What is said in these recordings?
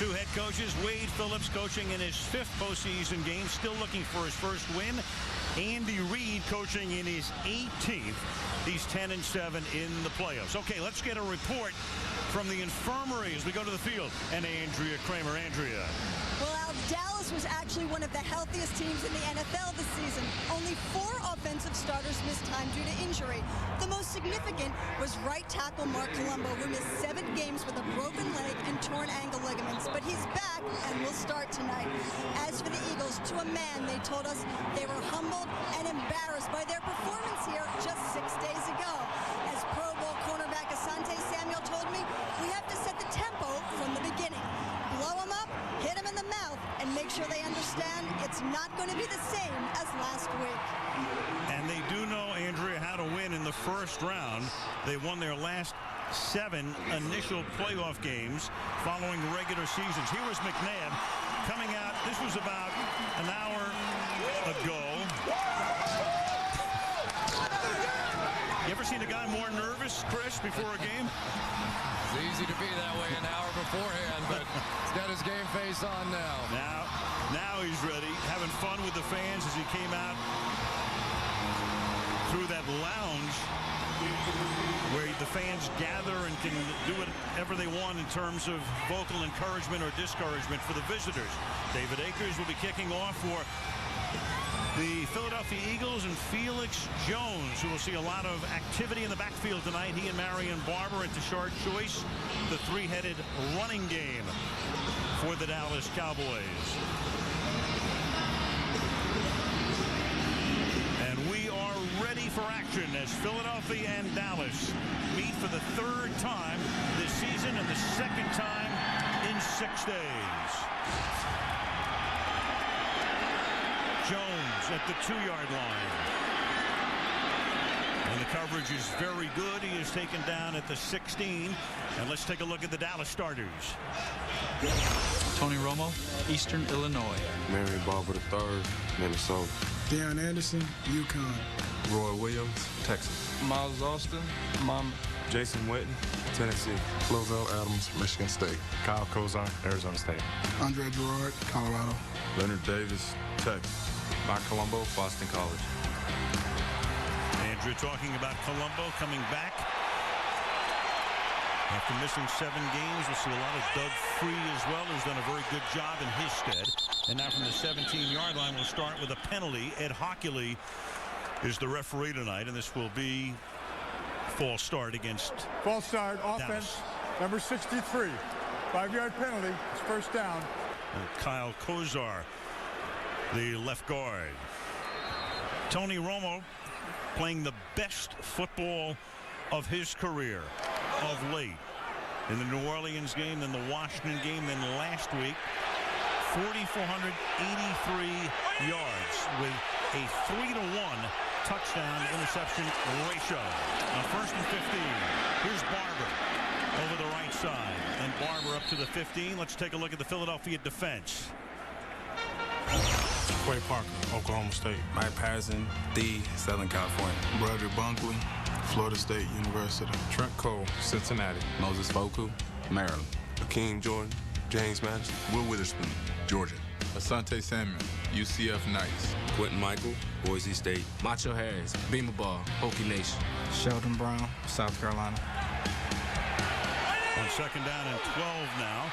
Two head coaches, Wade Phillips coaching in his 5th postseason game, still looking for his first win. Andy Reid coaching in his 18th. He's 10-7 in the playoffs. Okay, let's get a report from the infirmary as we go to the field. And Andrea Kramer. Andrea. Well, Al, Dallas was actually one of the healthiest teams in the NFL this season. Only 4 offensive starters missed time due to injury. The most significant was right tackle Mark Colombo, who missed 7 games with a broken leg and torn ankle ligaments. But he's back and will start tonight. As for the Eagles, to a man, they told us they were humbled and embarrassed by their performance here just 6 days ago. As Pro Bowl cornerback Asante Samuel told me, we have to set the tempo from the beginning. Blow them up, hit them in the mouth, and make sure they understand it's not going to be the same as last week. And they do know, Andrea, how to win in the first round. They won their last 7 initial playoff games following regular seasons. Here was McNabb coming out. This was about an hour ago. You ever seen a guy more nervous, Chris, before a game? It's easy to be that way an hour beforehand, but he's got his game face on now. Now he's ready, having fun with the fans as he came out through that lounge where the fans gather and can do whatever they want in terms of vocal encouragement or discouragement for the visitors. David Akers will be kicking off for the Philadelphia Eagles, and Felix Jones, who will see a lot of activity in the backfield tonight. He and Marion Barber and Tashard Choice, the 3-headed running game for the Dallas Cowboys. And we are ready for action as Philadelphia and Dallas meet for the 3rd time this season and the 2nd time in 6 days. Jones at the 2-yard line. And the coverage is very good. He is taken down at the 16. And let's take a look at the Dallas starters. Tony Romo, Eastern Illinois. Marion Barber III, Minnesota. Deion Anderson, UConn. Roy Williams, Texas. Miles Austin, Mom. Jason Witten, Tennessee. Lozell Adams, Michigan State. Kyle Kozar, Arizona State. Andre Gerard, Colorado. Leonard Davis, Texas. Mike Colombo, Boston College. Andrew talking about Colombo coming back. After missing 7 games, we'll see a lot of Doug Free as well, who's done a very good job in his stead. And now from the 17-yard line, we'll start with a penalty. Ed Hockley is the referee tonight, and this will be false start against false start offense. Dallas. Number 63, 5-yard penalty. It's first down. And Kyle Kozar, the left guard. Tony Romo playing the best football of his career of late. In the New Orleans game, then the Washington game, then last week, 4,483 yards with a 3-to-1 touchdown interception ratio. On 1st and 15, here's Barber over the right side, and Barber up to the 15. Let's take a look at the Philadelphia defense. Quay Parker, Oklahoma State. Mike Patterson, D, Southern California. Broderick Bunkley, Florida State University. Trent Cole, Cincinnati. Moses Foku, Maryland. Akeem Jordan, James Madison. Will Witherspoon, Georgia. Asante Samuel, UCF Knights. Quentin Michael, Boise State. Macho Harris, Beamer Ball, Hokie Nation. Sheldon Brown, South Carolina. On 2nd down and 12 now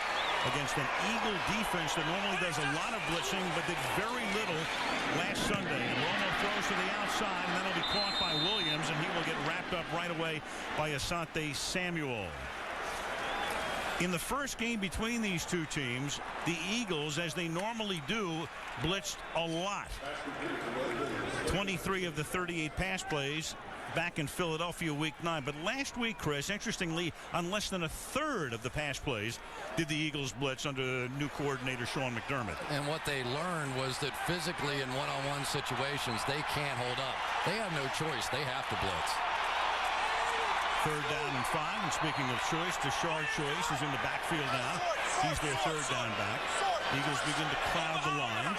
against an Eagle defense that normally does a lot of blitzing but did very little last Sunday. And Romo throws to the outside, and then he'll be caught by Williams, and he will get wrapped up right away by Asante Samuel. In the first game between these two teams, the Eagles, as they normally do, blitzed a lot. 23 of the 38 pass plays back in Philadelphia week 9. But last week, Chris, interestingly, on less than a third of the pass plays did the Eagles blitz under new coordinator Sean McDermott. And what they learned was that physically in one-on-one situations, they can't hold up. They have no choice. They have to blitz. 3rd down and 5. And speaking of choice, Tashard Choice is in the backfield now. He's their 3rd down back. Eagles begin to crowd the line.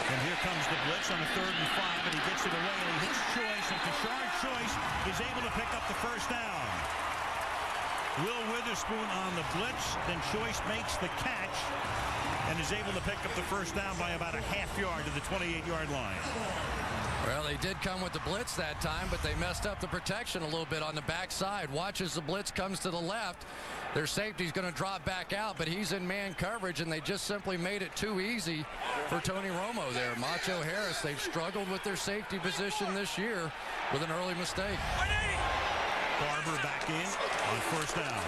And here comes the blitz on a 3rd and 5, and he gets it away, and he hits Choice, and Tashard Choice is able to pick up the first down. Will Witherspoon on the blitz. Then Choice makes the catch and is able to pick up the first down by about a half yard to the 28-yard line. Well, they did come with the blitz that time, but they messed up the protection a little bit on the backside. Watch as the blitz comes to the left. Their safety's going to drop back out, but he's in man coverage, and they just simply made it too easy for Tony Romo there. Macho Harris, they've struggled with their safety position this year with an early mistake. Barber back in on first down.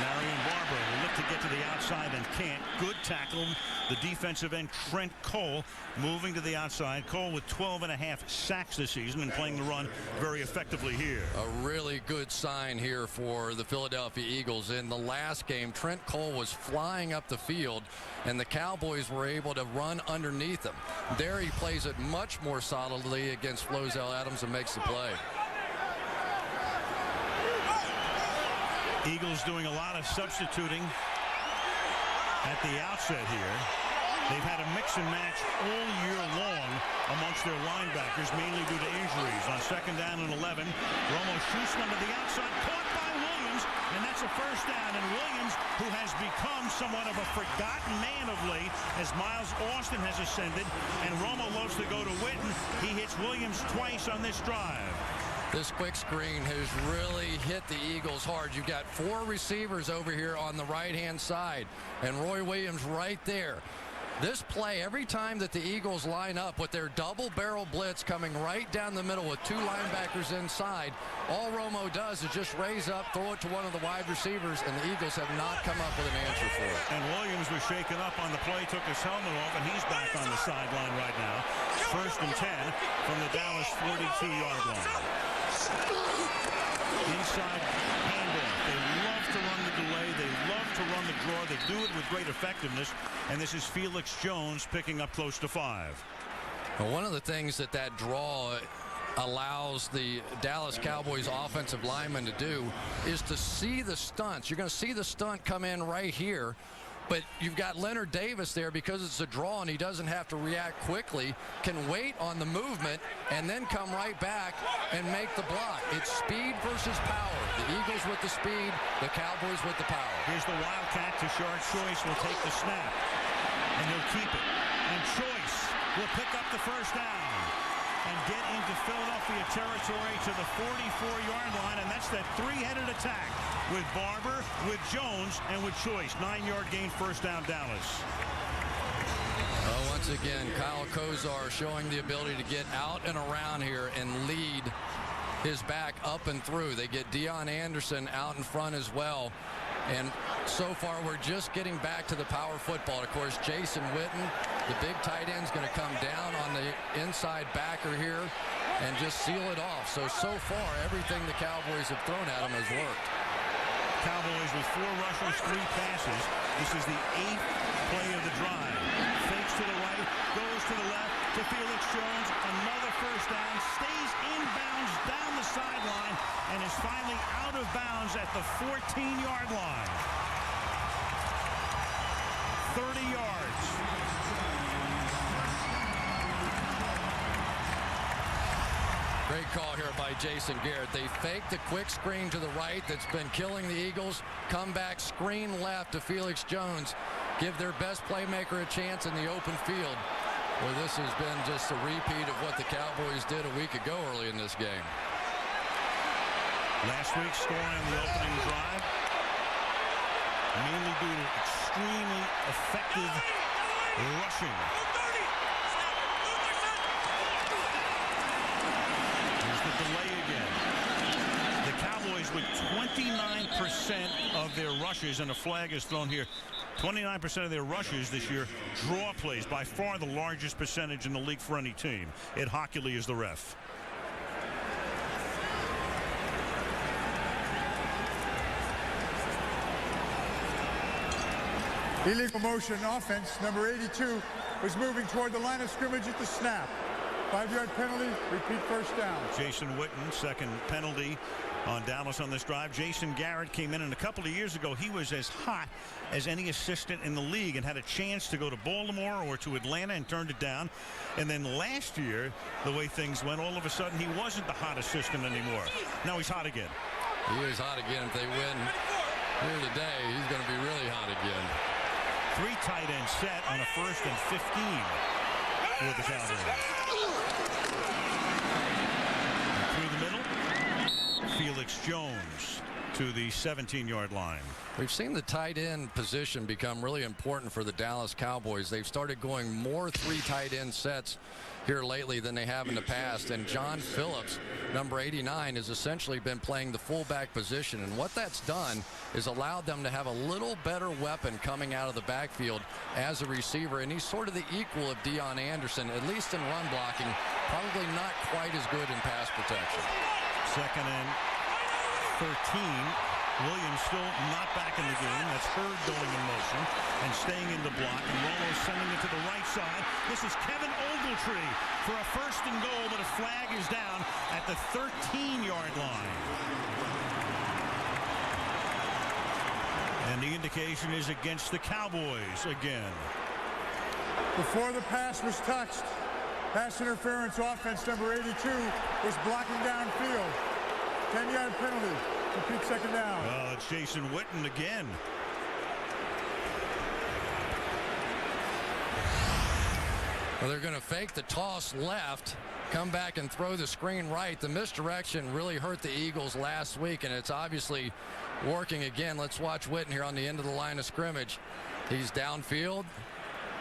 Marion Barber will look to get to the outside and can't. Good tackle. The defensive end, Trent Cole, moving to the outside. Cole with 12.5 sacks this season and playing the run very effectively here. A really good sign here for the Philadelphia Eagles. In the last game, Trent Cole was flying up the field, and the Cowboys were able to run underneath him. There he plays it much more solidly against Flozell Adams and makes the play. Eagles doing a lot of substituting at the outset here. They've had a mix and match all year long amongst their linebackers, mainly due to injuries. On second down and 11, Romo shoots one to the outside, caught by Williams, and that's a first down. And Williams, who has become somewhat of a forgotten man of late as Miles Austin has ascended, and Romo loves to go to Witten. He hits Williams twice on this drive. This quick screen has really hit the Eagles hard. You've got 4 receivers over here on the right-hand side, and Roy Williams right there. This play, every time that the Eagles line up with their double-barrel blitz coming right down the middle with 2 linebackers inside, all Romo does is just raise up, throw it to one of the wide receivers, and the Eagles have not come up with an answer for it. And Williams was shaken up on the play, took his helmet off, and he's back on the sideline right now. First and 10 from the Dallas 42-yard line. Inside handoff. They love to run the delay. They love to run the draw. They do it with great effectiveness. And this is Felix Jones picking up close to 5. Well, one of the things that draw allows the Dallas Cowboys offensive linemen to do is to see the stunts. You're going to see the stunt come in right here. But you've got Leonard Davis there because it's a draw and he doesn't have to react quickly, can wait on the movement and then come right back and make the block. It's speed versus power. The Eagles with the speed, the Cowboys with the power. Here's the Wildcat. Tashard Choice will take the snap and he'll keep it. And Choice will pick up the first down and get into Philadelphia territory to the 44-yard line, and that's that 3-headed attack with Barber, with Jones, and with Choice. 9-yard gain, first down, Dallas. Once again, Kyle Kozar showing the ability to get out and around here and lead his back up and through. They get Deion Anderson out in front as well. And so far, we're just getting back to the power football. Of course, Jason Witten, the big tight end, is going to come down on the inside backer here and just seal it off. So far, everything the Cowboys have thrown at him has worked. Cowboys with 4 rushes, 3 passes. This is the 8th play of the drive. Fakes to the right, goes to the left to Felix Jones. Another first down, stays inbounds down the sideline, and is finally out of bounds at the 14-yard line. 30 yards. Great call here by Jason Garrett. They faked the quick screen to the right that's been killing the Eagles. Come back, screen left to Felix Jones. Give their best playmaker a chance in the open field. Well, this has been just a repeat of what the Cowboys did a week ago early in this game. Last week's score on the opening drive, mainly due to extremely effective rushing. Here's the delay again. The Cowboys with 29% of their rushes, and a flag is thrown here. 29% of their rushes this year, draw plays, by far the largest percentage in the league for any team. Ed Hockley is the ref. Illegal motion offense, number 82, was moving toward the line of scrimmage at the snap. 5-yard penalty, repeat first down. Jason Witten, second penalty on Dallas on this drive. Jason Garrett came in, and a couple of years ago he was as hot as any assistant in the league and had a chance to go to Baltimore or to Atlanta and turned it down. And then last year, the way things went, all of a sudden he wasn't the hot assistant anymore. Now he's hot again. He is hot again if they win Here today, he's going to be really hot again. 3 tight end set on a 1st and 15 for the Cowboys. And through the middle, Felix Jones to the 17-yard line. We've seen the tight end position become really important for the Dallas Cowboys. They've started going more 3 tight end sets here lately than they have in the past. And John Phillips, number 89, has essentially been playing the fullback position. And what that's done is allowed them to have a little better weapon coming out of the backfield as a receiver. And he's sort of the equal of Deion Anderson, at least in run blocking, probably not quite as good in pass protection. 2nd and 13. Williams still not back in the game. That's Hurd going in motion and staying in the block. And Romo sending it to the right side. This is Kevin Ogletree for a 1st and goal, but a flag is down at the 13-yard line. And the indication is against the Cowboys again. Before the pass was touched, pass interference offense number 82 was blocking downfield. 10-yard penalty. Repeat 2nd down. Well, it's Jason Witten again. Well, they're going to fake the toss left, come back and throw the screen right. The misdirection really hurt the Eagles last week, and it's obviously working again. Let's watch Witten here on the end of the line of scrimmage. He's downfield.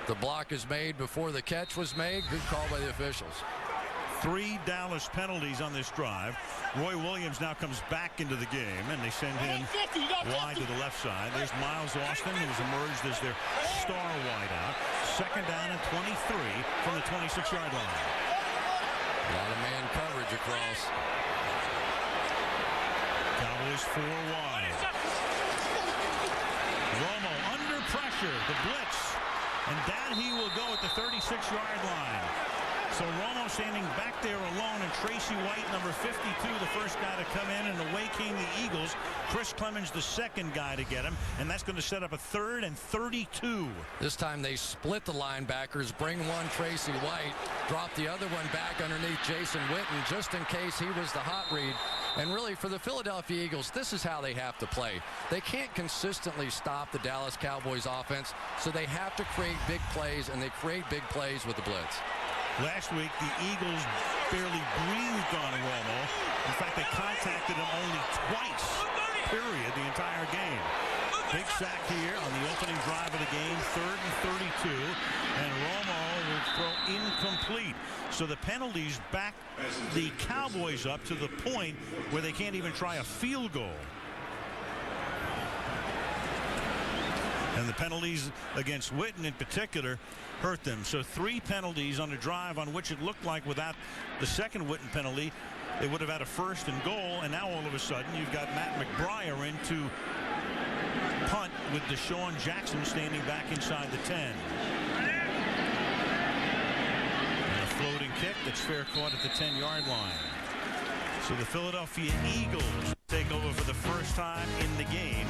The block is made before the catch was made. Good call by the officials. 3 Dallas penalties on this drive. Roy Williams now comes back into the game, and they send him wide to the left side. There's Miles Austin, who has emerged as their star wideout. 2nd down and 23 from the 26-yard line. A lot of man coverage across. Cowboys 4 wide. Romo under pressure, the blitz, and down he will go at the 36-yard line. So Romo standing back there alone, and Tracy White, number 52, the first guy to come in, and away came the Eagles. Chris Clemens, the 2nd guy to get him, and that's going to set up a 3rd and 32. This time they split the linebackers, bring one Tracy White, drop the other one back underneath Jason Witten, just in case he was the hot read. And really, for the Philadelphia Eagles, this is how they have to play. They can't consistently stop the Dallas Cowboys offense, so they have to create big plays, and they create big plays with the blitz. Last week, the Eagles barely breathed on Romo. In fact, they contacted him only twice, period, the entire game. Big sack here on the opening drive of the game, 3rd and 32, and Romo will throw incomplete. So the penalties back the Cowboys up to the point where they can't even try a field goal. And the penalties against Witten in particular hurt them. So 3 penalties on a drive on which it looked like without the 2nd Witten penalty, they would have had a 1st and goal. And now all of a sudden you've got Matt McBriar in to punt with Deshaun Jackson standing back inside the 10. And a floating kick that's fair caught at the 10-yard line. So the Philadelphia Eagles take over for the first time in the game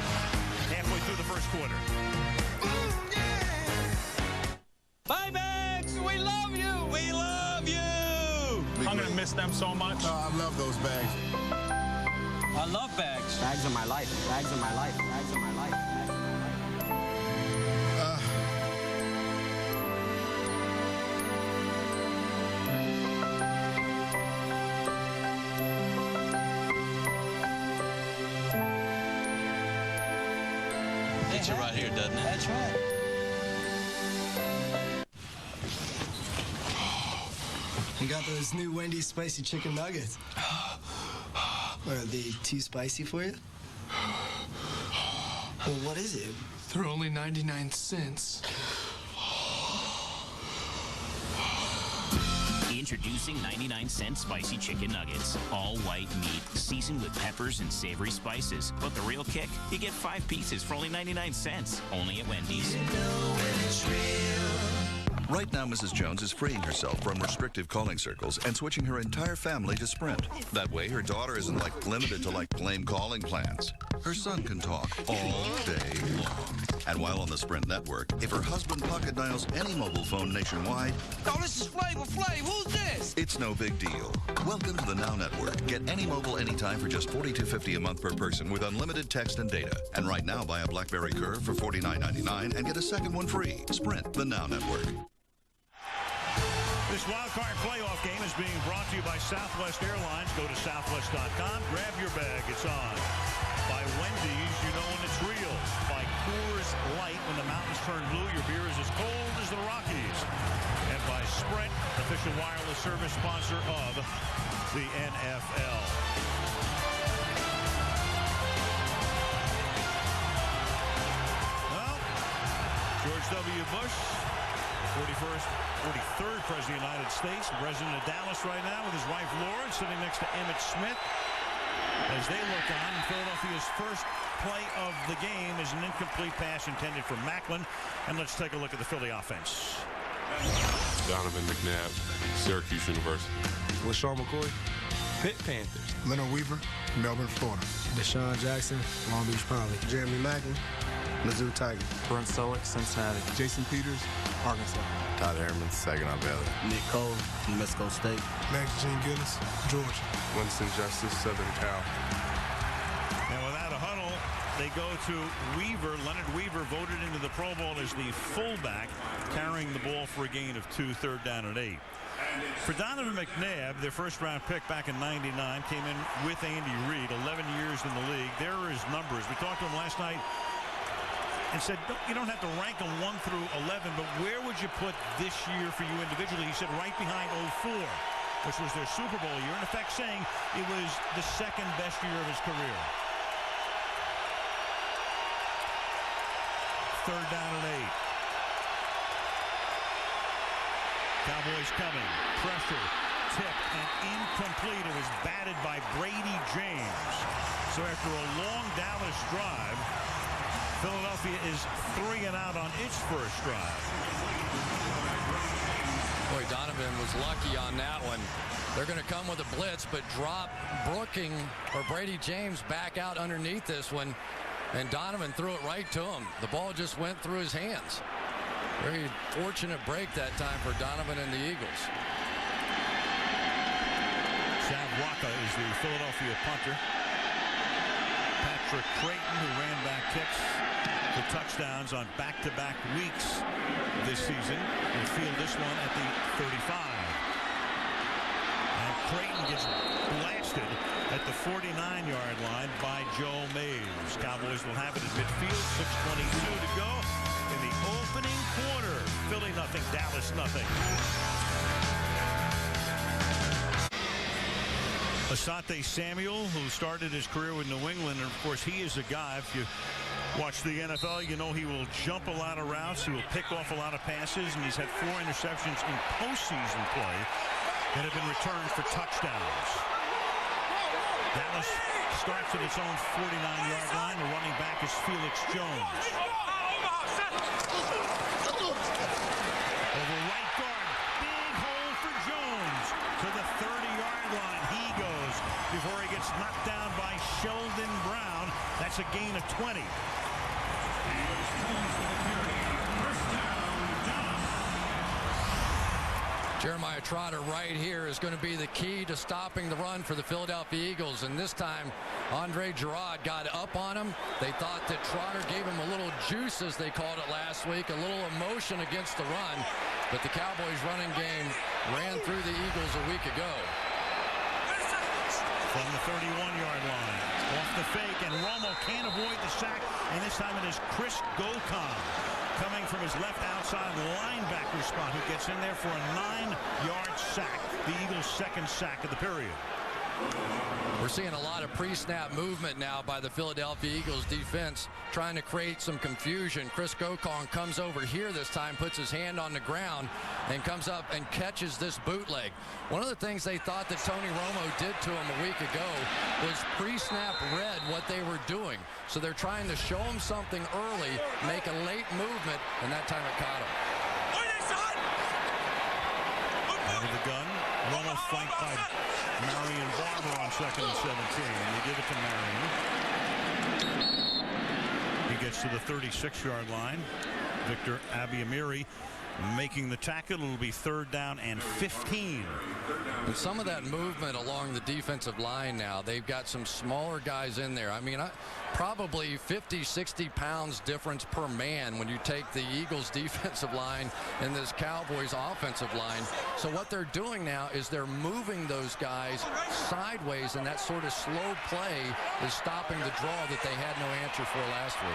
halfway through the first quarter. Bye, Bags! We love you! We love you! I'm going to miss them so much. Oh, I love those bags. I love Bags. Bags are my life. Bags are my life. Bags are my life. Bags are my life. Fits you right here, doesn't it? That's right. We got those new Wendy's spicy chicken nuggets. Are they too spicy for you? Well, what is it? They're only 99 cents. Introducing 99-cent spicy chicken nuggets. All white meat, seasoned with peppers and savory spices. But the real kick? You get 5 pieces for only 99 cents. Only at Wendy's. You know it's real. Right now, Mrs. Jones is freeing herself from restrictive calling circles and switching her entire family to Sprint. That way, her daughter isn't limited to lame calling plans. Her son can talk all day long. And while on the Sprint network, if her husband pocket dials any mobile phone nationwide, Oh, this is Flavor Flav. Who's this? it's no big deal. Welcome to the Now Network. Get any mobile anytime for just $42.50 a month per person with unlimited text and data. And right now, buy a BlackBerry Curve for $49.99 and get a second one free. Sprint, the Now Network. This wildcard playoff game is being brought to you by Southwest Airlines. Go to southwest.com, grab your bag, it's on. By Wendy's, you know when it's real. By Coors Light, when the mountains turn blue, your beer is as cold as the Rockies. And by Sprint, official wireless service sponsor of the NFL. Well, George W. Bush, 43rd President of the United States, President of Dallas right now with his wife Laura, sitting next to Emmitt Smith. As they look on, Philadelphia's first play of the game is an incomplete pass intended for Macklin. And let's take a look at the Philly offense. Donovan, McNabb, Syracuse University. LaShawn McCoy, Pitt Panthers. Leonard Weaver, Melbourne, Florida. Deshaun Jackson, Long Beach Poly. Jeremy Mackin, Mizzou Tigers. Brent Selleck, Cincinnati. Jason Peters, Arkansas. Todd Herman, Saginaw Valley. Nick Cole, New Mexico State. Max Gene Gillis, Georgia. Winston Justice, Southern Cal. And without a huddle, they go to Weaver. Leonard Weaver voted into the Pro Bowl as the fullback, carrying the ball for a gain of 2, third down and 8. For Donovan McNabb, their first-round pick back in '99, came in with Andy Reid, 11 years in the league. There are his numbers. We talked to him last night and said, you don't have to rank them 1 through 11, but where would you put this year for you individually? He said right behind 04, which was their Super Bowl year, in effect saying it was the second best year of his career. Third down and 8. Cowboys coming, pressure, tip, and incomplete. It was batted by Brady James. So after a long Dallas drive, Philadelphia is 3 and out on its first drive. Boy, Donovan was lucky on that one. They're going to come with a blitz, but drop Brady James back out underneath this one, and Donovan threw it right to him. The ball just went through his hands. Very fortunate break that time for Donovan and the Eagles. Sav Waka is the Philadelphia punter. Patrick Creighton, who ran back kicks for touchdowns on back-to-back weeks this season, will field this one at the 35. And Creighton gets blasted at the 49-yard line by Joe Mays. Cowboys will have it at midfield, 6:22 to go in the opening quarter. Philly nothing, Dallas nothing. Asante Samuel, who started his career with New England, and of course he is a guy, if you watch the NFL, you know he will jump a lot of routes, he will pick off a lot of passes, and he's had 4 interceptions in postseason play that have been returned for touchdowns. Dallas starts at its own 49-yard line. The running back is Felix Jones. Over right guard, big hole for Jones to the 30-yard line. He goes before he gets knocked down by Sheldon Brown. That's a gain of 20. Jeremiah Trotter right here is going to be the key to stopping the run for the Philadelphia Eagles. And this time, Andre Gerard got up on him. They thought that Trotter gave him a little juice, as they called it last week, a little emotion against the run. But the Cowboys running game ran through the Eagles a week ago. From the 31-yard line, off the fake, and Romo can't avoid the sack, and this time it is Cris coming from his left outside linebacker spot, who gets in there for a 9-yard sack, the Eagles' second sack of the period. We're seeing a lot of pre-snap movement now by the Philadelphia Eagles defense, trying to create some confusion. Cris Gokong comes over here this time, puts his hand on the ground, and comes up and catches this bootleg. One of the things they thought that Tony Romo did to him a week ago was pre-snap read what they were doing. So they're trying to show him something early, make a late movement, and that time it caught him. Out of the gun, Romo flanked by Marion Barber on 2nd and 17. And they give it to Marion. He gets gets to the 36-yard line. Victor Abiamiri making the tackle. It'll be 3rd down and 15. And some of that movement along the defensive line now, they've got some smaller guys in there. I mean, probably 50, 60 pounds difference per man when you take the Eagles defensive line and this Cowboys offensive line. So what they're doing now is they're moving those guys sideways, and that sort of slow play is stopping the draw that they had no answer for last week.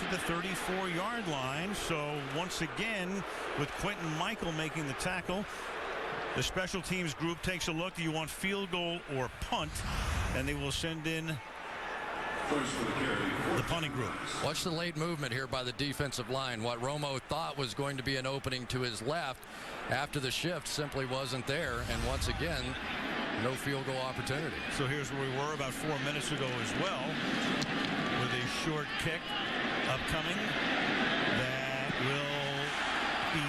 The 34-yard line. So once again, with Quentin Michael making the tackle, the special teams group takes a look. Do you want field goal or punt? And they will send in the punting group. Watch the late movement here by the defensive line. What Romo thought was going to be an opening to his left after the shift simply wasn't there. And once again, no field goal opportunity. So here's where we were about 4 minutes ago as well, with a short kick upcoming that will be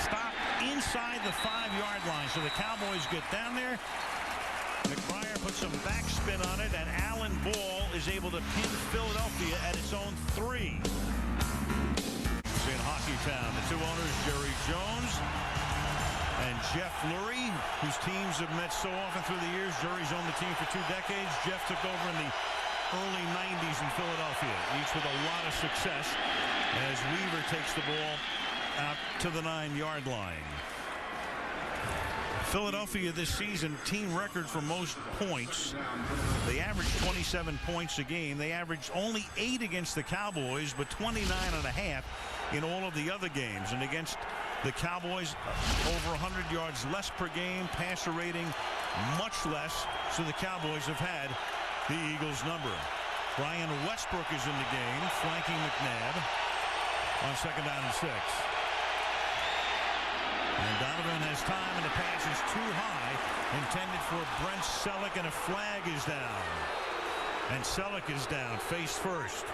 stopped inside the 5-yard line. So the Cowboys get down there. McBriar puts some backspin on it, and Alan Ball is able to pin Philadelphia at its own 3. In Hockeytown, the two owners, Jerry Jones and Jeff Lurie, whose teams have met so often through the years. Jerry's owned the team for 2 decades. Jeff took over in the early 90s in Philadelphia, each with a lot of success, as Weaver takes the ball out to the 9-yard line. Philadelphia this season, team record for most points. They averaged 27 points a game. They averaged only 8 against the Cowboys, but 29.5 in all of the other games. And against the Cowboys, over 100 yards less per game, passer rating much less. So the Cowboys have had the Eagles number. Brian Westbrook is in the game, flanking McNabb on 2nd down and 6. And Donovan has time, and the pass is too high, intended for Brent Selleck, and a flag is down. And Selleck is down, face first.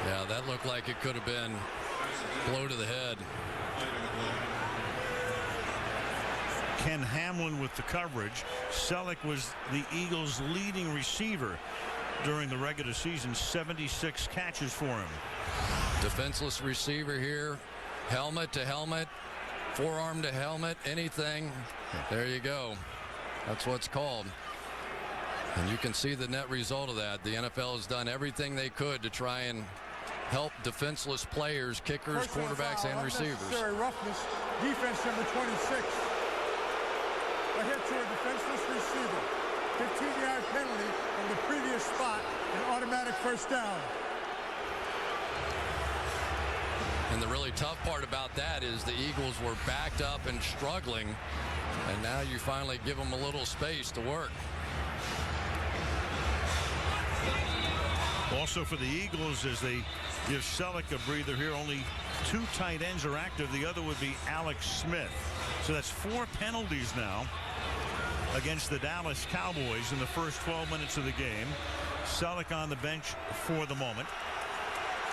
Yeah, that looked like it could have been blow to the head. Ken Hamlin with the coverage. Selleck was the Eagles' leading receiver during the regular season, 76 catches for him. Defenseless receiver here, helmet to helmet, forearm to helmet, anything. There you go. That's what it's called. And you can see the net result of that. The NFL has done everything they could to try and help defenseless players, kickers, quarterbacks, and receivers. Roughness, defense number 26. A hit to a defenseless receiver. 15-yard penalty from the previous spot, an automatic 1st down. And the really tough part about that is the Eagles were backed up and struggling, and now you finally give them a little space to work. Also for the Eagles, as they give Selleck a breather here, only 2 tight ends are active. The other would be Alex Smith. So that's 4 penalties now against the Dallas Cowboys in the first 12 minutes of the game. Selleck on the bench for the moment.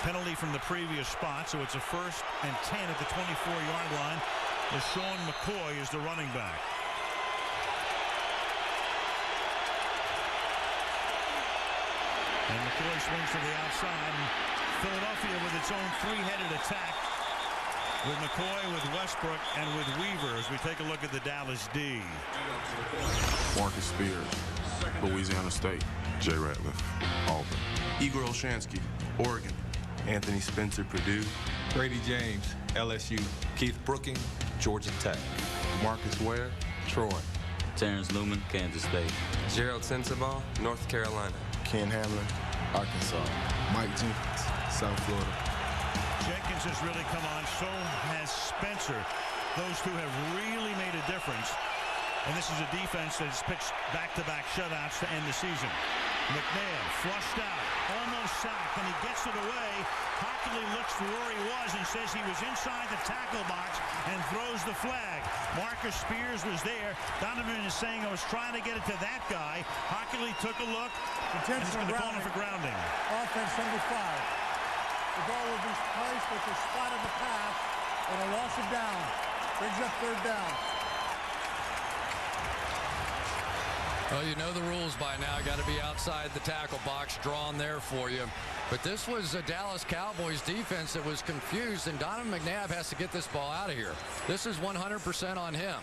Penalty from the previous spot, so it's a 1st and 10 at the 24-yard line. LaShawn McCoy is the running back. And McCoy swings to the outside. And Philadelphia with its own 3-headed attack, with McCoy, with Westbrook, and with Weaver, as we take a look at the Dallas D. Marcus Spears, Louisiana State. Jay Ratliff, Auburn. Igor Olshansky, Oregon. Anthony Spencer, Purdue. Brady James, LSU. Keith Brooking, Georgia Tech. Marcus Ware, Troy. Terrence Newman, Kansas State. Gerald Sensabaugh, North Carolina. Ken Hamlin, Arkansas. Mike Jenkins, South Florida. Jenkins has really come on, so has Spencer. Those two have really made a difference. And this is a defense that has pitched back-to-back shutouts to end the season. McNabb flushed out, almost sacked, and he gets it away. Hockley looks for where he was and says he was inside the tackle box and throws the flag. Marcus Spears was there. Donovan is saying, I was trying to get it to that guy. Hockley took a look, and he's going to call him for grounding. Offense number 5. The ball will be placed at the spot of the pass and a loss of down. Brings up third down. Well, you know the rules by now. Got to be outside the tackle box, drawn there for you. But this was a Dallas Cowboys defense that was confused, and Donovan McNabb has to get this ball out of here. This is 100% on him.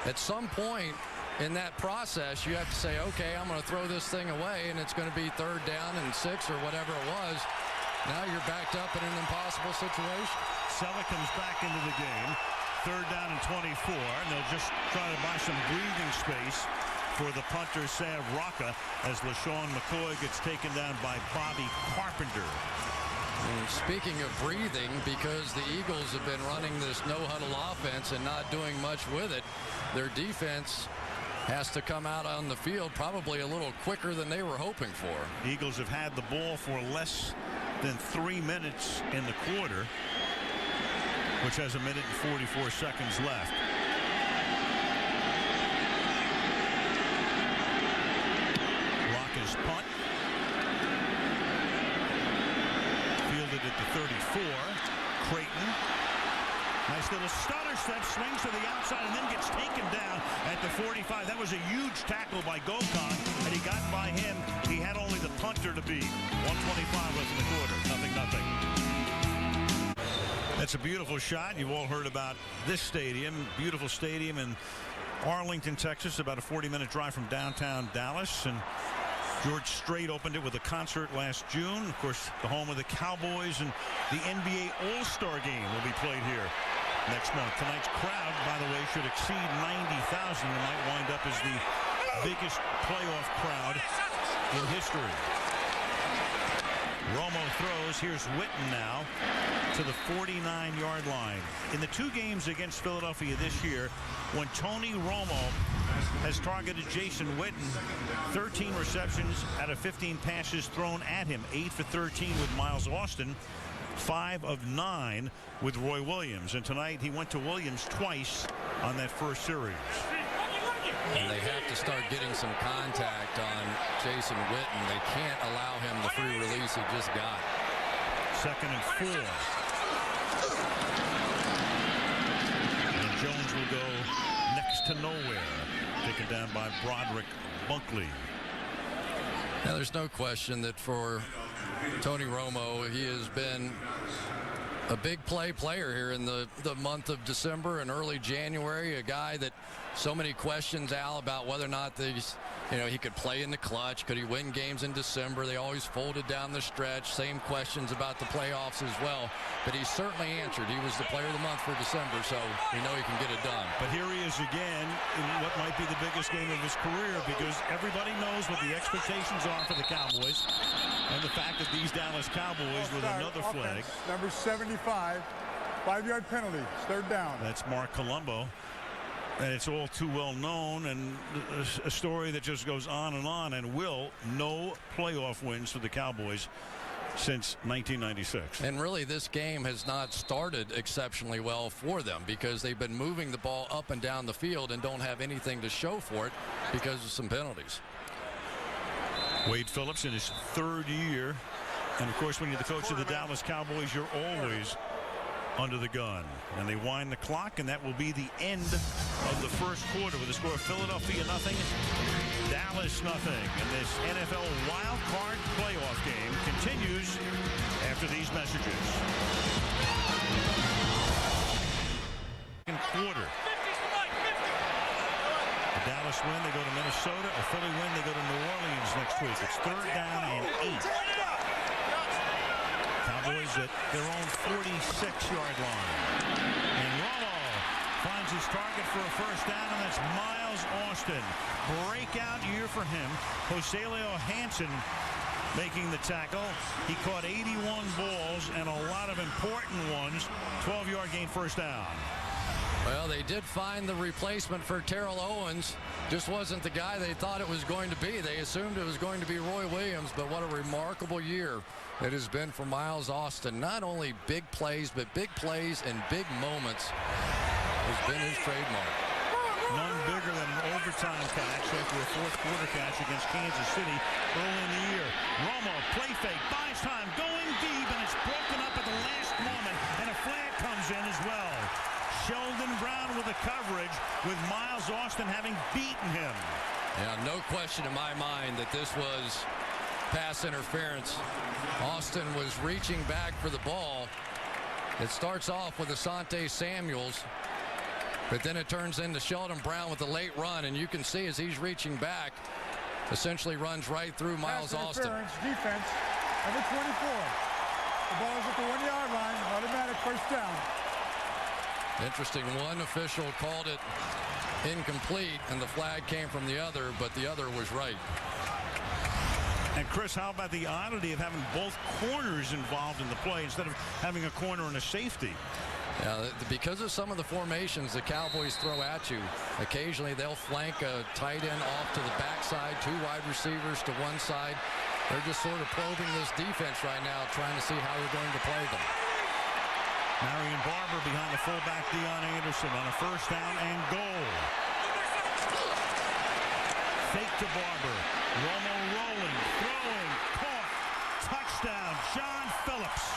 At some point in that process, you have to say, okay, I'm going to throw this thing away, and it's going to be third down and 6 or whatever it was. Now you're backed up in an impossible situation. Sella comes back into the game. Third down and 24, and they'll just try to buy some breathing space for the punter, Sam Rocca, as LaShawn McCoy gets taken down by Bobby Carpenter. And speaking of breathing, because the Eagles have been running this no-huddle offense and not doing much with it, their defense has to come out on the field probably a little quicker than they were hoping for. Eagles have had the ball for less than 3 minutes in the quarter, which has 1 minute and 44 seconds left. Rocca's punt. Fielded at the 34. Creighton. Nice little stutter step, swings to the outside and then gets taken down at the 45. That was a huge tackle by Gokon, and he got by him. He had only the punter to beat. 1:25 left in the quarter. 0-0. That's a beautiful shot. You've all heard about this stadium. Beautiful stadium in Arlington, Texas, about a 40-minute drive from downtown Dallas. And George Strait opened it with a concert last June. Of course, the home of the Cowboys, and the NBA All-Star Game will be played here next month. Tonight's crowd, by the way, should exceed 90,000 and might wind up as the biggest playoff crowd in history. Romo throws. Here's Witten now to the 49-yard line. In the 2 games against Philadelphia this year, when Tony Romo has targeted Jason Witten, 13 receptions out of 15 passes thrown at him, 8 for 13 with Miles Austin, 5 of 9 with Roy Williams. And tonight he went to Williams twice on that first series. And they have to start getting some contact on Jason Witten. They can't allow him the free release he just got. 2nd and 4. And Jones will go next to nowhere. Taken down by Broderick Bunkley. Now, there's no question that for Tony Romo, he has been a big player here in the month of December and early January. A guy that so many questions, Al, about whether or not these, he could play in the clutch. Could he win games in December? They always folded down the stretch. Same questions about the playoffs as well. But he certainly answered. He was the player of the month for December, so we know he can get it done. But here he is again in what might be the biggest game of his career, because everybody knows what the expectations are for the Cowboys, and the fact that these Dallas Cowboys with another flag. Number 75, 5-yard penalty, 3rd down. That's Mark Colombo. And it's all too well known, and a story that just goes on, and will. No playoff wins for the Cowboys since 1996. And really, this game has not started exceptionally well for them, because they've been moving the ball up and down the field and don't have anything to show for it because of some penalties. Wade Phillips in his 3rd year. And of course, when you're the coach of the Dallas Cowboys, you're always under the gun. And they wind the clock, and that will be the end of the first quarter with a score of Philadelphia 0, Dallas 0. And this NFL wild card playoff game continues after these messages. Second quarter. A Dallas win, they go to Minnesota. A Philly win, they go to New Orleans next week. It's 3rd down and 8. Cowboys at their own 46-yard line. And Romo finds his target for a first down, and that's Miles Austin. Breakout year for him. Joselio Hansen making the tackle. He caught 81 balls and a lot of important ones. 12-yard gain, first down. Well, they did find the replacement for Terrell Owens. Just wasn't the guy they thought it was going to be. They assumed it was going to be Roy Williams, but what a remarkable year it has been for Miles Austin. Not only big plays, but big plays and big moments has been his trademark. None bigger than an overtime catch after a fourth quarter catch against Kansas City early in the year. Romo, play fake, buys time, going deep, and it's broken up at the last moment, and a flag comes in as well. Sheldon Brown with the coverage, with Miles Austin having beaten him. Yeah, no question in my mind that this was pass interference. Austin was reaching back for the ball. It starts off with Asante Samuels, but then it turns into Sheldon Brown with a late run, and you can see as he's reaching back, essentially runs right through Miles Austin. Defense, number 24. The ball is at the 1-yard line, automatic first down. Interesting, one official called it incomplete, and the flag came from the other, but the other was right. And Chris, how about the oddity of having both corners involved in the play instead of having a corner and a safety? Yeah, because of some of the formations the Cowboys throw at you, occasionally they'll flank a tight end off to the backside, 2 wide receivers to one side. They're just sort of probing this defense right now, trying to see how they're going to play them. Marion Barber behind the fullback Deion Anderson on a first down and goal. Fake to Barber. Romo rolling, throwing, caught, touchdown, John Phillips.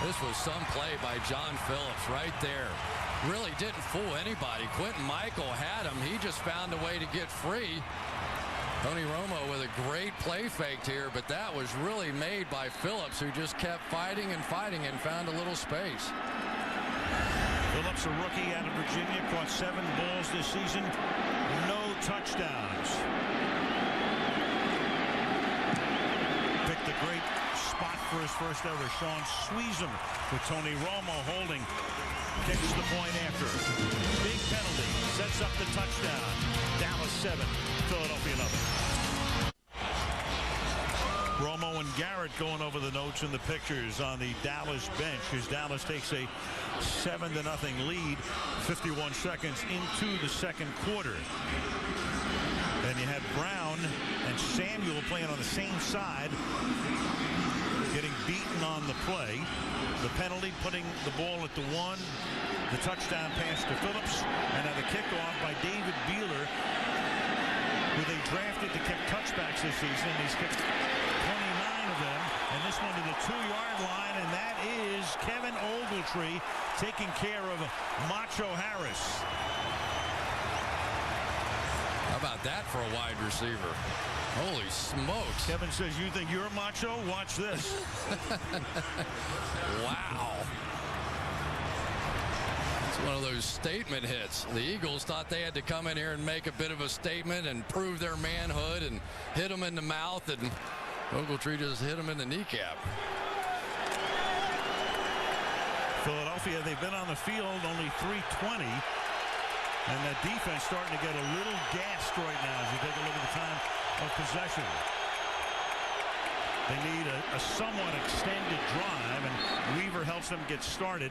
This was some play by John Phillips right there. Really didn't fool anybody. Quentin Michael had him. He just found a way to get free. Tony Romo with a great play faked here, but that was really made by Phillips, who just kept fighting and fighting and found a little space. Phillips, a rookie out of Virginia, caught 7 balls this season, no touchdowns. Picked a great spot for his first ever. Sean Sweezum with Tony Romo holding. Kicks the point after. Big penalty. Sets up the touchdown. Dallas 7, Philadelphia nothing. Romo and Garrett going over the notes and the pictures on the Dallas bench as Dallas takes a 7-0 lead 51 seconds into the second quarter. And you had Brown and Samuel playing on the same side, getting beaten on the play. The penalty putting the ball at the 1. The touchdown pass to Phillips, and now the kickoff by David Beeler, who they drafted to kick touchbacks this season. He's kicked 29 of them, and this one to the 2-yard line, and that is Kevin Ogletree taking care of Macho Harris. How about that for a wide receiver? Holy smokes. Kevin says, you think you're macho? Watch this. Wow. It's one of those statement hits. The Eagles thought they had to come in here and make a bit of a statement and prove their manhood and hit them in the mouth, and Ogletree just hit him in the kneecap. Philadelphia, they've been on the field only 3:20. And that defense starting to get a little gassed right now as you take a look at the time of possession. They need a somewhat extended drive, and Weaver helps them get started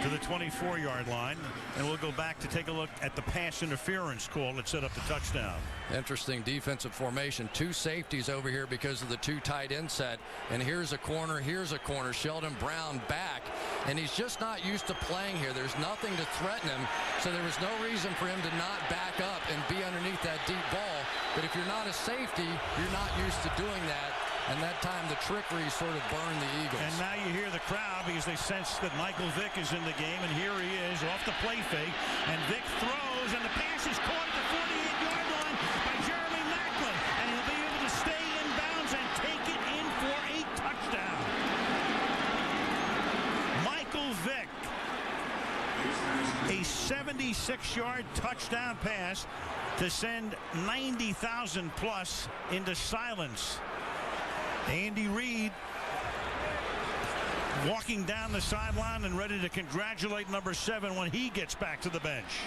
to the 24-yard line. And we'll go back to take a look at the pass interference call that set up the touchdown. Interesting defensive formation. 2 safeties over here because of the 2 tight end set. And here's a corner, here's a corner. Sheldon Brown back. And he's just not used to playing here. There's nothing to threaten him. So there was no reason for him to not back up and be underneath that deep ball. But if you're not a safety, you're not used to doing that. And that time the trickery sort of burned the Eagles. And now you hear the crowd because they sense that Michael Vick is in the game. And here he is off the play fake. And Vick throws, and the pass is caught at the 48-yard line by Jeremy Maclin. And he'll be able to stay in bounds and take it in for a touchdown. Michael Vick, a 76-yard touchdown pass to send 90,000 plus into silence. Andy Reid walking down the sideline and ready to congratulate number 7 when he gets back to the bench.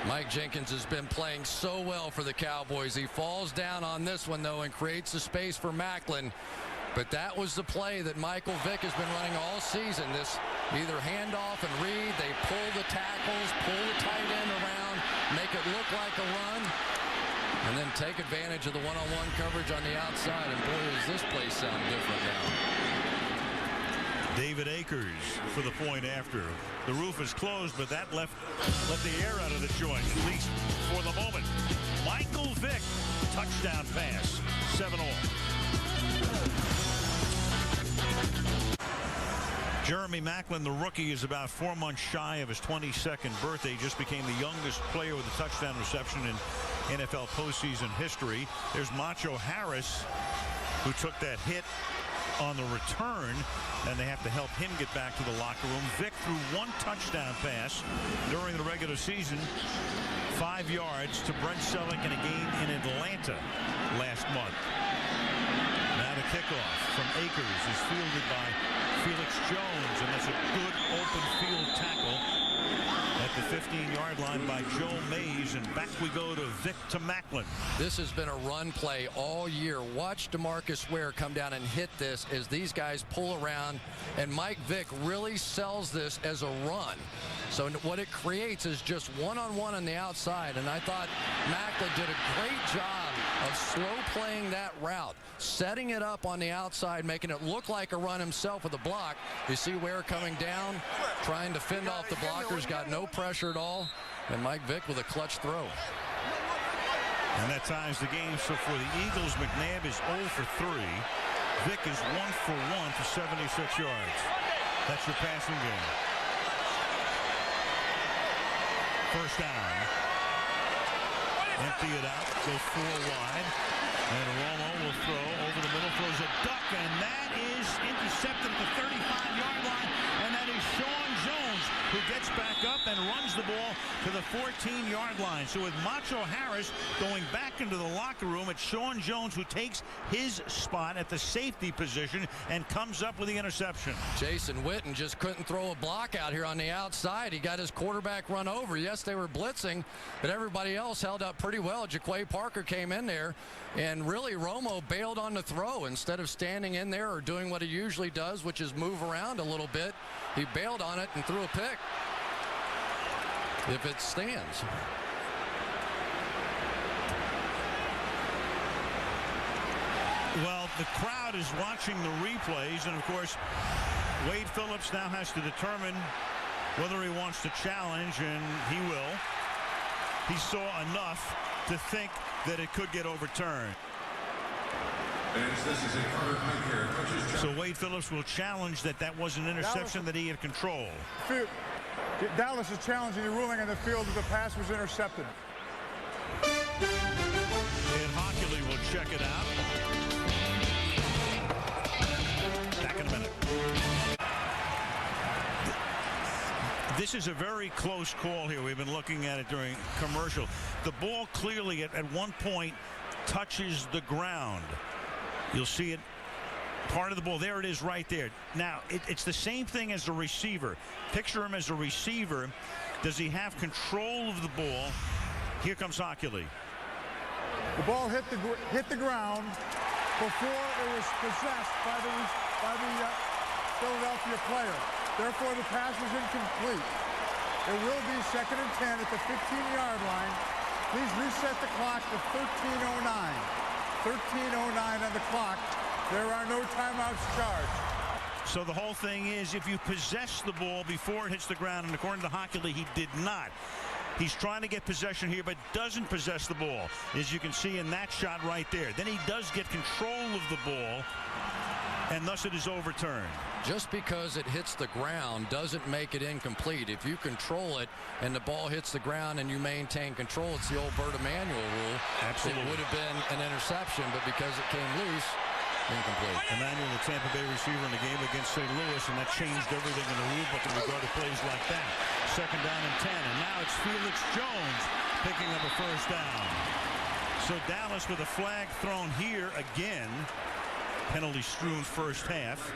Mike Jenkins has been playing so well for the Cowboys. He falls down on this one, though, and creates the space for Maclin. But that was the play that Michael Vick has been running all season. This either handoff and Reid, they pull the tackles, pull the tight end around, take advantage of the one-on-one coverage on the outside. And boy, does this place sound different now. David Akers for the point after. The roof is closed, but that let the air out of the joint, at least for the moment. Michael Vick, touchdown pass, 7-all. Jeremy Maclin, the rookie, is about 4 months shy of his 22nd birthday. Just became the youngest player with a touchdown reception in NFL postseason history. There's Macho Harris, who took that hit on the return, and they have to help him get back to the locker room. Vick threw one touchdown pass during the regular season, 5 yards to Brent Selleck in a game in Atlanta last month. Now the kickoff from Akers is fielded by Felix Jones, and that's a good open field tackle at the 15-yard line by Joe Mays, and back we go to Vick to Maclin. This has been a run play all year. Watch DeMarcus Ware come down and hit this as these guys pull around, and Mike Vick really sells this as a run. So what it creates is just one-on-one on the outside, and I thought Maclin did a great job of slow playing that route, setting it up on the outside, making it look like a run himself with a block. You see Ware coming down, trying to fend off the blockers, got no pressure at all, and Mike Vick with a clutch throw. And that ties the game. So for the Eagles, McNabb is 0 for 3. Vick is 1 for 1 for 76 yards. That's your passing game. First down. Empty it out. Go 4 wide. And Romo will throw over the middle. Throws a duck. And that is intercepted at the 35-yard line. And that is Sean Jones, who gets back up and runs the ball to the 14-yard line. So with Macho Harris going back into the locker room, it's Sean Jones who takes his spot at the safety position and comes up with the interception. Jason Witten just couldn't throw a block out here on the outside. He got his quarterback run over. Yes, they were blitzing, but everybody else held up pretty well. Jaquay Parker came in there, and really Romo bailed on the throw. Instead of standing in there or doing what he usually does, which is move around a little bit, he bailed on it and threw a pick. If it stands. Well, the crowd is watching the replays, and of course Wade Phillips now has to determine whether he wants to challenge, and he will. He saw enough to think that it could get overturned. So Wade Phillips will challenge that was an interception that he had control. Dallas is challenging the ruling on the field that the pass was intercepted. And Hockley will check it out. Back in a minute. This is a very close call here. We've been looking at it during commercial. The ball clearly at one point touches the ground. You'll see it. Part of the ball. There it is right there. Now, it's the same thing as the receiver. Picture him as a receiver. Does he have control of the ball? Here comes Hockley. The ball hit the ground before it was possessed by the Philadelphia player. Therefore, the pass was incomplete. It will be 2nd and 10 at the 15-yard line. Please reset the clock to 13:09. 13:09 on the clock. There are no timeouts charged. So the whole thing is, if you possess the ball before it hits the ground, and according to Hockley, he did not. He's trying to get possession here, but doesn't possess the ball, as you can see in that shot right there. Then he does get control of the ball, and thus it is overturned. Just because it hits the ground doesn't make it incomplete. If you control it and the ball hits the ground and you maintain control, it's the old Bert Emanuel rule. Absolutely. It would have been an interception, but because it came loose, incomplete. Emanuel, the Tampa Bay receiver in the game against St. Louis, and that changed everything in the rule book in regard to plays like that. 2nd down and 10, and now it's Felix Jones picking up a first down. So Dallas with a flag thrown here again. Penalty-strewn first half.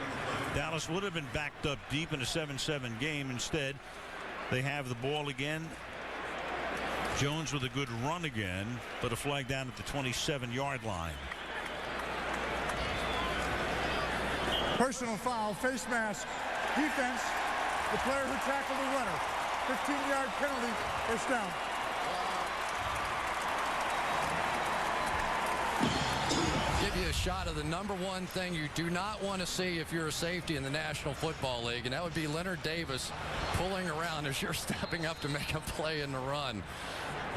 Dallas would have been backed up deep in a 7-7 game. Instead, they have the ball again. Jones with a good run again, but a flag down at the 27-yard line. Personal foul, face mask, defense. The player who tackled the runner. 15-yard penalty, first down. give you a shot of the number one thing you do not want to see if you're a safety in the National Football League, and that would be Leonard Davis pulling around as you're stepping up to make a play in the run.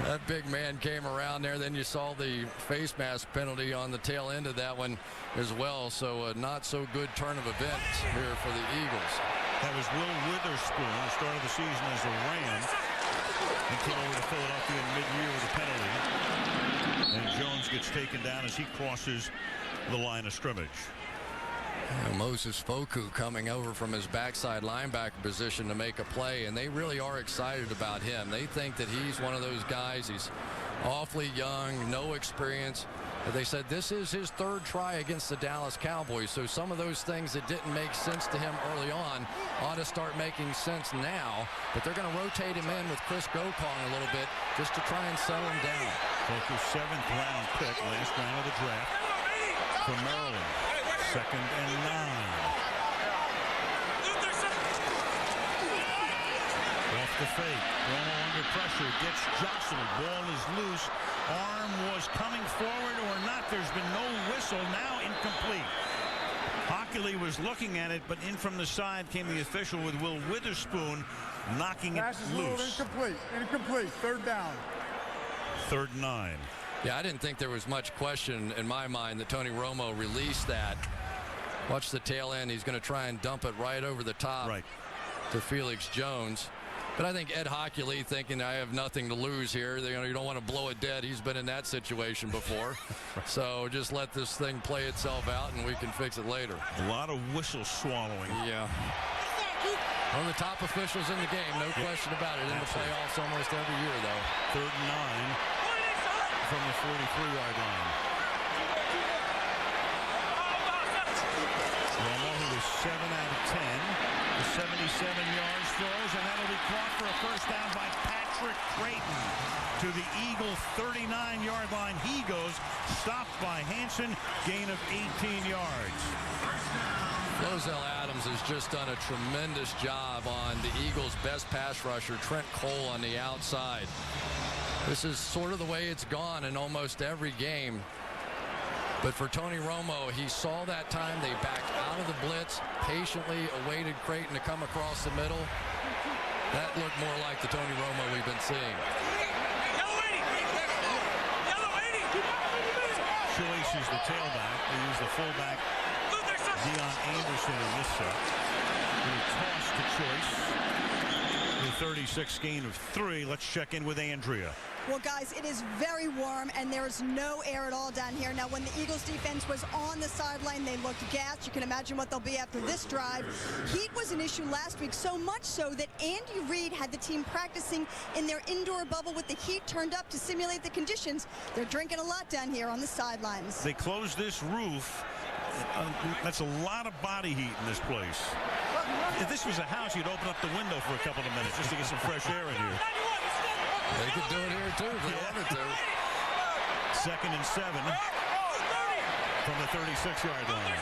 That big man came around there. Then you saw the face mask penalty on the tail end of that one as well. So a not so good turn of events here for the Eagles. That was Will Witherspoon, who started the season as a Ram, and came over to Philadelphia in mid-year with a penalty. And Jones gets taken down as he crosses the line of scrimmage. Moses Foku coming over from his backside linebacker position to make a play, and they really are excited about him. They think that he's one of those guys. He's awfully young, no experience. They said this is his third try against the Dallas Cowboys, so some of those things that didn't make sense to him early on ought to start making sense now. But they're going to rotate him in with Cris Gokong a little bit just to try and settle him down. Foku's 7th round pick, last round of the draft from Maryland. 2nd and 9. Off the fake. Romo under pressure. Gets jostled. Ball is loose. Arm was coming forward or not. There's been no whistle. Now incomplete. Hockley was looking at it, but in from the side came the official with Will Witherspoon knocking it loose. Incomplete. Incomplete. 3rd down. 3rd and 9. Yeah, I didn't think there was much question in my mind that Tony Romo released that. Watch the tail end. He's going to try and dump it right over the top to Felix Jones. But I think Ed Hockley thinking I have nothing to lose here. You don't want to blow it dead. He's been in that situation before. So just let this thing play itself out and we can fix it later. A lot of whistle swallowing. Yeah. One of the top officials in the game, no question about it. In the playoffs almost every year, though. 3rd and 9 from the 43-yard line. Romo, who was 7 out of 10, the 77 yards throws, and that'll be caught for a first down by Patrick Creighton to the Eagle 39-yard line. He goes, stopped by Hansen, gain of 18 yards. Lozelle Adams has just done a tremendous job on the Eagles' best pass rusher, Trent Cole, on the outside. This is sort of the way it's gone in almost every game. But for Tony Romo, he saw that time. They backed out of the blitz, patiently awaited Creighton to come across the middle. That looked more like the Tony Romo we've been seeing. Choice is the tailback. They use the fullback, Deion Anderson, in this set. Toss to Choice. The 36 gain of 3. Let's check in with Andrea. Well, guys, it is very warm, and there is no air at all down here. Now, when the Eagles defense was on the sideline, they looked gassed. You can imagine what they'll be after this drive. Heat was an issue last week, so much so that Andy Reid had the team practicing in their indoor bubble with the heat turned up to simulate the conditions. They're drinking a lot down here on the sidelines. They closed this roof. That's a lot of body heat in this place. If this was a house, you'd open up the window for a couple of minutes just to get some fresh air in here. They could do it here, too, if they wanted to. 2nd and 7 from the 36-yard line.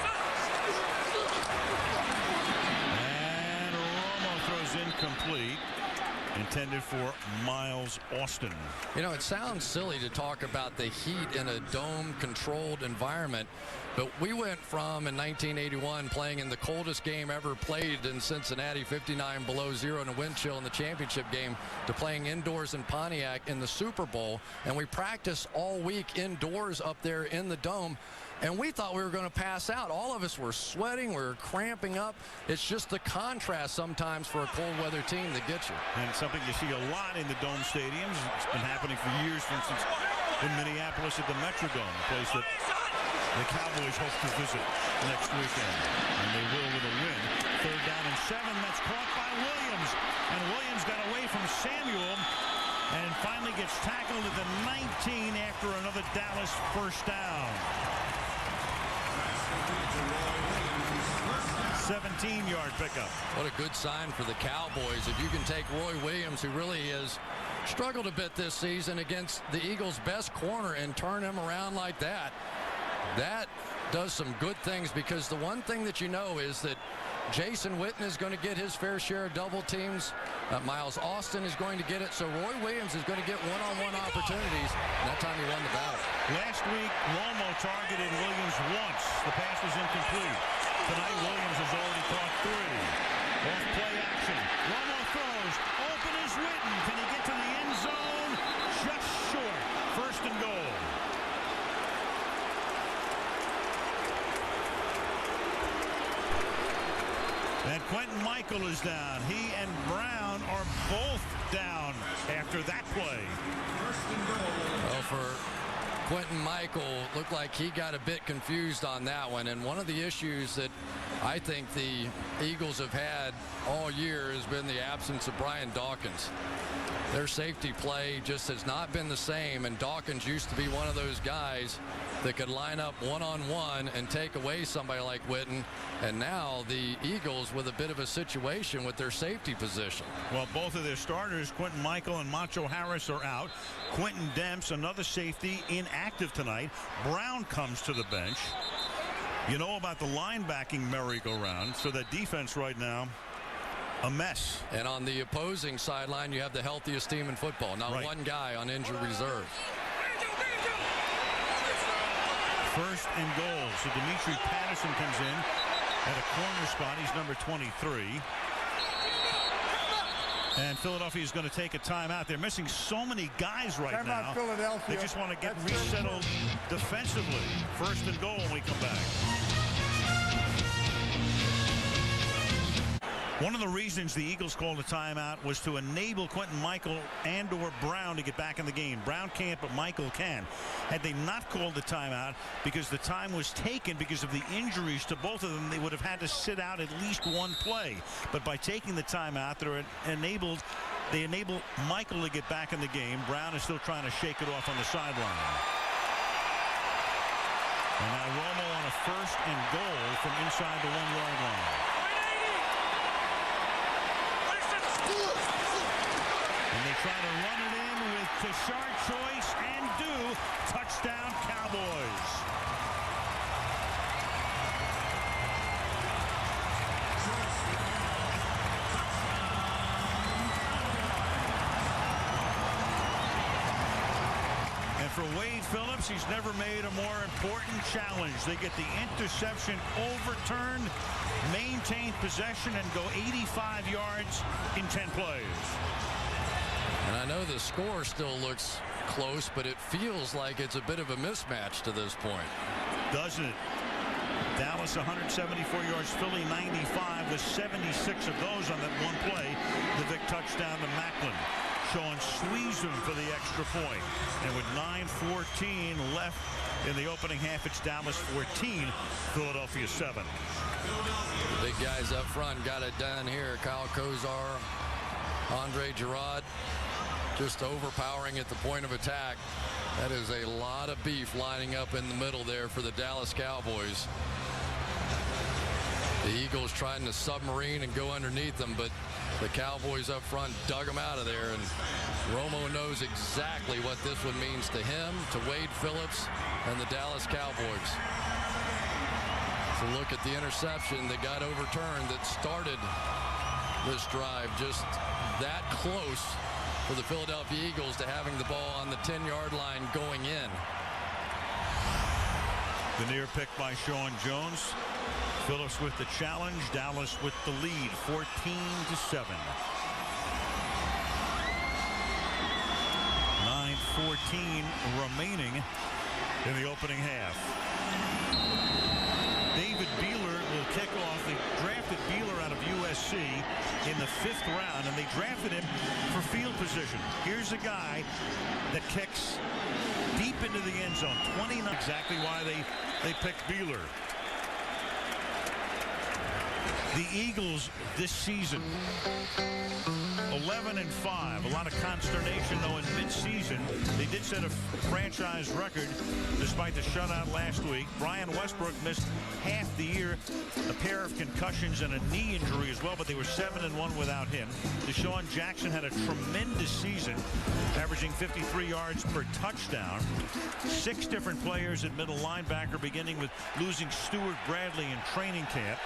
And Romo throws incomplete. Intended for Miles Austin. You know, it sounds silly to talk about the heat in a dome-controlled environment, but we went from, in 1981, playing in the coldest game ever played in Cincinnati, 59 below zero in a wind chill in the championship game, to playing indoors in Pontiac in the Super Bowl, and we practiced all week indoors up there in the dome. And we thought we were going to pass out. All of us were sweating. We were cramping up. It's just the contrast sometimes for a cold weather team that gets you. And it's something you see a lot in the dome stadiums. It's been happening for years, for instance, in Minneapolis at the Metrodome, a place that the Cowboys hope to visit next weekend. And they will with a win. 3rd down and 7. That's caught by Williams. And Williams got away from Samuel and finally gets tackled at the 19 after another Dallas first down. 17-yard pickup. What a good sign for the Cowboys. If you can take Roy Williams, who really has struggled a bit this season against the Eagles' best corner, and turn him around like that, that does some good things, because the one thing that you know is that Jason Witten is going to get his fair share of double teams. Miles Austin is going to get it. So Roy Williams is going to get one-on-one opportunities. And that time he won the battle. Last week, Romo targeted Williams once. The pass was incomplete. Tonight, Williams has already caught 3. Off play action. Romo throws. Open is Witten. Can he get to the end zone? Just short. First and goal. And Quentin Michael is down. He and Brown are both down after that play. Well, for Quentin Michael, looked like he got a bit confused on that one. And one of the issues that I think the Eagles have had all year has been the absence of Brian Dawkins. Their safety play just has not been the same, and Dawkins used to be one of those guys that could line up one-on-one and take away somebody like Witten. And now the Eagles with a bit of a situation with their safety position. Well, both of their starters, Quentin Michael and Macho Harris, are out. Quentin Demps, another safety, inactive tonight. Brown comes to the bench. You know about the linebacking merry-go-round, so that defense right now, a mess. And on the opposing sideline, you have the healthiest team in football. Not one guy on injured reserve. First and goal. So Dimitri Patterson comes in at a corner spot. He's number 23. And Philadelphia is going to take a timeout. They're missing so many guys right now. Philadelphia. They just want to get resettled defensively. First and goal when we come back. One of the reasons the Eagles called a timeout was to enable Quentin Michael and or Brown to get back in the game. Brown can't, but Michael can. Had they not called the timeout because the time was taken because of the injuries to both of them, they would have had to sit out at least one play. But by taking the timeout, they enable Michael to get back in the game. Brown is still trying to shake it off on the sideline. And now Romo on a first and goal from inside the 1-yard line. And they try to run it in with Tashard Choice and do. Touchdown Cowboys. And for Wade Phillips, he's never made a more important challenge. They get the interception overturned, maintain possession, and go 85 yards in 10 plays. And I know the score still looks close, but it feels like it's a bit of a mismatch to this point. Doesn't it? Dallas 174 yards, Philly 95 with 76 of those on that one play. The big touchdown to Macklin. Sean Sweezum for the extra point. And with 9:14 left in the opening half, it's Dallas 14, Philadelphia 7. Big guys up front got it done here. Kyle Kozar, Andre Gerard, just overpowering at the point of attack. That is a lot of beef lining up in the middle there for the Dallas Cowboys. The Eagles trying to submarine and go underneath them, but the Cowboys up front dug them out of there, and Romo knows exactly what this one means to him, to Wade Phillips, and the Dallas Cowboys. So look at the interception that got overturned that started this drive, just that close for the Philadelphia Eagles to having the ball on the 10-yard line going in. The near pick by Sean Jones. Phillips with the challenge. Dallas with the lead, 14-7. 9:14 remaining in the opening half. David Beeler will kick off. They drafted Beeler out of USC in the 5th round, and they drafted him for field position. Here's a guy that kicks deep into the end zone. 29. Exactly why they picked Beeler. The Eagles this season, 11-5. A lot of consternation, though, in midseason. They did set a franchise record despite the shutout last week. Brian Westbrook missed half the year, a pair of concussions and a knee injury as well, but they were 7-1 without him. Deshaun Jackson had a tremendous season, averaging 53 yards per touchdown. 6 different players at middle linebacker, beginning with losing Stuart Bradley in training camp.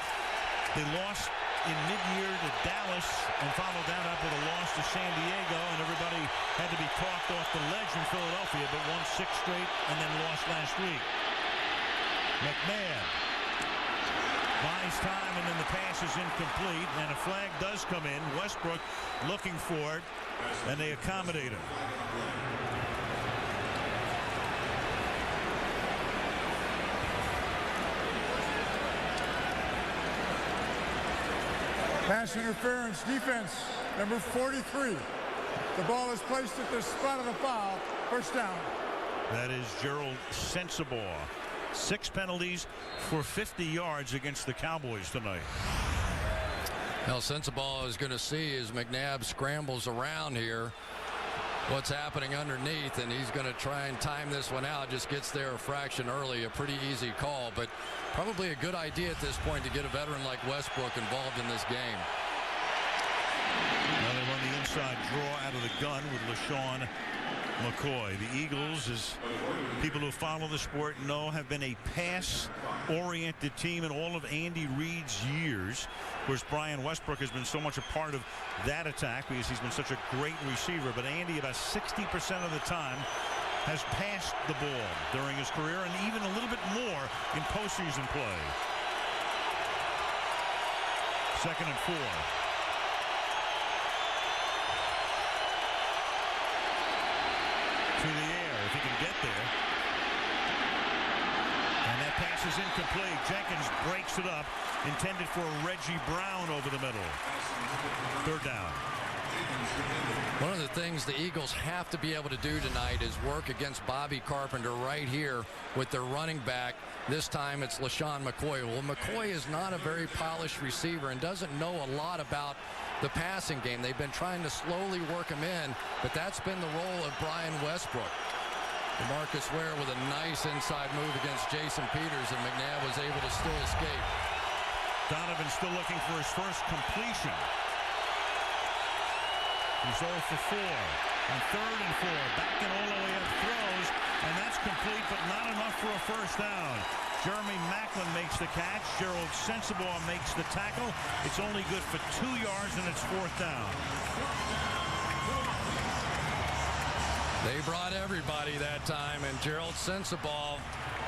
They lost in mid-year to Dallas and followed that up with a loss to San Diego, and everybody had to be talked off the ledge in Philadelphia, but won 6 straight and then lost last week. McNabb buys time, and then the pass is incomplete, and a flag does come in. Westbrook looking for it, and they accommodate him. Pass interference, defense, number 43. The ball is placed at the spot of the foul. First down. That is Gerald Sensabaugh. 6 penalties for 50 yards against the Cowboys tonight. Now Sensabaugh is going to see as McNabb scrambles around here what's happening underneath, and he's going to try and time this one out. Just gets there a fraction early. A pretty easy call, but probably a good idea at this point to get a veteran like Westbrook involved in this game. Now they run the inside draw out of the gun with LaShawn McCoy. The Eagles, as people who follow the sport know, have been a pass-oriented team in all of Andy Reid's years. Of course, Brian Westbrook has been so much a part of that attack because he's been such a great receiver. But Andy, about 60% of the time, has passed the ball during his career, and even a little bit more in postseason play. 2nd and 4. To the air, if he can get there. And that pass is incomplete. Jenkins breaks it up, intended for Reggie Brown over the middle. 3rd down. One of the things the Eagles have to be able to do tonight is work against Bobby Carpenter right here with their running back. This time it's LaShawn McCoy. Well, McCoy is not a very polished receiver and doesn't know a lot about the passing game. They've been trying to slowly work him in, but that's been the role of Brian Westbrook. DeMarcus Ware with a nice inside move against Jason Peters, and McNabb was able to still escape. Donovan still looking for his first completion. He's 0 for 4 on 3rd and 4. Backing all the way up, throws, and that's complete, but not enough for a first down. Jeremy Maclin makes the catch. Gerald Sensabaugh makes the tackle. It's only good for 2 yards, and it's 4th down. They brought everybody that time, and Gerald Sensabaugh,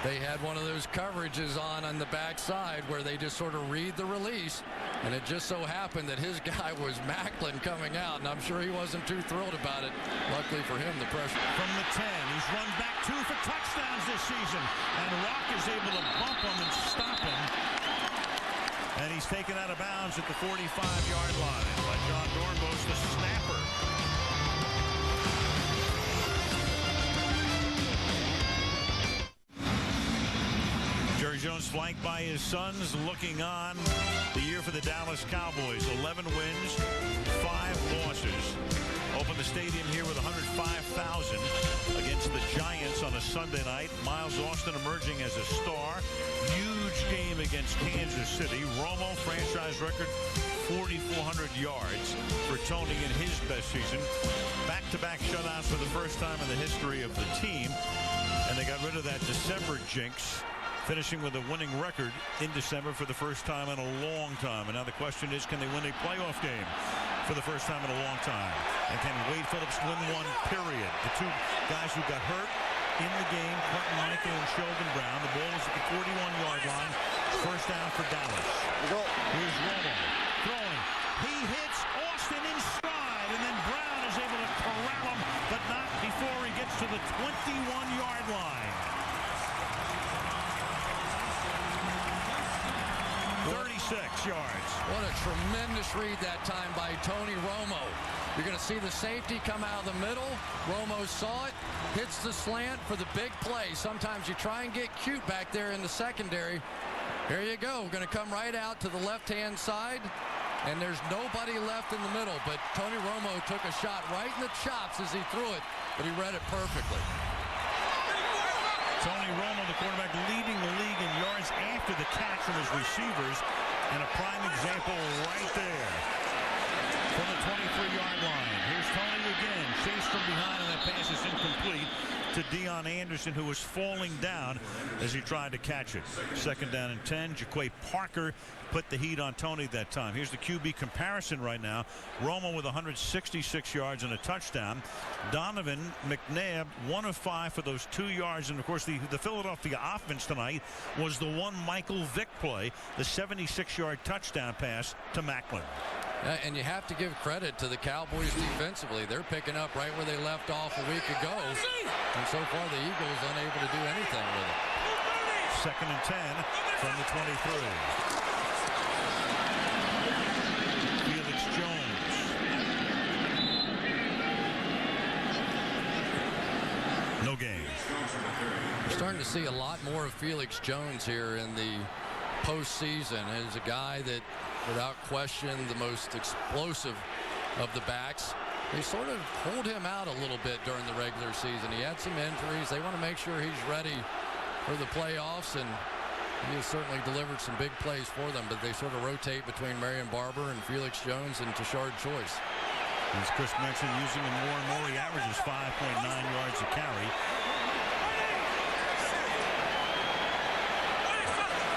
they had one of those coverages on the backside where they just sort of read the release, and it just so happened that his guy was Maclin coming out, and I'm sure he wasn't too thrilled about it. Luckily for him, the pressure. From the 10, he's run back 2 for touchdowns this season, and Rock is able to bump him and stop him. And he's taken out of bounds at the 45-yard line by John Dornbos, the snapper. Jerry Jones flanked by his sons, looking on the year for the Dallas Cowboys. 11 wins, 5 losses. Opened the stadium here with 105,000 against the Giants on a Sunday night. Miles Austin emerging as a star. Huge game against Kansas City. Romo, franchise record, 4,400 yards for Tony in his best season. Back-to-back shutouts for the first time in the history of the team. And they got rid of that December jinx, finishing with a winning record in December for the first time in a long time. And now the question is, can they win a playoff game for the first time in a long time? And can Wade Phillips win one, period? The 2 guys who got hurt in the game, Quentin Michael and Sheldon Brown. The ball is at the 41-yard line. First down for Dallas. Here's Romo throwing. He hits Austin in stride, and then Brown is able to corral him, but not before he gets to the 21-yard line. 36 yards. What a tremendous read that time by Tony Romo. You're going to see the safety come out of the middle. Romo saw it, hits the slant for the big play. Sometimes you try and get cute back there in the secondary. Here you go. We're going to come right out to the left-hand side, and there's nobody left in the middle. But Tony Romo took a shot right in the chops as he threw it, but he read it perfectly. Tony Romo, the quarterback, leading the league in yards after the catch from his receivers, and a prime example right there from the 23-yard line. Here's Tony again, chased from behind, and that pass is incomplete to Deion Anderson, who was falling down as he tried to catch it. 2nd down and 10. Jaquay Parker put the heat on Tony that time. Here's the QB comparison right now. Romo with 166 yards and a touchdown. Donovan, McNabb, 1 of 5 for those 2 yards. And of course the Philadelphia offense tonight was the one Michael Vick play, the 76-yard touchdown pass to Macklin. And you have to give credit to the Cowboys defensively. They're picking up right where they left off a week ago. And so far the Eagles unable to do anything with it. 2nd and 10 from the 23. Felix Jones. No gain. We're starting to see a lot more of Felix Jones here in the postseason. As a guy that, without question, the most explosive of the backs. They sort of pulled him out a little bit during the regular season. He had some injuries. They want to make sure he's ready for the playoffs, and he has certainly delivered some big plays for them, but they sort of rotate between Marion Barber and Felix Jones and Tashard Choice. As Cris mentioned, using him more and more, he averages 5.9 yards a carry.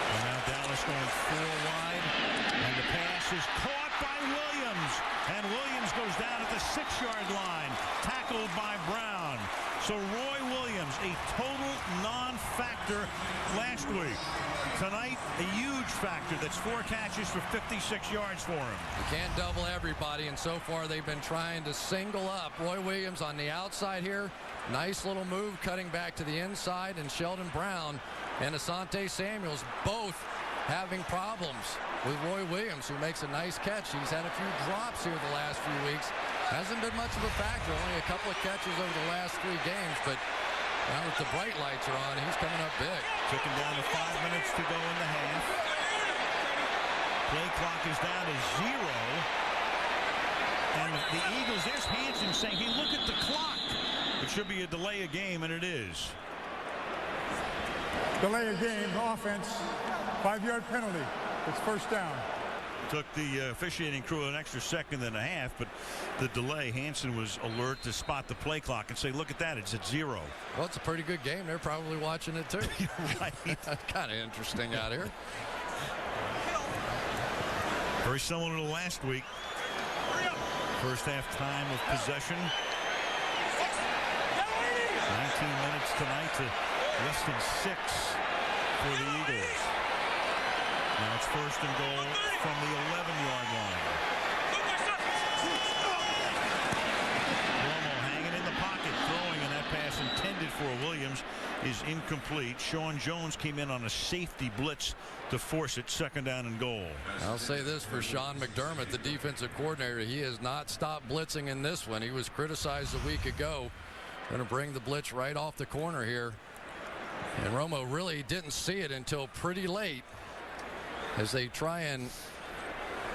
And now Dallas going 4 wide, and the pass is caught by Williams, and Williams goes down at the 6-yard line, tackled by Brown. So Roy Williams, a total non-factor last week. Tonight, a huge factor. That's 4 catches for 56 yards for him. You can't double everybody, and so far they've been trying to single up Roy Williams on the outside here. Nice little move cutting back to the inside, and Sheldon Brown and Asante Samuels both having problems with Roy Williams, who makes a nice catch. He's had a few drops here the last few weeks. Hasn't been much of a factor, only a couple of catches over the last 3 games, but now that the bright lights are on, he's coming up big. Took him down to 5 minutes to go in the half. Play clock is down to 0. And the Eagles, there's Hansen saying, hey, look at the clock. It should be a delay of game, and it is. Delay of game, offense, 5-yard penalty. It's 1st down. Took the officiating crew an extra 2.5 seconds, but the delay, Hansen was alert to spot the play clock and say, look at that, it's at 0. Well, it's a pretty good game. They're probably watching it too. Right. Kind of interesting out here. Very similar to last week. First half time of possession. 19 minutes tonight to less than 6 for the Eagles. Now it's 1st and goal from the 11-yard line. Romo hanging in the pocket, throwing, and that pass intended for Williams is incomplete. Sean Jones came in on a safety blitz to force it. 2nd down and goal. I'll say this for Sean McDermott, the defensive coordinator. He has not stopped blitzing in this one. He was criticized a week ago. Going to bring the blitz right off the corner here. And Romo really didn't see it until pretty late, as they try and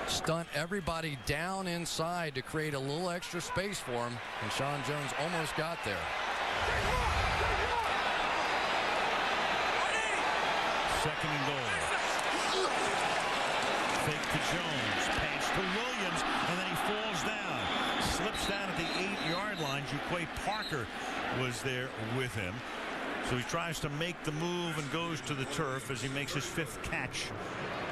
stunt everybody down inside to create a little extra space for him, and Sean Jones almost got there. 2nd and goal. Fake to Jones, pass to Williams, and then he falls down. Slips down at the 8-yard line. Jaquay Parker was there with him. So he tries to make the move and goes to the turf as he makes his 5th catch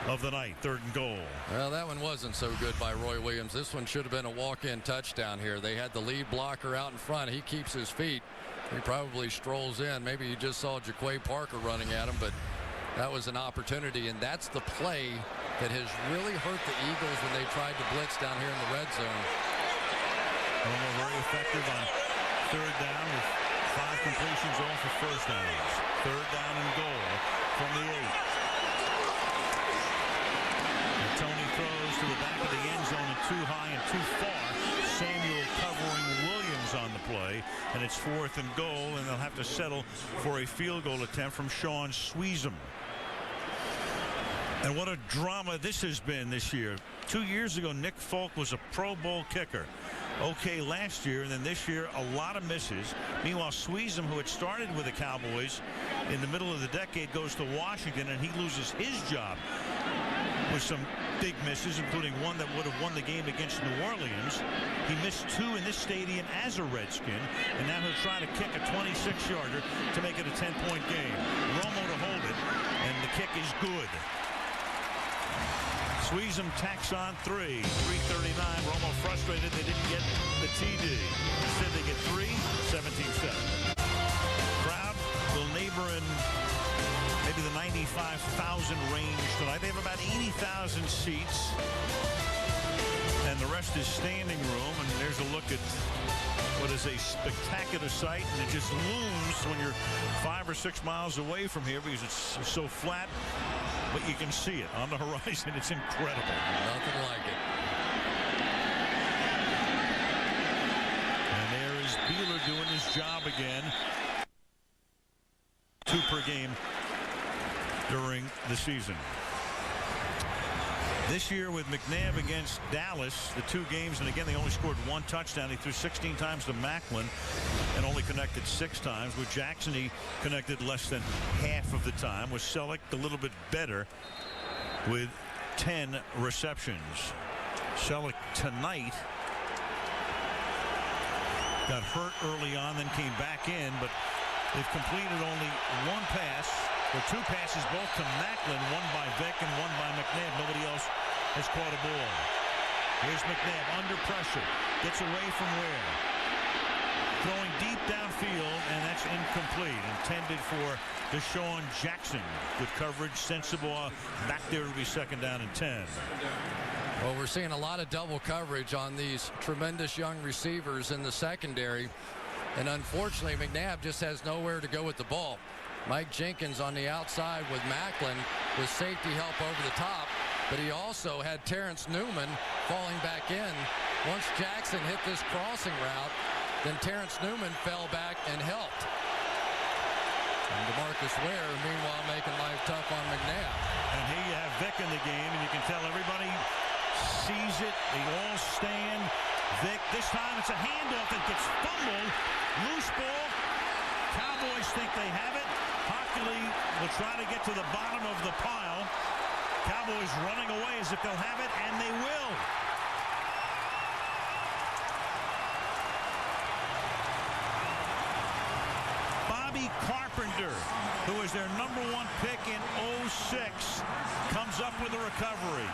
of the night. 3rd and goal. Well, that one wasn't so good by Roy Williams. This one should have been a walk-in touchdown here. They had the lead blocker out in front. He keeps his feet. He probably strolls in. Maybe he just saw Jaquay Parker running at him, but that was an opportunity, and that's the play that has really hurt the Eagles when they tried to blitz down here in the red zone. Romo very effective on 3rd down with 5 completions, all for 1st downs. 3rd down and goal from the 8. And Tony throws to the back of the end zone and too high and too far. Samuel covering Williams on the play, and it's 4th and goal, and they'll have to settle for a field goal attempt from Sean Sweezum. And what a drama this has been this year. 2 years ago, Nick Folk was a Pro Bowl kicker. Okay last year, and then this year a lot of misses. Meanwhile, Sweezum, who had started with the Cowboys in the middle of the decade, goes to Washington, and he loses his job with some big misses, including one that would have won the game against New Orleans. He missed 2 in this stadium as a Redskin, and now he'll try to kick a 26-yarder to make it a 10-point game. Romo to hold it, and the kick is good. Sweezum tacks on 3. 3:39. Romo frustrated they didn't get the TD. Instead they get 3. 17-7. Crowd will neighbor in maybe the 95,000 range tonight. They have about 80,000 seats, and the rest is standing room. And there's a look at what is a spectacular sight, and it just looms when you're 5 or 6 miles away from here because it's so flat, but you can see it on the horizon. It's incredible. Nothing like it. And there is Beeler doing his job again. 2 per game during the season. This year with McNabb against Dallas, the 2 games, and again they only scored 1 touchdown. He threw 16 times to Macklin and only connected 6 times. With Jackson, he connected less than half of the time. With Selleck, a little bit better with 10 receptions. Selleck tonight got hurt early on, then came back in, but they've completed only 1 pass, or 2 passes, both to Macklin, one by Vick and one by McNabb. Nobody else has caught a ball. Here's McNabb under pressure. Gets away from Ware. Throwing deep downfield, and that's incomplete. Intended for Deshaun Jackson. Good coverage, sensible. Back there will be 2nd down and 10. Well, we're seeing a lot of double coverage on these tremendous young receivers in the secondary. And unfortunately, McNabb just has nowhere to go with the ball. Mike Jenkins on the outside with Macklin with safety help over the top, but he also had Terrence Newman falling back in. Once Jackson hit this crossing route, then Terrence Newman fell back and helped. And DeMarcus Ware, meanwhile, making life tough on McNabb. And here you have Vick in the game, and you can tell everybody sees it. They all stand. Vick, this time it's a handoff that gets fumbled. Loose ball. Cowboys think they have it. Hockley will try to get to the bottom of the pile. Cowboys running away as if they'll have it, and they will. Bobby Carpenter, who is their #1 pick in 06, comes up with a recovery.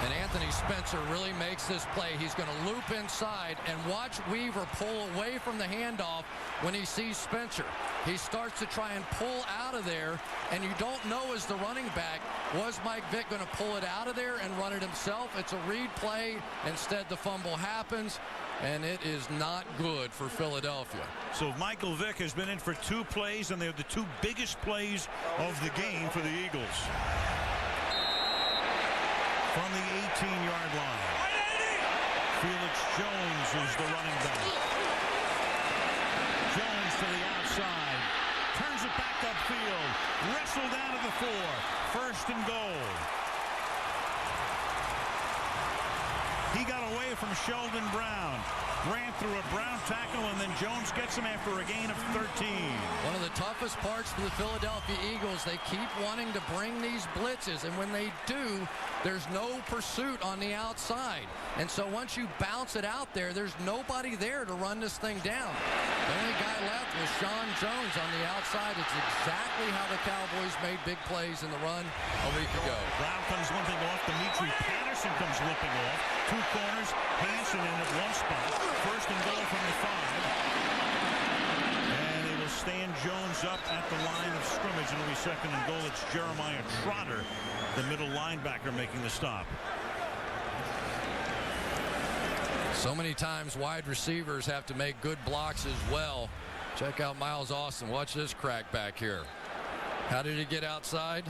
And Anthony Spencer really makes this play. He's going to loop inside and watch Weaver pull away from the handoff when he sees Spencer. He starts to try and pull out of there, and you don't know as the running back, was Mike Vick going to pull it out of there and run it himself? It's a read play. Instead, the fumble happens, and it is not good for Philadelphia. So Michael Vick has been in for 2 plays, and they're the 2 biggest plays of the game for the Eagles. From the 18-yard line, Felix Jones is the running back. Jones to the outside, turns it back upfield, wrestled down to the 4, 1st and goal. He got away from Sheldon Brown, ran through a Brown tackle, and then Jones gets him after a gain of 13. One of the toughest parts for the Philadelphia Eagles, they keep wanting to bring these blitzes, and when they do, there's no pursuit on the outside. And so once you bounce it out there, there's nobody there to run this thing down. The only guy left was Sean Jones on the outside. It's exactly how the Cowboys made big plays in the run a week ago. Brown comes limping off. Dimitri Patterson comes limping off. 2 corners, Hanson in at 1 spot. 1st and goal from the 5. And they will stand Jones up at the line of scrimmage, and it'll be 2nd and goal. It's Jeremiah Trotter, the middle linebacker, making the stop. So many times wide receivers have to make good blocks as well. Check out Miles Austin. Watch this crack back here. How did he get outside?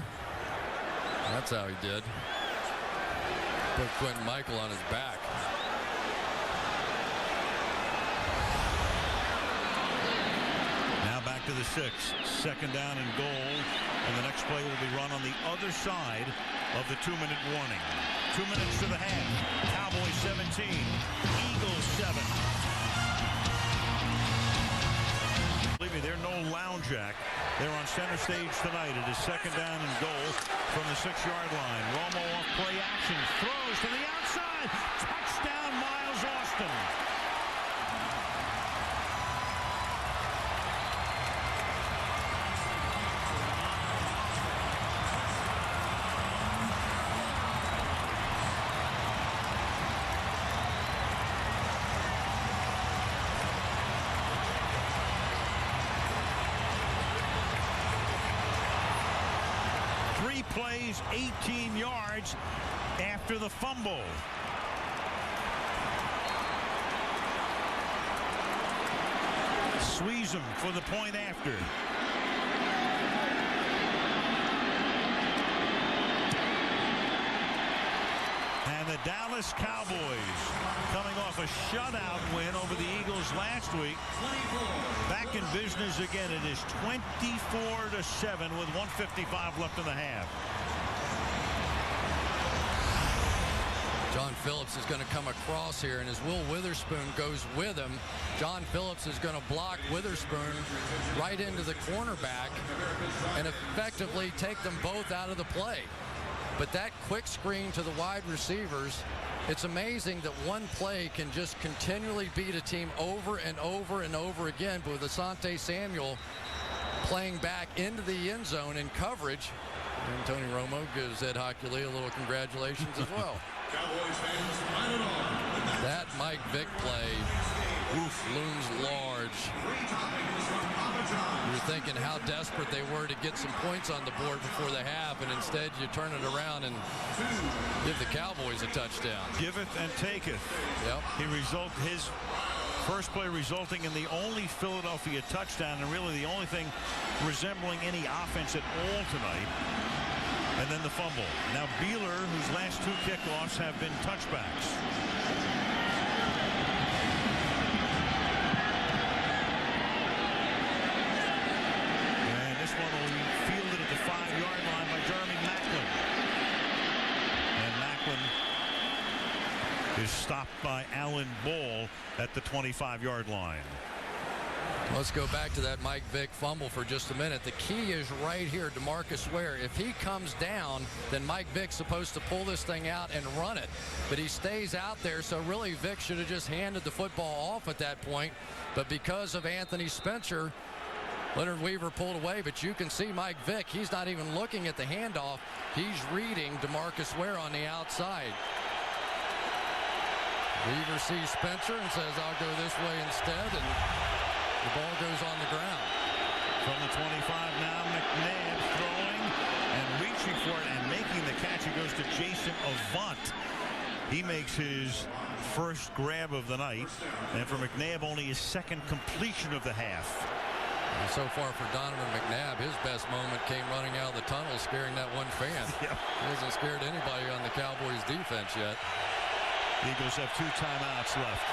That's how he did. Put Quentin Michael on his back. Now back to the 6. 2nd down and goal. And the next play will be run on the other side of the 2-minute warning. 2 minutes to the half. Cowboys 17. Eagles 7. Believe me, they're no lounge act. They're on center stage tonight. It is 2nd down and goal from the 6-yard line. Romo off play action. Throws to the outside. Touchdown, Miles Austin. Plays 18 yards after the fumble. Squeeze him for the point after. And the Dallas Cowboys, coming off a shutout win over the Eagles last week, back in business again. It is 24-7 with 1:55 left in the half. John Phillips is going to come across here, and as Will Witherspoon goes with him, John Phillips is going to block Witherspoon right into the cornerback and effectively take them both out of the play. But that quick screen to the wide receivers, it's amazing that one play can just continually beat a team over and over and over again. But with Asante Samuel playing back into the end zone in coverage, and Tony Romo gives Ed Hockley a little congratulations as well. That Mike Vick play looms large. You're thinking how desperate they were to get some points on the board before the half, and instead you turn it around and give the Cowboys a touchdown. Giveth and taketh. Yep. His first play resulting in the only Philadelphia touchdown, and really the only thing resembling any offense at all tonight. And then the fumble. Now Beeler, whose last 2 kickoffs have been touchbacks. And this one will be fielded at the 5-yard line by Jeremy Maclin. And Maclin is stopped by Alan Ball at the 25-yard line. Let's go back to that Mike Vick fumble for just a minute. The key is right here, DeMarcus Ware. If he comes down, then Mike Vick's supposed to pull this thing out and run it. But he stays out there, so really Vick should have just handed the football off at that point. But because of Anthony Spencer, Leonard Weaver pulled away. But you can see Mike Vick, he's not even looking at the handoff. He's reading DeMarcus Ware on the outside. Weaver sees Spencer and says, I'll go this way instead. And the ball goes on the ground. From the 25 now, McNabb throwing and reaching for it and making the catch. It goes to Jason Avant. He makes his first grab of the night. And for McNabb, only his 2nd completion of the half. And so far for Donovan McNabb, his best moment came running out of the tunnel, scaring that one fan. Yep. He hasn't scared anybody on the Cowboys defense yet. The Eagles have 2 timeouts left.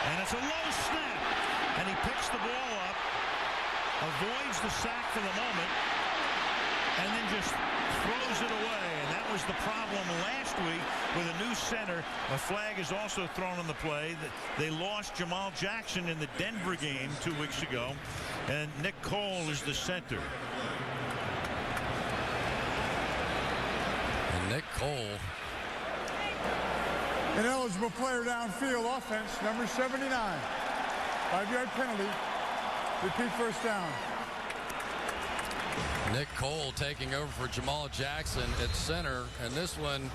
And it's a low snap. And he picks the ball up, avoids the sack for the moment, and then just throws it away. And that was the problem last week with a new center. A flag is also thrown on the play. They lost Jamal Jackson in the Denver game 2 weeks ago. And Nick Cole is the center. And Nick Cole. Ineligible player downfield offense, number 79. 5-yard penalty. Repeat first down. Nick Cole taking over for Jamal Jackson at center. And this one,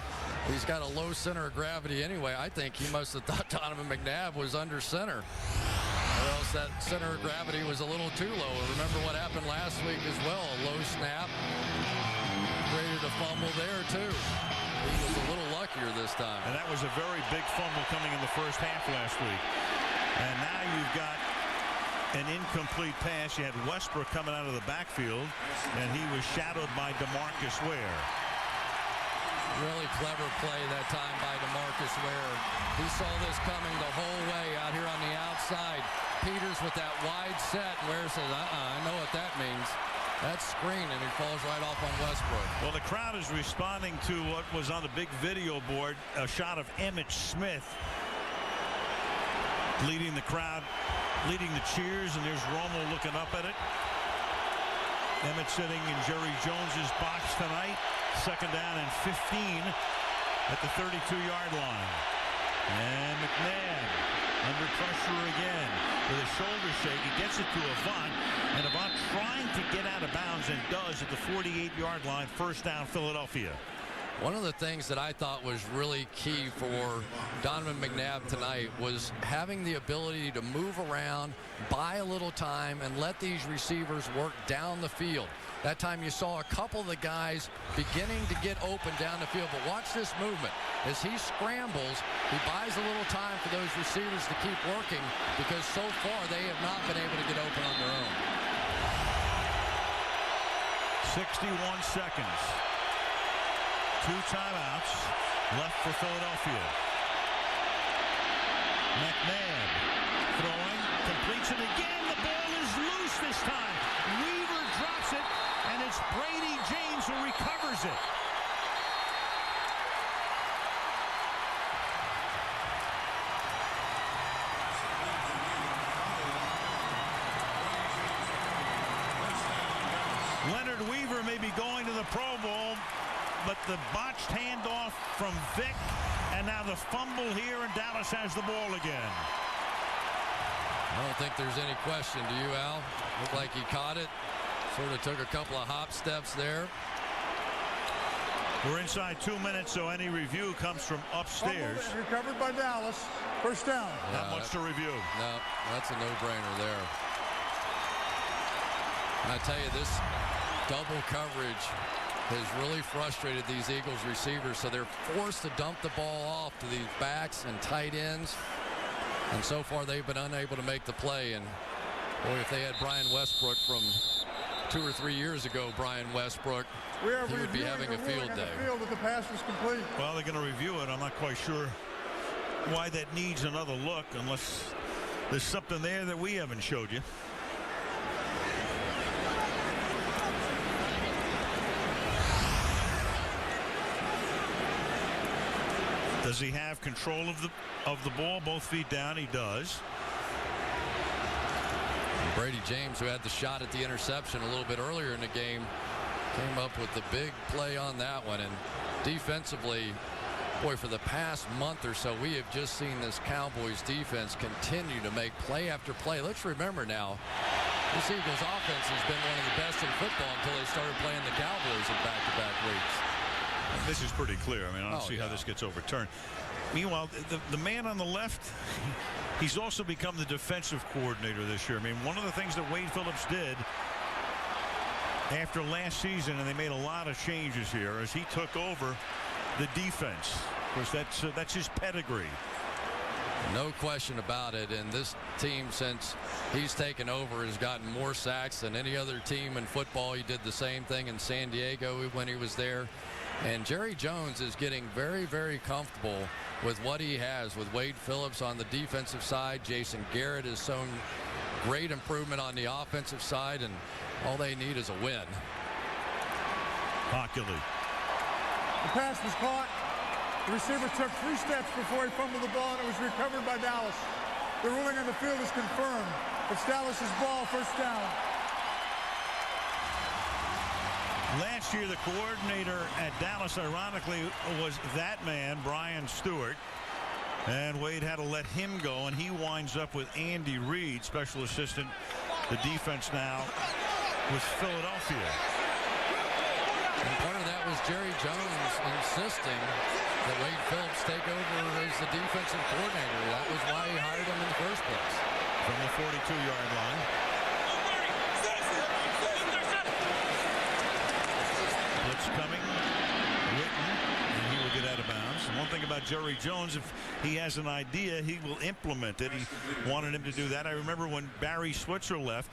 he's got a low center of gravity anyway. I think he must have thought Donovan McNabb was under center. Or else that center of gravity was a little too low. Remember what happened last week as well. A low snap. Created a fumble there too. He was a little luckier this time. And that was a very big fumble coming in the first half last week. And now you've got an incomplete pass. You had Westbrook coming out of the backfield, and he was shadowed by DeMarcus Ware. Really clever play that time by DeMarcus Ware. He saw this coming the whole way out here on the outside. Peters with that wide set. Ware says, I know what that means. That's screen, and he falls right off on Westbrook. Well, the crowd is responding to what was on the big video board, a shot of Emmitt Smith leading the crowd leading the cheers, and there's Romo looking up at it. Emmett sitting in Jerry Jones's box tonight. 2nd down and 15 at the 32-yard line. And McNabb under pressure again with a shoulder shake. He gets it to Avant, and Avant trying to get out of bounds and does at the 48-yard line. 1st down, Philadelphia. One of the things that I thought was really key for Donovan McNabb tonight was having the ability to move around, buy a little time, and let these receivers work down the field. That time you saw a couple of the guys beginning to get open down the field, but watch this movement. As he scrambles, he buys a little time for those receivers to keep working, because so far they have not been able to get open on their own. 61 seconds. 2 timeouts left for Philadelphia. McNabb throwing, completes it again. The ball is loose this time. Weaver drops it, and it's Brady James who recovers it. Leonard Weaver may be going to the Pro Bowl, but the botched handoff from Vick, and now the fumble here, and Dallas has the ball again. I don't think there's any question. Do you, Al? Looked like he caught it. Sort of took a couple of hop steps there. We're inside 2 minutes, so any review comes from upstairs. Recovered by Dallas. 1st down. Not much to review. No, that's a no-brainer there. And I tell you, this double coverage has really frustrated these Eagles receivers, so they're forced to dump the ball off to these backs and tight ends, and so far they've been unable to make the play. And boy, if they had Brian Westbrook from 2 or 3 years ago, Brian Westbrook, he would be having a field day. That the pass was complete. Well, they're going to review it. I'm not quite sure why that needs another look, unless there's something there that we haven't showed you. Does he have control of the ball? Both feet down. He does. And Brady James, who had the shot at the interception a little bit earlier in the game, came up with the big play on that one. And defensively, boy, for the past month or so, we have just seen this Cowboys defense continue to make play after play. Let's remember now, this Eagles offense has been one of the best in football until they started playing the Cowboys in back-to-back weeks. This is pretty clear. I mean, I don't see how this gets overturned. Meanwhile, the man on the left, he's also become the defensive coordinator this year. I mean, one of the things that Wade Phillips did after last season, and they made a lot of changes here, is he took over the defense. Of course, that's his pedigree. No question about it. And this team, since he's taken over, has gotten more sacks than any other team in football. He did the same thing in San Diego when he was there. And Jerry Jones is getting very, very comfortable with what he has with Wade Phillips on the defensive side. Jason Garrett has shown great improvement on the offensive side, and all they need is a win. Hockley. The pass was caught. The receiver took 3 steps before he fumbled the ball, and it was recovered by Dallas. The ruling on the field is confirmed. It's Dallas's ball, 1st down. Last year, the coordinator at Dallas, ironically, was that man, Brian Stewart. And Wade had to let him go, and he winds up with Andy Reid, special assistant, the defense now with Philadelphia. And part of that was Jerry Jones insisting that Wade Phillips take over as the defensive coordinator. That was why he hired him in the first place. From the 42-yard line. Blitz coming. Witten, and he will get out of bounds. And one thing about Jerry Jones, if he has an idea, he will implement it. He wanted him to do that. I remember when Barry Switzer left,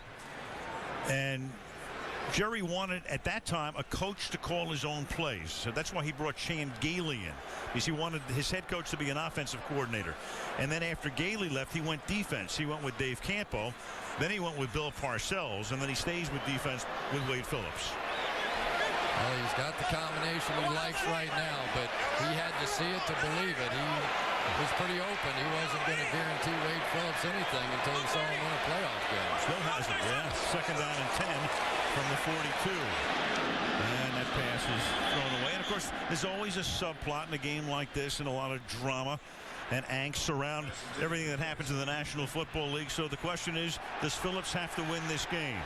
and Jerry wanted, at that time, a coach to call his own plays. So that's why he brought Shane Gailey in, because he wanted his head coach to be an offensive coordinator. And then after Gailey left, he went defense. He went with Dave Campo. Then he went with Bill Parcells. And then he stays with defense with Wade Phillips. Well, he's got the combination he likes right now, but he had to see it to believe it. was pretty open. He wasn't going to guarantee Wade Phillips anything until he saw him win a playoff game. Still hasn't, yeah. Second down and 10 from the 42. And that pass is thrown away. And, of course, there's always a subplot in a game like this and a lot of drama and angst around everything that happens in the National Football League. So the question is, does Phillips have to win this game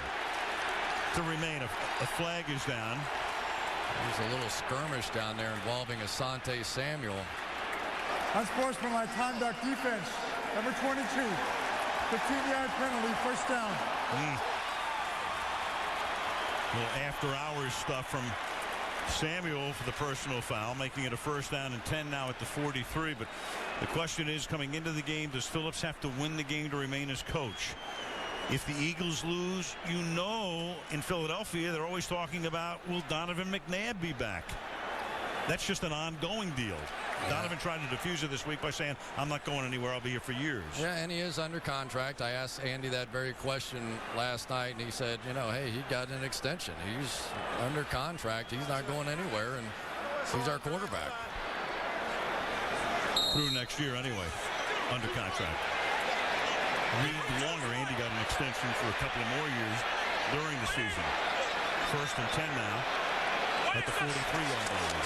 to remain? A flag is down. There's a little skirmish down there involving Asante Samuel. Unsportsmanlike conduct defense. Number 22. 15-yard penalty, first down. Little after-hours stuff from Samuel for the personal foul, making it a first down and 10 now at the 43. But the question is, coming into the game, does Phillips have to win the game to remain as coach? If the Eagles lose, you know, in Philadelphia, they're always talking about, will Donovan McNabb be back? That's just an ongoing deal. Yeah. Donovan tried to defuse it this week by saying, I'm not going anywhere. I'll be here for years. Yeah, and he is under contract. I asked Andy that very question last night, and he said, you know, hey, he got an extension. He's under contract. He's not going anywhere, and he's our quarterback. Through next year anyway, under contract. Reed longer. Andy got an extension for a couple of more years during the season. First and 10 now at the 43-yard line.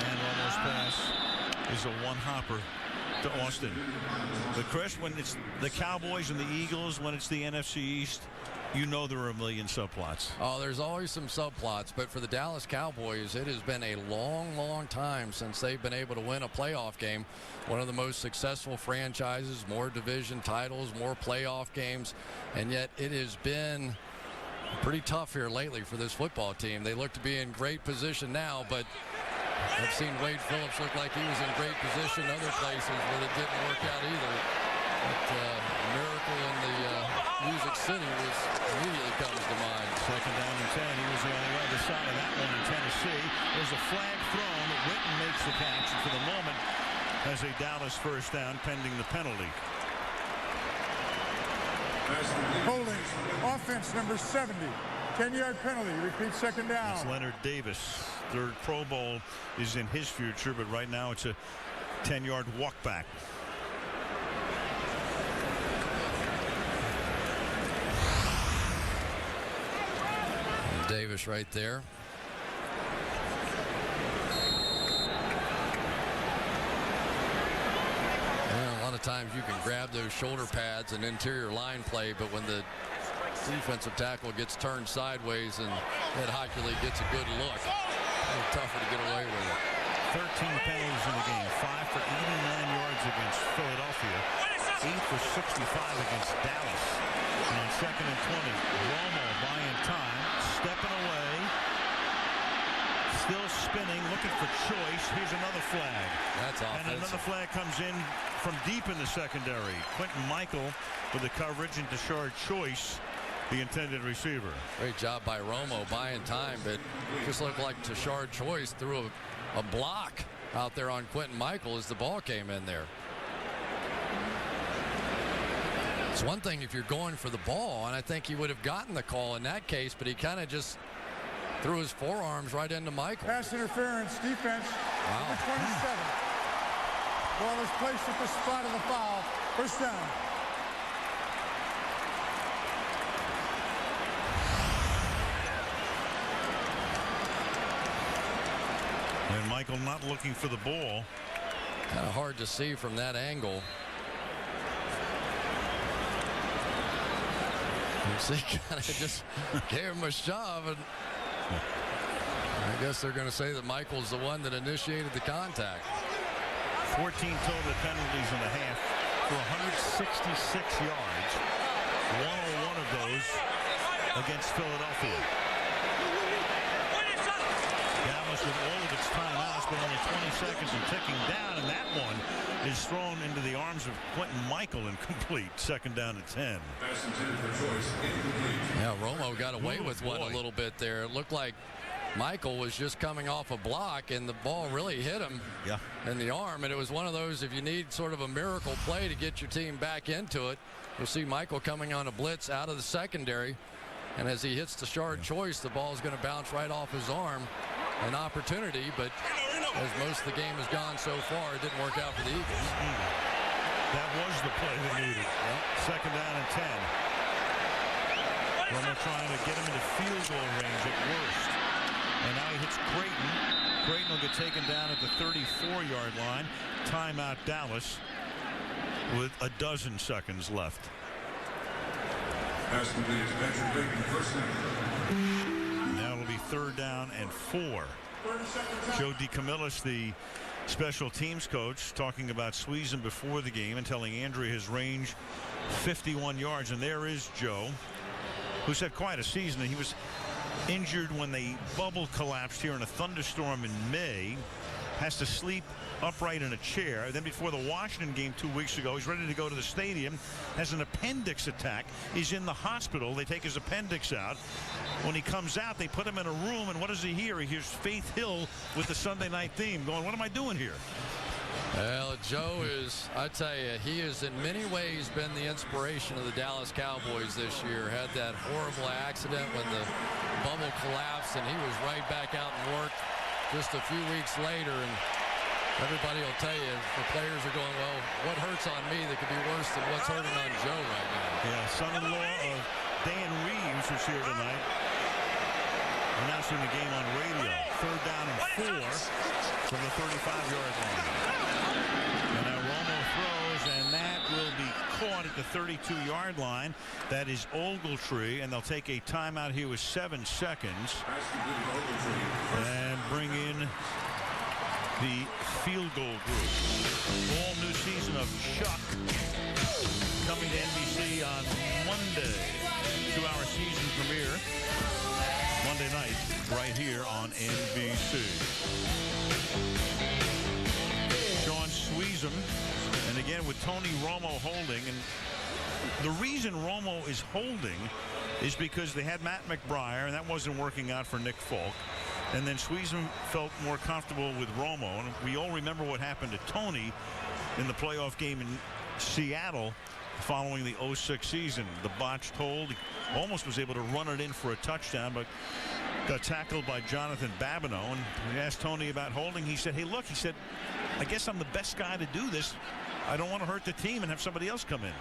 And Romo's pass is a one-hopper to Austin. But Cris, when it's the Cowboys and the Eagles, when it's the NFC East, you know there are a million subplots. Oh, there's always some subplots, but for the Dallas Cowboys, it has been a long time since they've been able to win a playoff game. One of the most successful franchises, more division titles, more playoff games, and yet it has been pretty tough here lately for this football team. They look to be in great position now, but I've seen Wade Phillips look like he was in great position other places where it didn't work out either. But miracle in the Music City immediately comes to mind. Second down and 10. He was on the other side of that one in Tennessee. There's a flag thrown. Witten makes the catch, and for the moment has a Dallas first down pending the penalty. Holding offense number 70. 10-yard penalty. Repeat, second down. It's Leonard Davis. Third Pro Bowl is in his future, but right now it's a 10-yard walk back. Davis right there. Yeah, a lot of times you can grab those shoulder pads and interior line play, but when the defensive tackle gets turned sideways and Ed Hockley gets a good look, it's a little tougher to get away with it. 13 penalties in the game, 5 for 89 yards against Philadelphia, 8 for 65 against Dallas. And on second and 20, Romo buying time, stepping away, still spinning, looking for choice. Here's another flag. That's offensive. And another flag comes in from deep in the secondary. Quentin Michael with the coverage, and Tashard Choice, the intended receiver. Great job by Romo buying time, but it just looked like Tashard Choice threw a block out there on Quentin Michael as the ball came in there. It's one thing if you're going for the ball, and I think he would have gotten the call in that case, but he kind of just threw his forearms right into Michael. Pass interference, defense, wow. number 27. Ball is placed at the spot of the foul. First down. And Michael not looking for the ball. Kind of hard to see from that angle. So he kind of just gave him a shove, and I guess they're going to say that Michael's the one that initiated the contact. 14 total penalties in the half for 166 yards. 101 of those against Philadelphia. Dallas with all of its timeouts, but only 20 seconds and ticking down, and that one is thrown into the arms of Quentin Michael, incomplete. Second down to 10. Yeah, Romo got away with one a little bit there. It looked like Michael was just coming off a block, and the ball really hit him in the arm. And it was one of those, if you need sort of a miracle play to get your team back into it, you'll see Michael coming on a blitz out of the secondary. And as he hits the Tashard Choice, the ball is going to bounce right off his arm. An opportunity, but as most of the game has gone so far. It didn't work out for the Eagles. That was the play they needed. Yep. Second down and 10. Romo trying to get him into field goal range at worst. And now he hits Creighton. Creighton will get taken down at the 34-yard line. Timeout Dallas with a dozen seconds left. Now it'll be third down and 4. Joe DeCamillis, the special teams coach, talking about Sweezum before the game and telling Andrea his range 51 yards. And there is Joe, who's had quite a season. He was injured when the bubble collapsed here in a thunderstorm in May. Has to sleep upright in a chair. Then before the Washington game 2 weeks ago, he's ready to go to the stadium. Has an appendix attack. He's in the hospital. They take his appendix out. When he comes out, they put him in a room, and what does he hear? He hears Faith Hill with the Sunday night theme going, what am I doing here? Well, Joe is, I tell you, he has in many ways been the inspiration of the Dallas Cowboys this year. Had that horrible accident when the bubble collapsed, and he was right back out in work just a few weeks later. And everybody will tell you, the players are going, well, what hurts on me that could be worse than what's hurting on Joe right now? Yeah, son-in-law of Dan Reeves is here tonight, announcing the game on radio. Third down and 4 from the 35-yard line. And now Romo throws, and that will be caught at the 32-yard line. That is Ogletree, and they'll take a timeout here with 7 seconds. And bring in the field goal group. All new season of Chuck coming to NBC on Monday. 2-hour season premiere Monday night right here on NBC. Sean Sweezum, and again with Tony Romo holding, and the reason Romo is holding is because they had Matt McBriar, and that wasn't working out for Nick Folk. And then Sweezum felt more comfortable with Romo. And we all remember what happened to Tony in the playoff game in Seattle following the 06 season. The botched hold. He almost was able to run it in for a touchdown, but got tackled by Jonathan Babineau. And we asked Tony about holding. He said, hey, look, he said, I guess I'm the best guy to do this. I don't want to hurt the team and have somebody else come in.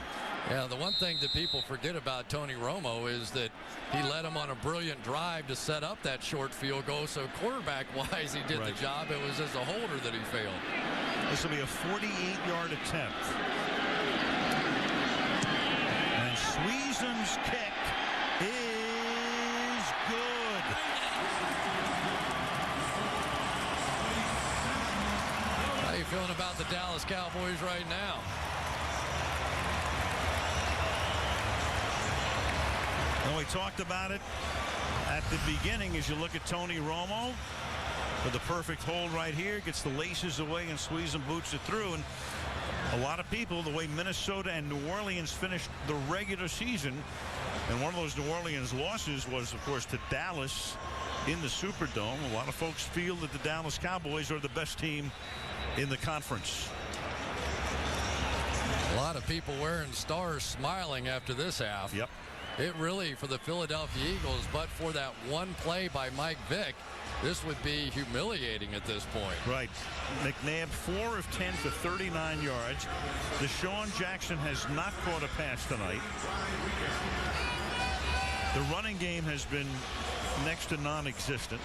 Yeah, the one thing that people forget about Tony Romo is that he led him on a brilliant drive to set up that short field goal. So quarterback-wise, he did the job. It was as a holder that he failed. This will be a 48-yard attempt. And Sweezum's kick is good. How are you feeling about the Dallas Cowboys right now? Well, we talked about it at the beginning. As you look at Tony Romo with the perfect hold right here, gets the laces away and Sweezum boots it through. And a lot of people, the way Minnesota and New Orleans finished the regular season, and one of those New Orleans losses was, of course, to Dallas in the Superdome. A lot of folks feel that the Dallas Cowboys are the best team in the conference. A lot of people wearing stars, smiling after this half. Yep. It really, for the Philadelphia Eagles, but for that one play by Mike Vick, this would be humiliating at this point. Right. McNabb 4 of 10 for 39 yards. Deshaun Jackson has not caught a pass tonight. The running game has been next to non-existent.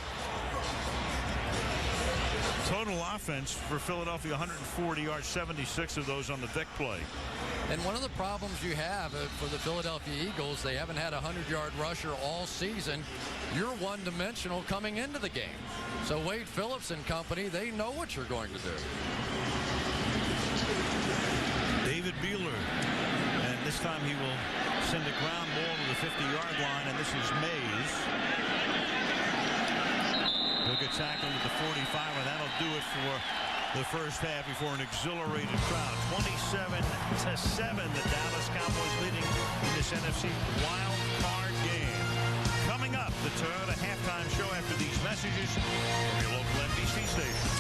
Total offense for Philadelphia, 140 yards, 76 of those on the Vick play. And one of the problems you have for the Philadelphia Eagles, they haven't had a 100-yard rusher all season. You're one-dimensional coming into the game. So Wade Phillips and company, they know what you're going to do. David Beeler, and this time he will send a ground ball to the 50-yard line, and this is Mays. He'll get tackled at the 45, and that'll do it for the first half before an exhilarated crowd. 27-7, the Dallas Cowboys leading in this NFC wild card game. Coming up, the Toyota halftime show after these messages from your local NBC station.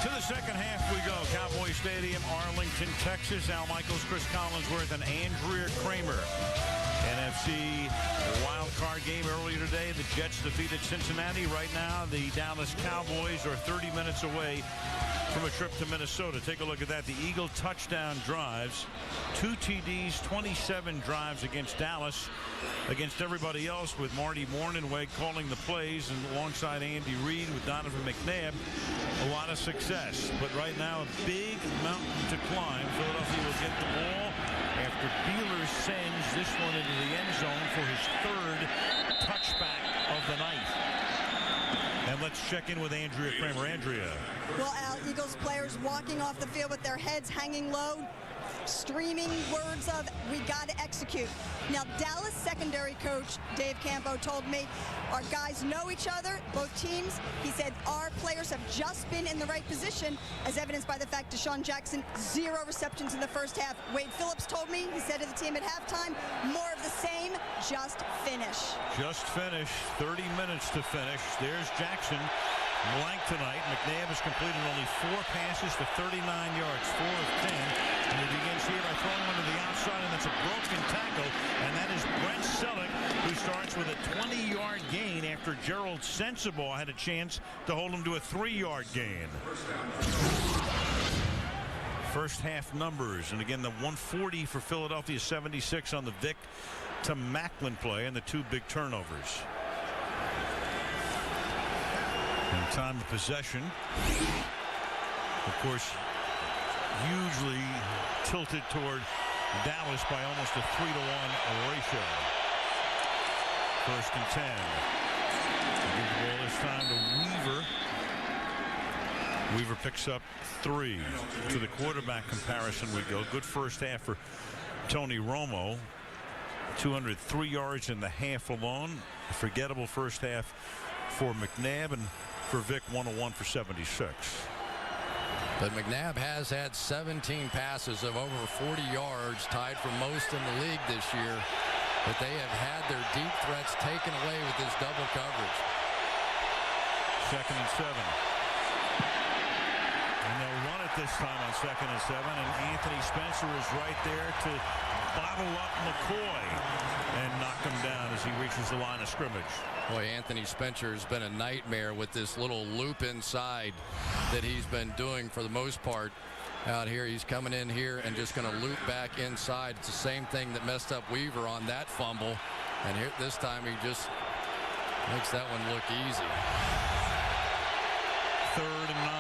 To the second half we go. Cowboy Stadium, Arlington, Texas. Al Michaels, Cris Collinsworth, and Andrea Kramer NFC wild card game earlier today. The Jets defeated Cincinnati. Right now, the Dallas Cowboys are 30 minutes away from a trip to Minnesota. Take a look at that. The Eagle touchdown drives, 2 TDs, 27 drives against Dallas. Against everybody else, with Marty Mornhinweg calling the plays and alongside Andy Reid with Donovan McNabb, a lot of success. But right now, a big mountain to climb. Philadelphia will get the ball after Beeler sends this one into the end zone for his 3rd touchback of the night. And let's check in with Andrea Kramer. Andrea. Well, Al, Eagles players walking off the field with their heads hanging low, streaming words of, "We got to execute." Now, Dallas secondary coach Dave Campo told me our guys know each other, both teams. He said our players have just been in the right position, as evidenced by the fact Deshaun Jackson, 0 receptions in the first half. Wade Phillips told me, he said to the team at halftime, more of the same, just finish. Just finish, 30 minutes to finish. There's Jackson. Blank tonight. McNabb has completed only 4 passes to 39 yards, 4 of 10. And he begins here by throwing one to the outside, and that's a broken tackle. And that is Brent Selleck, who starts with a 20-yard gain after Gerald Sensabaugh had a chance to hold him to a 3-yard gain. First half numbers, and again the 140 for Philadelphia, 76 on the Vic to Macklin play, and the 2 big turnovers. And time of possession, of course, hugely tilted toward Dallas by almost a 3-to-1 ratio. 1st and 10. Give the ball this time to Weaver. Weaver picks up 3. To the quarterback comparison we go. Good first half for Tony Romo. 203 yards in the half alone. A forgettable first half for McNabb, and for Vic, 101 for 76. But McNabb has had 17 passes of over 40 yards, tied for most in the league this year. But they have had their deep threats taken away with this double coverage. 2nd and 7. And they'll run it this time on 2nd and 7. And Anthony Spencer is right there to bottle up McCoy and knock him down as he reaches the line of scrimmage. Boy, Anthony Spencer has been a nightmare with this little loop inside that he's been doing for the most part out here. He's coming in here and just going to loop back inside. It's the same thing that messed up Weaver on that fumble. And here this time he just makes that one look easy. 3rd and 9.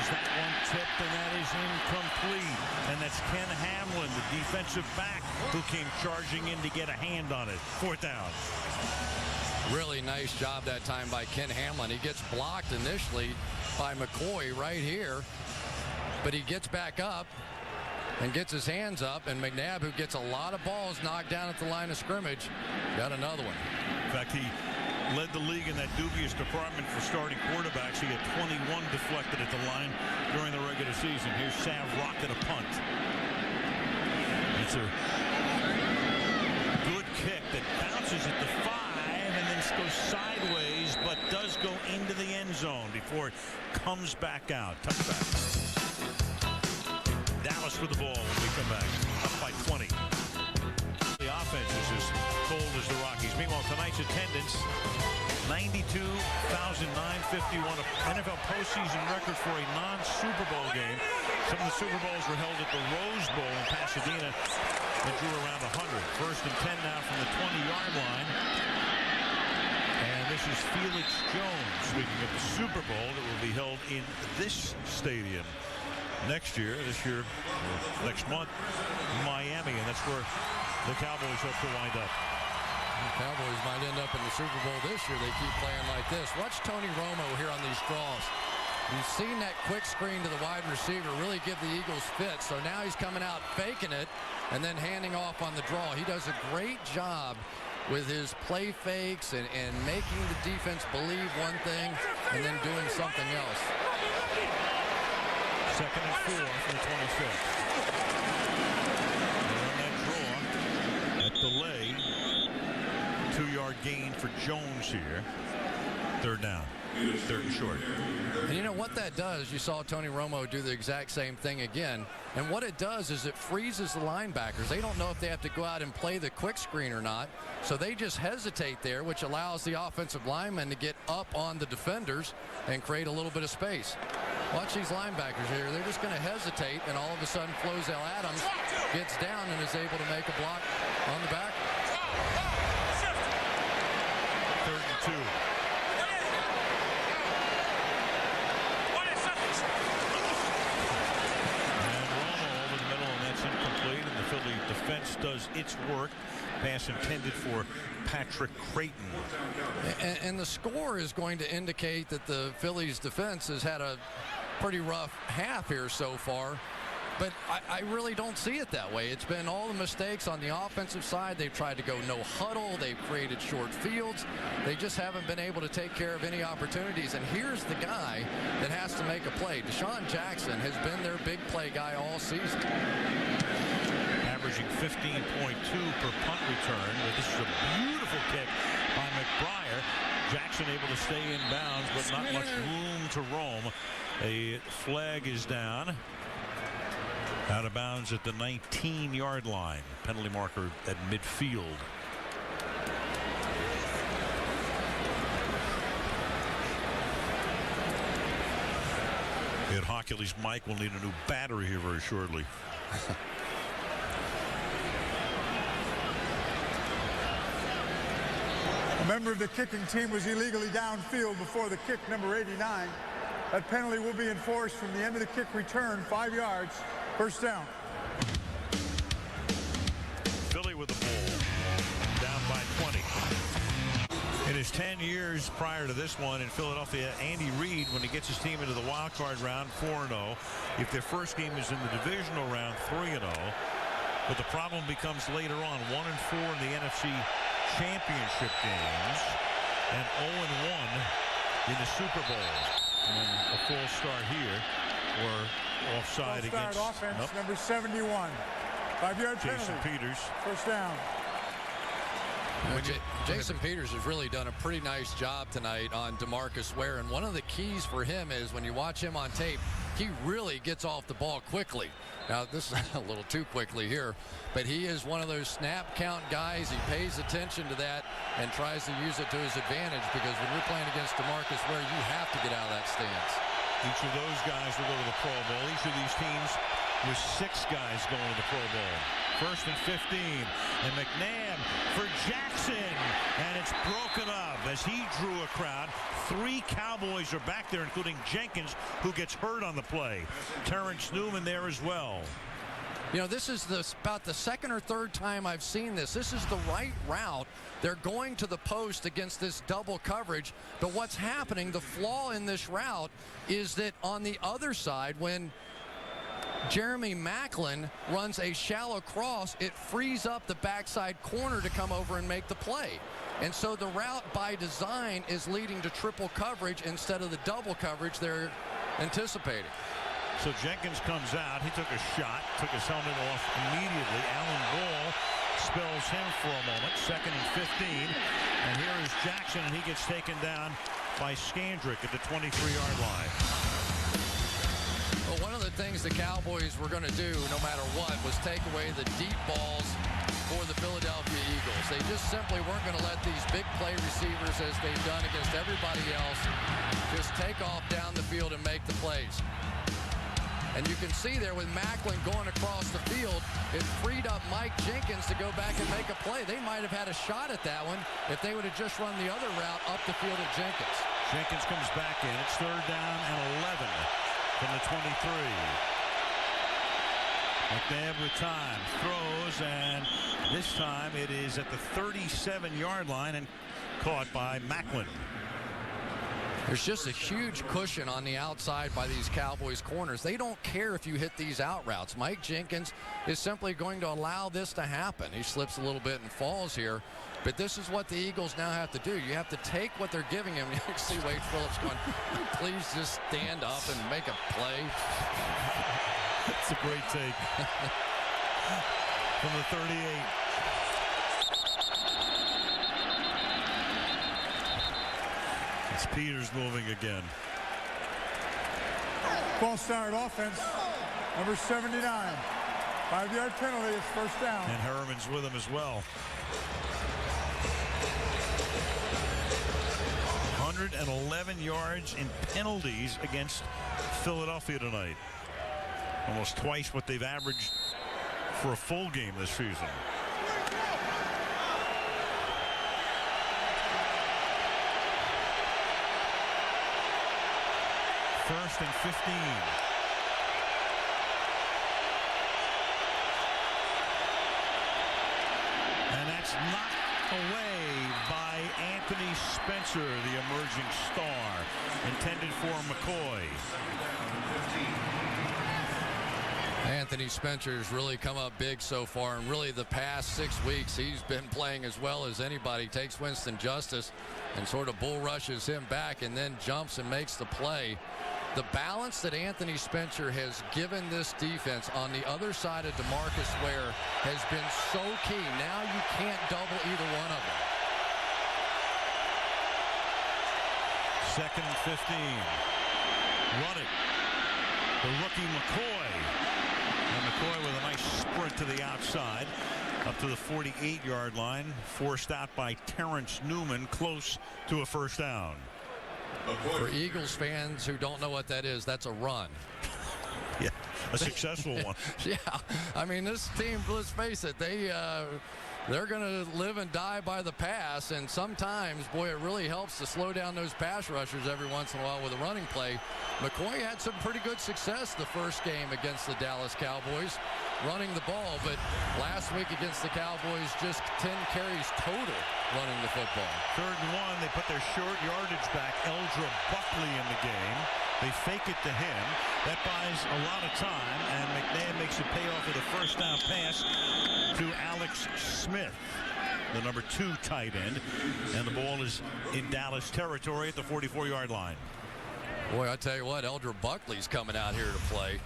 That one tipped, and that is incomplete. And that's Ken Hamlin, the defensive back, who came charging in to get a hand on it. 4th down. Really nice job that time by Ken Hamlin. He gets blocked initially by McCoy right here, but he gets back up and gets his hands up, and McNabb, who gets a lot of balls knocked down at the line of scrimmage, got another one. In fact, he led the league in that dubious department for starting quarterbacks. He had 21 deflected at the line during the regular season. Here's Sav Rocket, a punt. It's a good kick that bounces at the 5 and then goes sideways, but does go into the end zone before it comes back out. Touchback. Dallas with the ball when we come back. Up by 20. The offense is as cold as the Rockies. Meanwhile, tonight's attendance, 92,951, NFL postseason record for a non-Super Bowl game. Some of the Super Bowls were held at the Rose Bowl in Pasadena and drew around 100. 1st and 10 now from the 20-yard line. And this is Felix Jones, speaking of the Super Bowl that will be held in this stadium next year, next month, Miami, and that's where the Cowboys hope to wind up. The Cowboys might end up in the Super Bowl this year. They keep playing like this. Watch Tony Romo here on these draws. You've seen that quick screen to the wide receiver really give the Eagles fit. So now he's coming out faking it and then handing off on the draw. He does a great job with his play fakes and making the defense believe one thing and then doing something else. 2nd and 4 from the 26. And on that draw, at delay, 2-yard gain for Jones here. Third down. Third and short. And you know what that does? You saw Tony Romo do the exact same thing again. And what it does is it freezes the linebackers. They don't know if they have to go out and play the quick screen or not. So they just hesitate there, which allows the offensive linemen to get up on the defenders and create a little bit of space. Watch these linebackers here. They're just going to hesitate, and all of a sudden Flozell Adams gets down and is able to make a block on the back. Third and 2. Incomplete, and the Philly defense does its work. Pass intended for Patrick Creighton. And the score is going to indicate that the Phillies defense has had a pretty rough half here so far. But I really don't see it that way. It's been all the mistakes on the offensive side. They've tried to go no huddle. They've created short fields. They just haven't been able to take care of any opportunities. And here's the guy that has to make a play. Deshaun Jackson has been their big play guy all season. Averaging 15.2 per punt return. But this is a beautiful kick by McBriar. Jackson able to stay in bounds, but not much room to roam. A flag is down. Out of bounds at the 19-yard line. Penalty marker at midfield. At Hockley's Mike will need a new battery here very shortly. A member of the kicking team was illegally downfield before the kick, number 89. That penalty will be enforced from the end of the kick return, 5 yards. First down. Philly with the ball. Down by 20. In his 10 years prior to this one in Philadelphia, Andy Reid, when he gets his team into the wild card round, 4-0. If their first game is in the divisional round, 3-0. But the problem becomes later on, 1-4 in the NFC Championship games, and 0-1 in the Super Bowl. And a full start here, or offside against offense, number 71. 5-yard penalty. Jason Peters. First down. Jason Peters has really done a pretty nice job tonight on DeMarcus Ware, and one of the keys for him is when you watch him on tape, he really gets off the ball quickly. Now, this is a little too quickly here, but he is one of those snap count guys. He pays attention to that and tries to use it to his advantage, because when you're playing against DeMarcus Ware, you have to get out of that stance. Each of those guys will go to the Pro Bowl. Each of these teams with 6 guys going to the Pro Bowl. First and 15. And McNabb for Jackson. And it's broken up as he drew a crowd. 3 Cowboys are back there, including Jenkins, who gets hurt on the play. Terrence Newman there as well. You know, this is about the second or third time I've seen this. This is the right route. They're going to the post against this double coverage. But what's happening, the flaw in this route, is that on the other side, when Jeremy Maclin runs a shallow cross, it frees up the backside corner to come over and make the play. And so the route by design is leading to triple coverage instead of the double coverage they're anticipating. So Jenkins comes out. He took a shot, took his helmet off immediately. Alan Ball spells him for a moment. Second and 15. And here is Jackson, and he gets taken down by Scandrick at the 23-yard line. Well, one of the things the Cowboys were going to do, no matter what, was take away the deep balls for the Philadelphia Eagles. They just simply weren't going to let these big play receivers, as they've done against everybody else, just take off down the field and make the plays. And you can see there with Maclin going across the field, it freed up Mike Jenkins to go back and make a play. They might have had a shot at that one if they would have just run the other route up the field at Jenkins. Jenkins comes back in. It's third down and 11 from the 23. McNabb with time, throws, and this time it is at the 37-yard line and caught by Maclin. There's just a huge cushion on the outside by these Cowboys corners. They don't care if you hit these out routes. Mike Jenkins is simply going to allow this to happen. He slips a little bit and falls here, but this is what the Eagles now have to do. You have to take what they're giving him. You see Wade Phillips going, please just stand up and make a play. It's a great take from the 38. It's Peters moving again. False start offense, number 79. 5-yard penalty, it's first down. And Herman's with him as well. 111 yards in penalties against Philadelphia tonight. Almost twice what they've averaged for a full game this season. First and 15. And that's knocked away by Anthony Spencer, the emerging star, intended for McCoy. Anthony Spencer's really come up big so far, and really the past 6 weeks he's been playing as well as anybody. Takes Winston Justice and sort of bull rushes him back and then jumps and makes the play. The balance that Anthony Spencer has given this defense on the other side of DeMarcus Ware has been so key. Now you can't double either one of them. Second and 15. Run it. The rookie McCoy. And McCoy with a nice sprint to the outside. Up to the 48-yard line. Forced out by Terrence Newman. Close to a first down. For Eagles fans who don't know what that is, that's a run. Yeah, a successful one. Yeah, I mean, this team, let's face it, they're going to live and die by the pass, and sometimes, boy, it really helps to slow down those pass rushers every once in a while with a running play. McCoy had some pretty good success the first game against the Dallas Cowboys running the ball, but last week against the Cowboys, just 10 carries total running the football. 3rd and 1, they put their short yardage back, Eldra Buckley in the game. They fake it to him. That buys a lot of time, and McNabb makes it pay off with a first down pass to Alex Smith, the number 2 tight end, and the ball is in Dallas territory at the 44-yard line. Boy, I tell you what, Eldra Buckley's coming out here to play.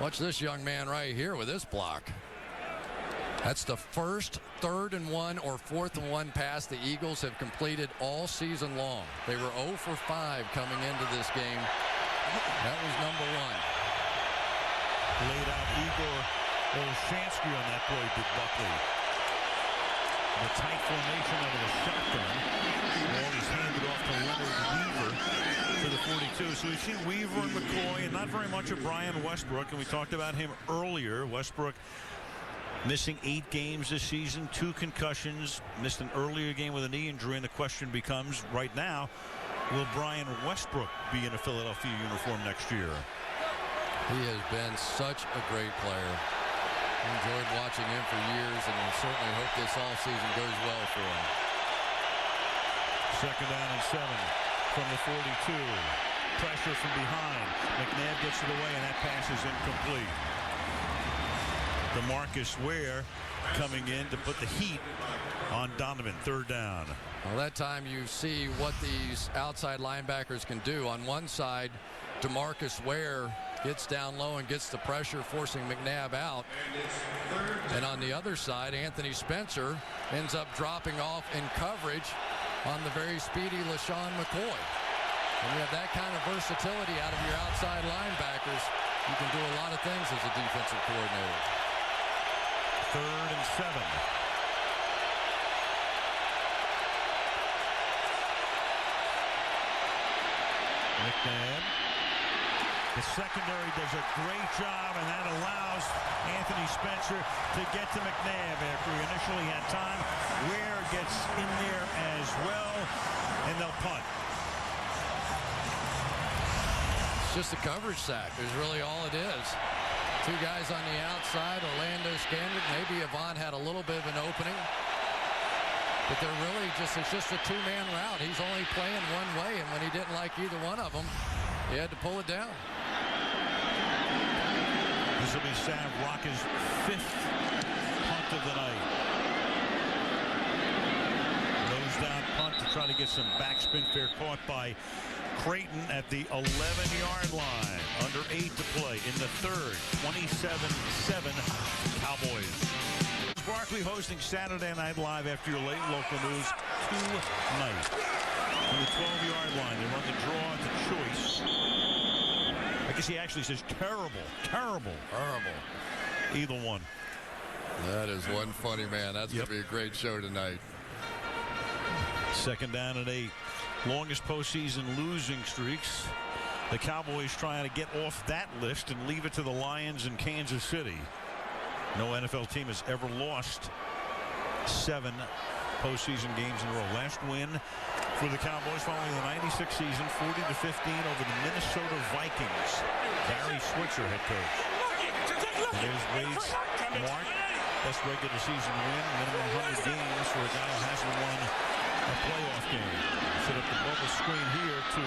Watch this young man right here with this block. That's the first 3rd and 1 or 4th and 1 pass the Eagles have completed all season long. They were 0 for 5 coming into this game. That was number 1. Laid out Igor Olshansky on that play, did Buckley. The tight formation out of the shotgun. The ball is handed off to Leonard Weaver to the 42. So we've seen Weaver and McCoy, and not very much of Brian Westbrook, and we talked about him earlier. Westbrook missing 8 games this season, 2 concussions, missed an earlier game with a knee injury, and the question becomes right now, will Brian Westbrook be in a Philadelphia uniform next year? He has been such a great player. Enjoyed watching him for years, and we certainly hope this all season goes well for him. 2nd down and 7 from the 42. Pressure from behind. McNabb gets it away, and that pass is incomplete. DeMarcus Ware coming in to put the heat on Donovan. 3rd down. Well, that time you see what these outside linebackers can do. On one side, DeMarcus Ware gets down low and gets the pressure, forcing McNabb out. And on the other side, Anthony Spencer ends up dropping off in coverage on the very speedy LaShawn McCoy. When you have that kind of versatility out of your outside linebackers, you can do a lot of things as a defensive coordinator. 3rd and 7. McNabb. The secondary does a great job, and that allows Anthony Spencer to get to McNabb after he initially had time. Ware gets in there as well, and they'll punt. It's just a coverage sack. There's really all it is. 2 guys on the outside. Orlando Scandrick. Maybe Yvonne had a little bit of an opening. But they're really just, it's just a 2-man route. He's only playing one way, and when he didn't like either one of them, he had to pull it down. This will be Sam Rocca's 5th punt of the night. Nose down punt to try to get some backspin. Fair caught by Creighton at the 11-yard line. Under 8 to play in the 3rd. 27-7 Cowboys. Barkley hosting Saturday Night Live after your late local news tonight. on the 12-yard line. They run the draw at the choice. I guess he actually says terrible, terrible, terrible. Either one. That is one funny man. That's going to be a great show tonight. Second down and 8. Longest postseason losing streaks. The Cowboys trying to get off that list and leave it to the Lions in Kansas City. No NFL team has ever lost 7 postseason games in a row. Last win for the Cowboys following the 96 season, 40-15 over the Minnesota Vikings. Barry Switzer, head coach. And there's Wade's mark. Best regular season win, minimum 100 games for a guy who hasn't won a playoff game. Set up the bubble screen here to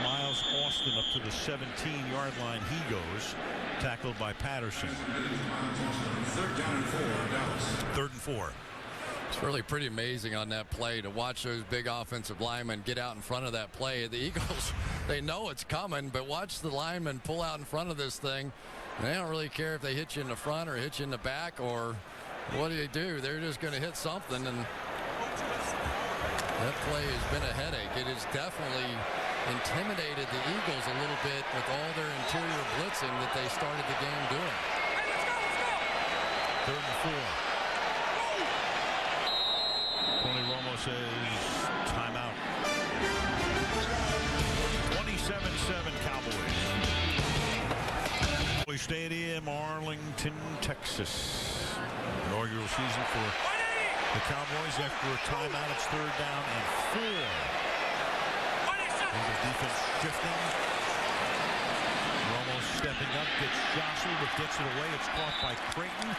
Miles Austin up to the 17-yard line. He goes, tackled by Patterson. 3rd down and 4, Dallas. 3rd and 4. It's really pretty amazing on that play to watch those big offensive linemen get out in front of that play. The Eagles, they know it's coming, but watch the linemen pull out in front of this thing. They don't really care if they hit you in the front or hit you in the back or what do they do? They're just going to hit something, and that play has been a headache. It has definitely intimidated the Eagles a little bit with all their interior blitzing that they started the game doing. 3rd and 4. Tony Romo says timeout. 27-7 Cowboys. Stadium, Arlington, Texas. Inaugural season for the Cowboys after a timeout. It's 3rd down and 4. And the defense shifting. Romo stepping up, gets jostled, but gets it away. It's caught by Creighton.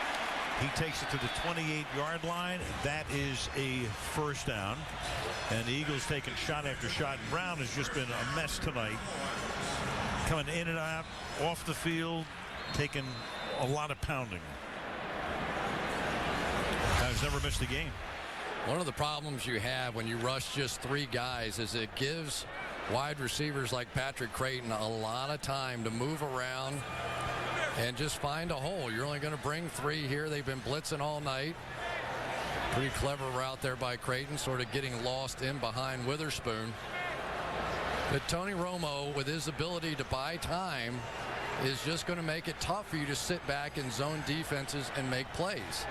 He takes it to the 28-yard line. That is a 1st down. And the Eagles taking shot after shot. Brown has just been a mess tonight. Coming in and out, off the field, taking a lot of pounding. Has never missed a game. One of the problems you have when you rush just 3 guys is it gives wide receivers like Patrick Creighton a lot of time to move around and just find a hole. You're only going to bring 3 here. They've been blitzing all night. Pretty clever route there by Creighton, sort of getting lost in behind Witherspoon. But Tony Romo, with his ability to buy time, is just going to make it tough for you to sit back in zone defenses and make plays.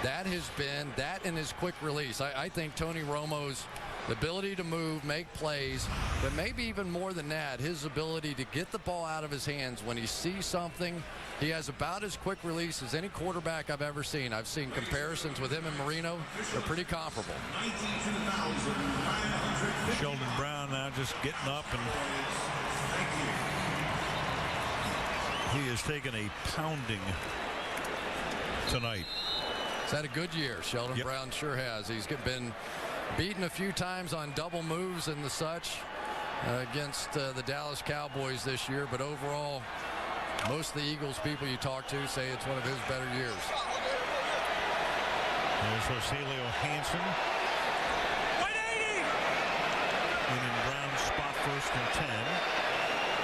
That has been that in his quick release. I think Tony Romo's ability to move, make plays, but maybe even more than that, his ability to get the ball out of his hands when he sees something. He has about as quick release as any quarterback I've ever seen. I've seen comparisons with him and Marino. They're pretty comparable. Sheldon Brown now just getting up, and he has taken a pounding tonight. He's had a good year. Sheldon Brown sure has. He's been beaten a few times on double moves and the such against the Dallas Cowboys this year, but overall, most of the Eagles people you talk to say it's one of his better years. There's Rogelio Hansen. 180! In Brown's spot, 1st and 10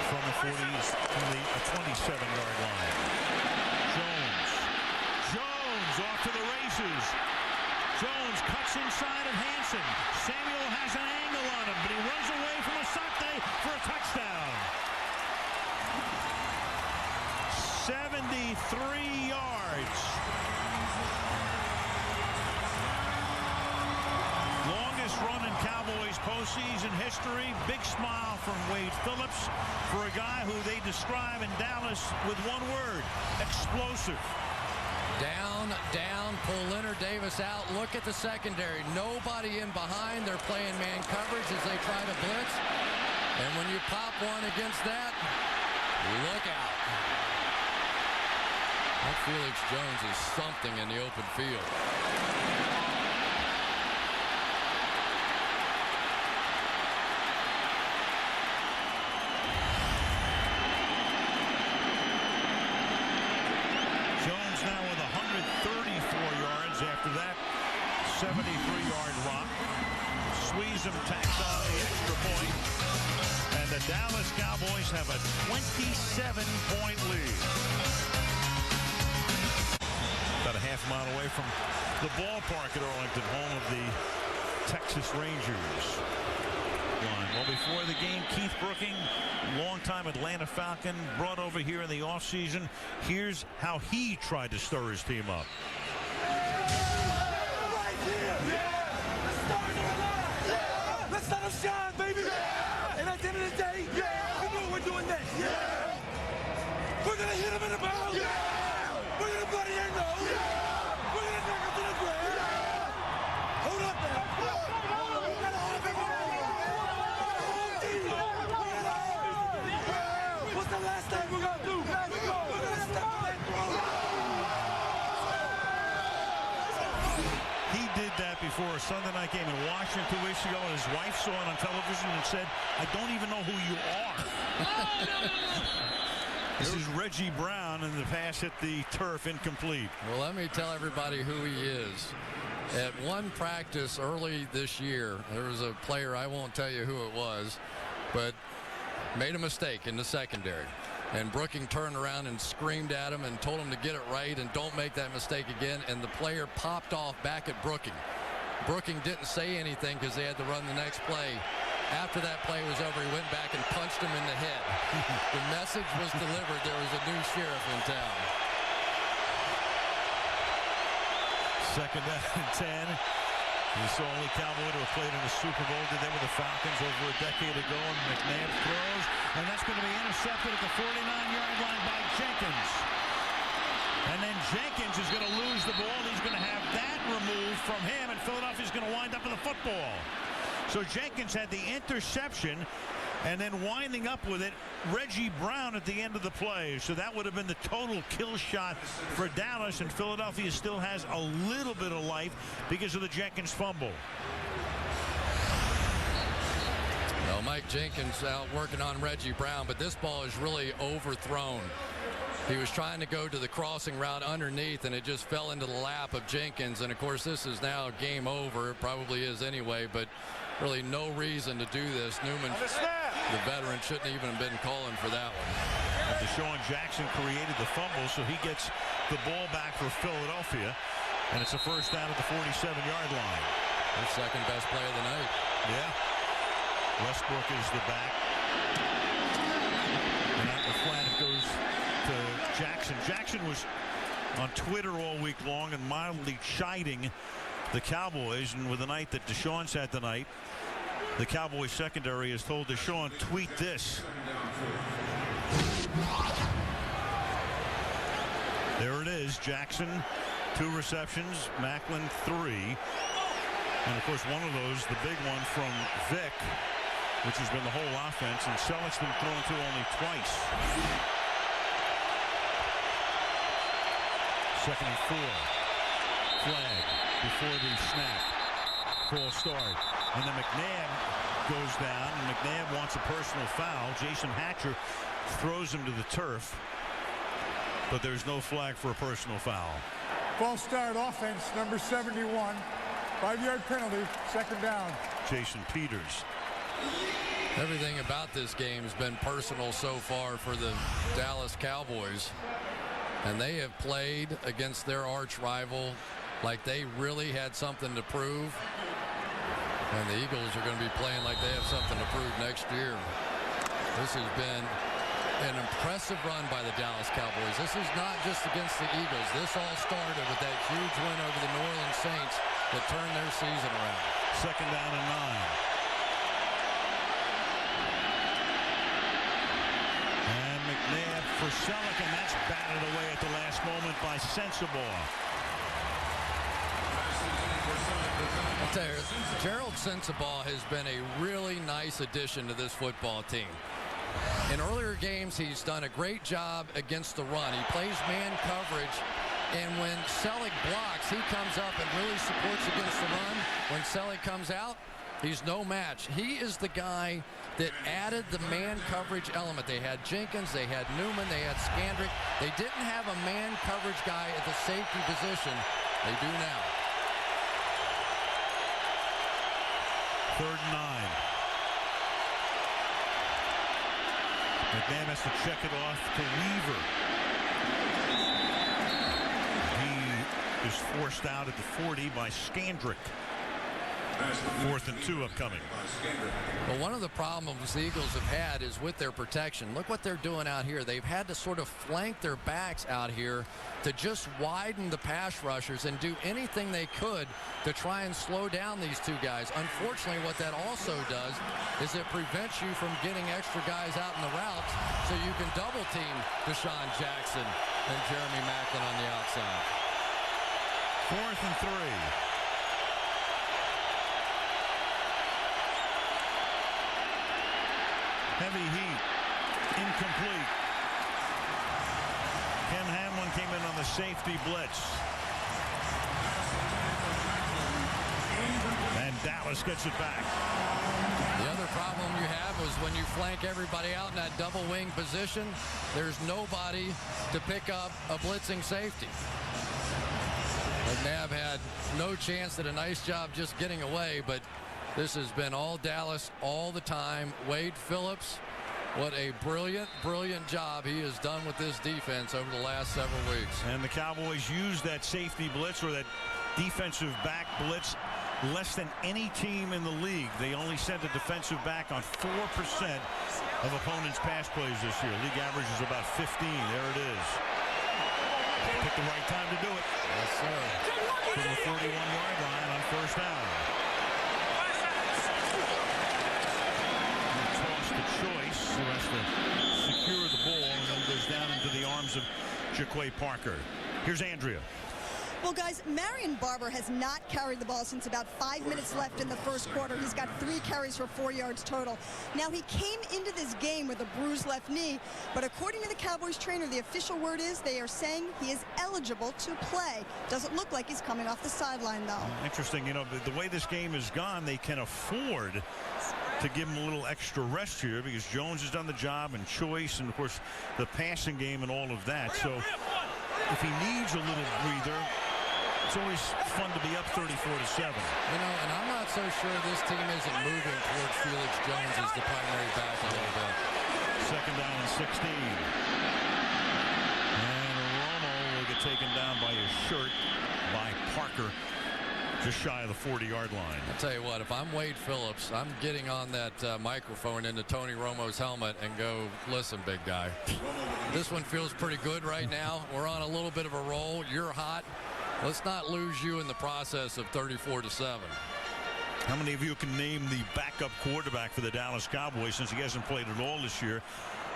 from the 40 to the 27-yard line. Jones off to the races. Jones cuts inside of Hansen. Samuel has an angle on him, but he runs away from Asante for a touchdown. 73 yards. Longest run in Cowboys postseason history. Big smile from Wade Phillips for a guy who they describe in Dallas with one word: explosive. Down, down, pull Leonard Davis out. Look at the secondary. Nobody in behind. They're playing man coverage as they try to blitz. And when you pop one against that, look out. That Felix Jones is something in the open field. After that 73-yard run, Sweezum tacks on the extra point, and the Dallas Cowboys have a 27-point lead. About a half mile away from the ballpark at Arlington, home of the Texas Rangers. line. Well, before the game, Keith Brooking, longtime Atlanta Falcon, brought over here in the offseason. Here's how he tried to stir his team up. Let's let him shine, baby. And at the end of the day, we know we're doing this. We're going to hit him in the mouth. We're going to bloody end nose. We're going to knock him to the ground. Hold up now. What's the last thing we're going to do? We're going to step on that throne. He did that before a Sunday night game in Washington 2 weeks ago, and his wife saw it on television and said, I don't even know who you are. This is Reggie Brown, and the pass hit the turf incomplete. Well, let me tell everybody who he is. At one practice early this year, there was a player, I won't tell you who it was, but made a mistake in the secondary. And Brooking turned around and screamed at him and told him to get it right and don't make that mistake again. And the player popped off back at Brooking. Brooking didn't say anything because they had to run the next play. After that play was over, he went back and punched him in the head. The message was delivered. There was a new sheriff in town. Second down and 10. He's the only Cowboy to have played in the Super Bowl. Did that with the Falcons over a decade ago. And McNabb throws. And that's going to be intercepted at the 49-yard line by Jenkins. And then Jenkins is going to lose the ball. He's going to have that removed from him. And Philadelphia's going to wind up with the football. So Jenkins had the interception, and then winding up with it, Reggie Brown at the end of the play. So that would have been the total kill shot for Dallas, and Philadelphia still has a little bit of life because of the Jenkins fumble. Well, Mike Jenkins out working on Reggie Brown, but this ball is really overthrown. He was trying to go to the crossing route underneath, and it just fell into the lap of Jenkins. And, of course, this is now game over. It probably is anyway, but really no reason to do this. Newman, the veteran, shouldn't even have been calling for that one. And Deshaun Jackson created the fumble, so he gets the ball back for Philadelphia. And it's a first down at the 47-yard line. Their second best play of the night. Yeah. Westbrook is the back. And out the flat it goes to Jackson. Jackson was on Twitter all week long and mildly chiding the Cowboys, and with the night that Deshaun's had tonight, the Cowboys secondary has told Deshaun, tweet this. There it is. Jackson, 2 receptions, Macklin 3, and of course one of those, the big one from Vic, which has been the whole offense, and Selleck's been thrown to only twice. Second and 4. Flag before the snap. False start. And then McNabb goes down, and McNabb wants a personal foul. Jason Hatcher throws him to the turf, but there's no flag for a personal foul. False start offense, number 71. 5-yard penalty, second down. Jason Peters. Everything about this game has been personal so far for the Dallas Cowboys. And they have played against their arch rival like they really had something to prove. And the Eagles are going to be playing like they have something to prove next year. This has been an impressive run by the Dallas Cowboys. This is not just against the Eagles. This all started with that huge win over the New Orleans Saints that turned their season around. Second down and 9. McNabb for Selleck, and that's batted away at the last moment by Sensabaugh. I'll tell you, Gerald Sensabaugh has been a really nice addition to this football team. In earlier games, he's done a great job against the run. He plays man coverage, and when Selleck blocks, he comes up and really supports against the run. When Selleck comes out, he's no match. He is the guy that added the man coverage element. They had Jenkins, they had Newman, they had Scandrick. They didn't have a man coverage guy at the safety position. They do now. Third and 9. McNabb has to check it off to Weaver. He is forced out at the 40 by Scandrick. 4th and 2 upcoming. Well, one of the problems the Eagles have had is with their protection. Look what they're doing out here. They've had to sort of flank their backs out here to just widen the pass rushers and do anything they could to try and slow down these two guys. Unfortunately, what that also does is it prevents you from getting extra guys out in the routes so you can double team Deshaun Jackson and Jeremy Maclin on the outside. 4th and 3. Heavy heat, incomplete. Ken Hamlin came in on the safety blitz. And Dallas gets it back. The other problem you have is when you flank everybody out in that double wing position, there's nobody to pick up a blitzing safety. McNabb had no chance, did a nice job just getting away, but this has been all Dallas all the time. Wade Phillips, what a brilliant, brilliant job he has done with this defense over the last several weeks. And the Cowboys used that safety blitz or that defensive back blitz less than any team in the league. They only sent a defensive back on 4% of opponents' pass plays this year. League average is about 15. There it is. Pick the right time to do it. Yes, sir. From the 41-yard line on 1st down. Toss to Choice, who has to secure the ball, and then goes down into the arms of Jaquay Parker. Here's Andrea. Well, guys, Marion Barber has not carried the ball since about 5 minutes left in the first quarter. He's got 3 carries for 4 yards total. Now, he came into this game with a bruised left knee, but according to the Cowboys trainer, the official word is they are saying he is eligible to play. Doesn't look like he's coming off the sideline, though. Interesting. You know, the way this game is gone, they can afford to give him a little extra rest here because Jones has done the job and Choice and, of course, the passing game and all of that. So if he needs a little breather, it's always fun to be up 34-7. You know, and I'm not so sure this team isn't moving towards Felix Jones as the primary back a little bit. 2nd down and 16. And Romo will get taken down by his shirt by Parker, just shy of the 40-yard line. I'll tell you what, if I'm Wade Phillips, I'm getting on that microphone into Tony Romo's helmet and go, listen, big guy, this one feels pretty good right now. We're on a little bit of a roll. You're hot. Let's not lose you in the process of 34-7. How many of you can name the backup quarterback for the Dallas Cowboys, since he hasn't played at all this year?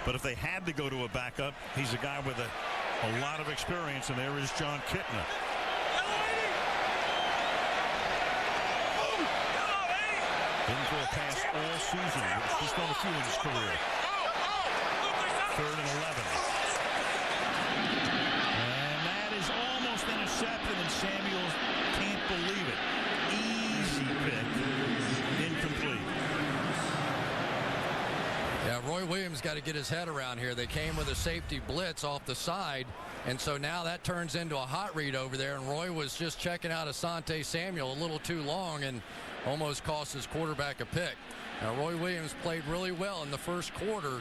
But if they had to go to a backup, he's a guy with a lot of experience, and there is John Kitna. Didn't throw a pass all season. He's thrown a few in his career. 3rd and 11. Intercepted, and Samuels can't believe it. Easy pick. Incomplete. Yeah, Roy Williams got to get his head around here. They came with a safety blitz off the side, and so now that turns into a hot read over there, and Roy was just checking out Asante Samuel a little too long and almost cost his quarterback a pick. Now, Roy Williams played really well in the first quarter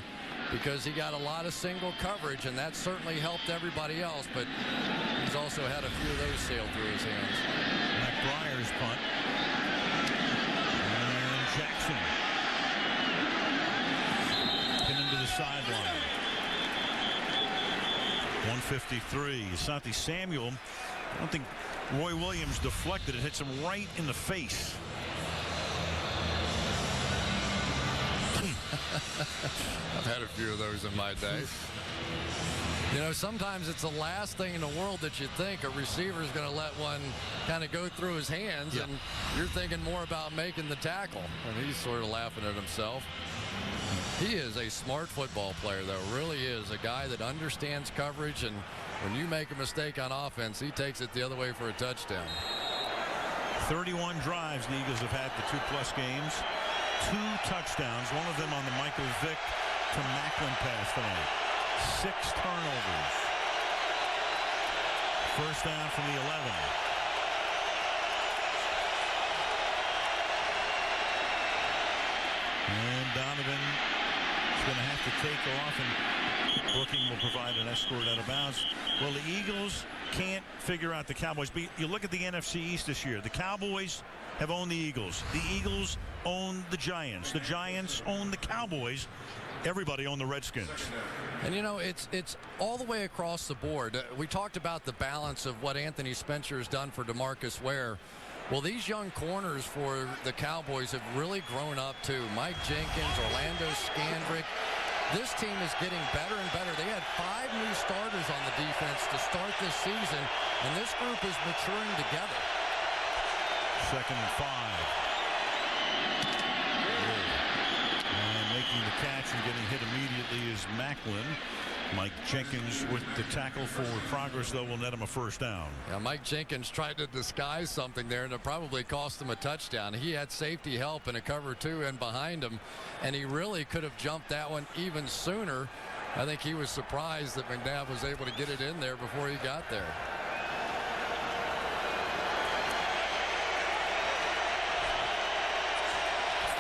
because he got a lot of single coverage, and that certainly helped everybody else, but he's also had a few of those sail through his hands. McBriar's punt. And Jackson. Pin into the sideline. 153. Asante Samuel, I don't think Roy Williams deflected it. Hits him right in the face. I've had a few of those in my day. You know, sometimes it's the last thing in the world that you think a receiver is going to let one kind of go through his hands, and you're thinking more about making the tackle. And he's sort of laughing at himself. He is a smart football player, though. Really is a guy that understands coverage, and when you make a mistake on offense, he takes it the other way for a touchdown. 31 drives the Eagles have had the 2+ games. 2 touchdowns, one of them on the Michael Vick to Maclin pass tonight. 6 turnovers. 1st down from the 11. And Donovan is going to have to take off, and Brooking will provide an escort out of bounds. Well, the Eagles can't figure out the Cowboys. But you look at the NFC East this year. The Cowboys have owned the Eagles. The Eagles own the Giants. The Giants own the Cowboys. Everybody owned the Redskins. And, you know, it's all the way across the board. We talked about the balance of what Anthony Spencer has done for DeMarcus Ware. Well, these young corners for the Cowboys have really grown up, too. Mike Jenkins, Orlando Scandrick. This team is getting better and better. They had 5 new starters on the defense to start this season, and this group is maturing together. 2nd and 5. And making the catch and getting hit immediately is Macklin. Mike Jenkins with the tackle for progress, though, will net him a first down. Yeah, Mike Jenkins tried to disguise something there, and it probably cost him a touchdown. He had safety help in a cover 2 and behind him, and he really could have jumped that one even sooner. I think he was surprised that McNabb was able to get it in there before he got there.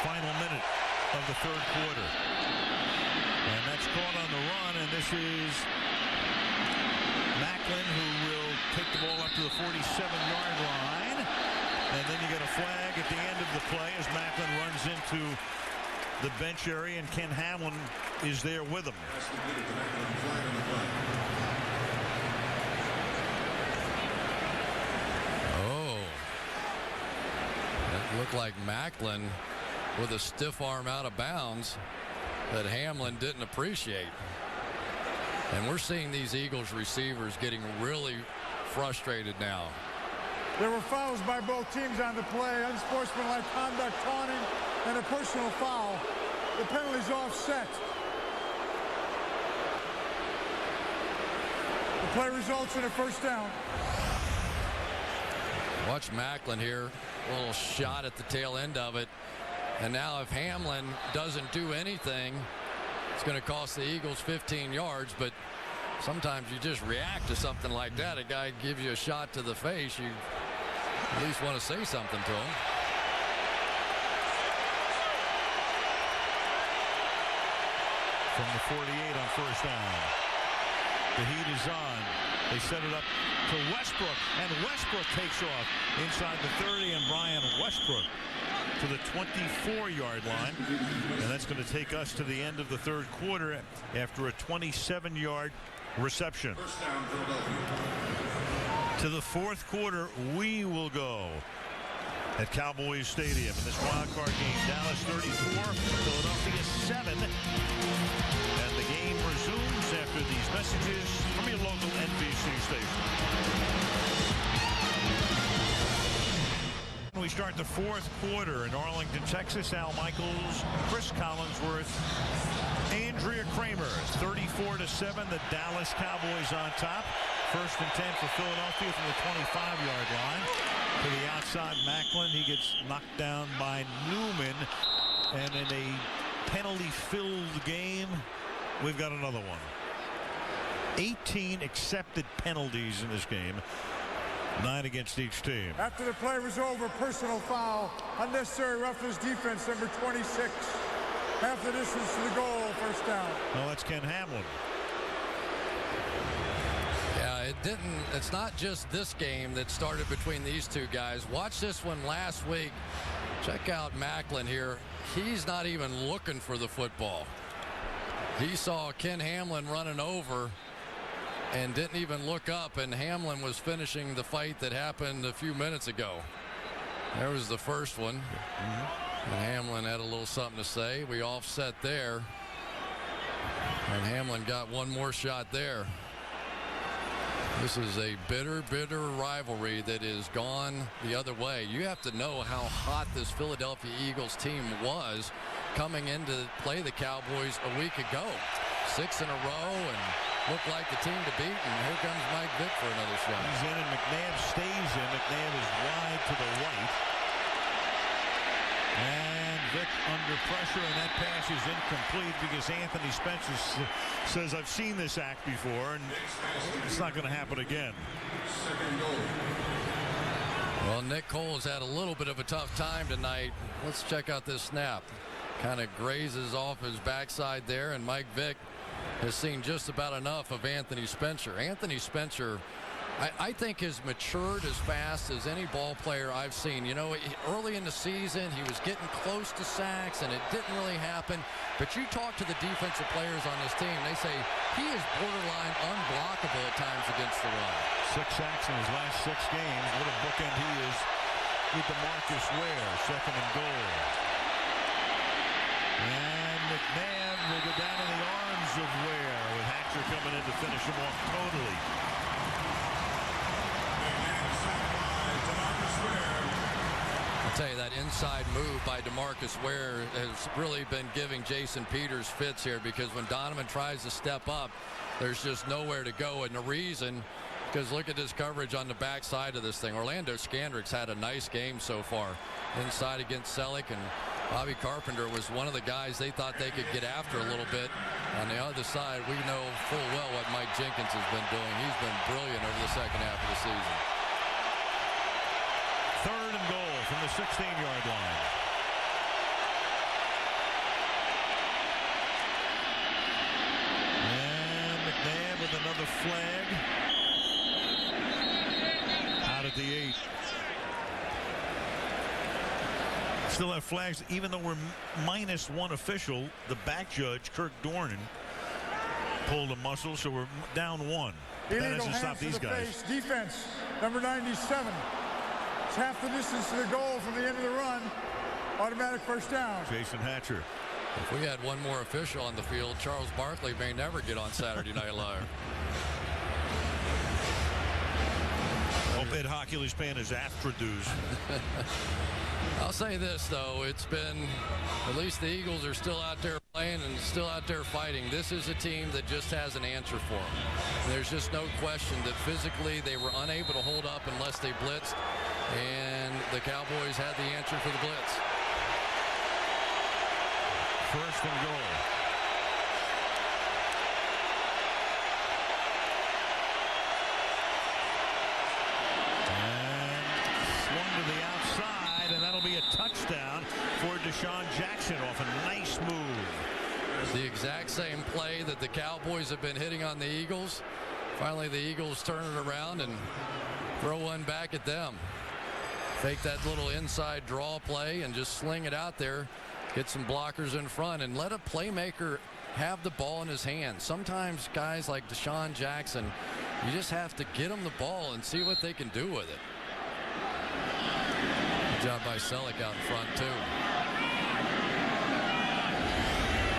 Final minute of the 3rd quarter. And that's caught on the run, and this is Macklin, who will take the ball up to the 47-yard line. And then you get a flag at the end of the play as Macklin runs into the bench area, and Ken Hamlin is there with him. Oh. That looked like Macklin with a stiff arm out of bounds that Hamlin didn't appreciate. And we're seeing these Eagles receivers getting really frustrated now. There were fouls by both teams on the play, unsportsmanlike conduct, taunting, and a personal foul. The penalty's offset. The play results in a first down. Watch Macklin here, a little shot at the tail end of it. And now if Hamlin doesn't do anything, it's going to cost the Eagles 15 yards. But sometimes you just react to something like that. A guy gives you a shot to the face, you at least want to say something to him. From the 48 on first down. The heat is on. They set it up to Westbrook, and Westbrook takes off inside the 30, and Brian Westbrook to the 24-yard line. And that's going to take us to the end of the 3rd quarter after a 27-yard reception. To the 4th quarter we will go at Cowboys Stadium in this wild card game. Dallas 34, Philadelphia 7. And the game resumes after these messages from your local NBC station. We start the 4th quarter in Arlington, Texas. Al Michaels, Cris Collinsworth, Andrea Kramer. 34-7, the Dallas Cowboys on top. 1st and 10 for Philadelphia from the 25-yard line. To the outside, Macklin. He gets knocked down by Newman. And in a penalty-filled game, we've got another one. 18 accepted penalties in this game. 9 against each team. After the play was over, personal foul, unnecessary roughness defense, number 26. Half the distance to the goal, first down. Well, that's Ken Hamlin. Yeah, it's not just this game that started between these two guys. Watch this one last week. Check out Macklin here. He's not even looking for the football. He saw Ken Hamlin running over and didn't even look up, and Hamlin was finishing the fight that happened a few minutes ago. There was the first one. And Hamlin had a little something to say. We offset there. And Hamlin got one more shot there. This is a bitter, bitter rivalry that is gone the other way. You have to know how hot this Philadelphia Eagles team was coming in to play the Cowboys a week ago. 6 in a row and looked like the team to beat, and here comes Mike Vick for another shot. He's in, and McNabb stays in. McNabb is wide to the right. And Vick under pressure, and that pass is incomplete because Anthony Spencer says, I've seen this act before, and it's not going to happen again. Well, Nick Cole's had a little bit of a tough time tonight. Let's check out this snap. Kind of grazes off his backside there, and Mike Vick has seen just about enough of Anthony Spencer. Anthony Spencer I think has matured as fast as any ball player I've seen. You know, early in the season, he was getting close to sacks, and it didn't really happen. But you talk to the defensive players on this team, they say he is borderline unblockable at times against the run. 6 sacks in his last 6 games. What a bookend he is with DeMarcus Ware. 2nd and goal. And McNabb will go down in the arms of Ware with Hatcher coming in to finish him off totally. I'll tell you, that inside move by DeMarcus Ware has really been giving Jason Peters fits here, because when Donovan tries to step up, there's just nowhere to go. And the reason, because look at this coverage on the backside of this thing. Orlando Scandrick's had a nice game so far inside against Selleck, and Bobby Carpenter was one of the guys they thought they could get after a little bit. On the other side, we know full well what Mike Jenkins has been doing. He's been brilliant over the second half of the season. 3rd and goal from the 16-yard line. And McNabb with another flag. Out at the 8. Still have flags, even though we're -1 official. The back judge, Kirk Dornan, pulled a muscle, so we're down 1. That hasn't stopped these guys. Defense, number 97. It's half the distance to the goal from the end of the run. Automatic first down. Jason Hatcher. If we had one more official on the field, Charles Barkley may never get on Saturday Night Live. Hope Ed Hockley's paying his AFTRA dues. I'll say this, though. It's been, at least the Eagles are still out there playing and still out there fighting. This is a team that just has an answer for them. There's just no question that physically they were unable to hold up unless they blitzed, and the Cowboys had the answer for the blitz. 1st and goal. Touchdown for Deshaun Jackson off a nice move. The exact same play that the Cowboys have been hitting on the Eagles. Finally, the Eagles turn it around and throw one back at them. Fake that little inside draw play and just sling it out there. Get some blockers in front and let a playmaker have the ball in his hands. Sometimes guys like Deshaun Jackson, you just have to get them the ball and see what they can do with it. Good job by Selleck out in front, too.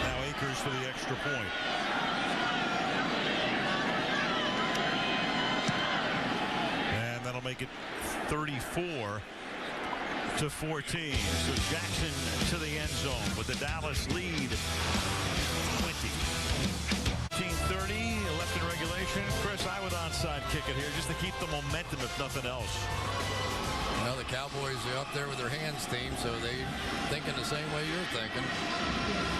Now Akers for the extra point. And that'll make it 34-14. So Jackson to the end zone with the Dallas lead. 15:30 left in regulation. Chris, I would onside kick it here just to keep the momentum, if nothing else. You know, the Cowboys are up there with their hands team, so they thinking the same way you're thinking.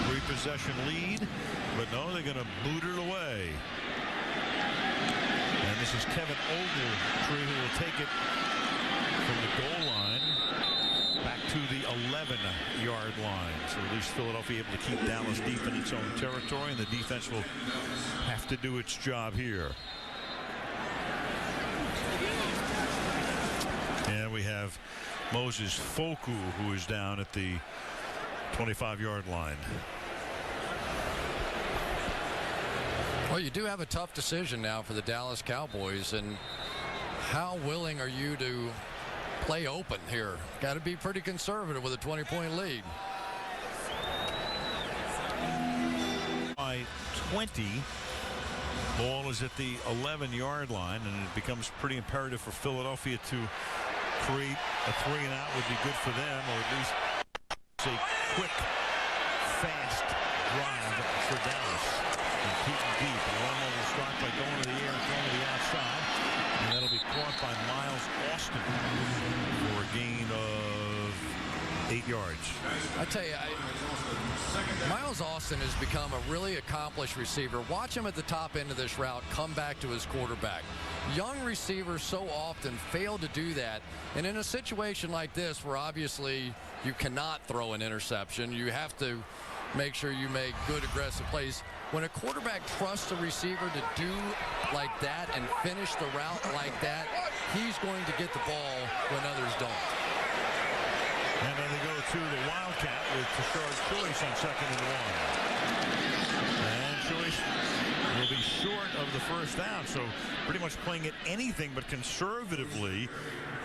3-possession lead, but no, they're going to boot it away. And this is Kevin Ogletree who will take it from the goal line back to the 11-yard line. So at least Philadelphia able to keep Dallas deep in its own territory, and the defense will have to do its job here. And we have Moses Foku, who is down at the 25-yard line. Well, you do have a tough decision now for the Dallas Cowboys, and how willing are you to play open here? Got to be pretty conservative with a 20-point lead. By 20. Ball is at the 11-yard line, and it becomes pretty imperative for Philadelphia to create a 3-and-out. Would be good for them, or at least a quick, fast drive for Dallas. And keep them deep. And Romo will start by going to the air and throwing to the outside, and that'll be caught by Miles Austin for a gain of 8 yards. I tell you, Miles Austin has become a really accomplished receiver. Watch him at the top end of this route come back to his quarterback. Young receivers so often fail to do that, and in a situation like this where obviously you cannot throw an interception, you have to make sure you make good aggressive plays. when a quarterback trusts a receiver to do like that and finish the route like that, he's going to get the ball when others don't. And then they go to the Wildcat with Tashard Choice on 2nd and 1. And Choice will be short of the first down, so pretty much playing it anything but conservatively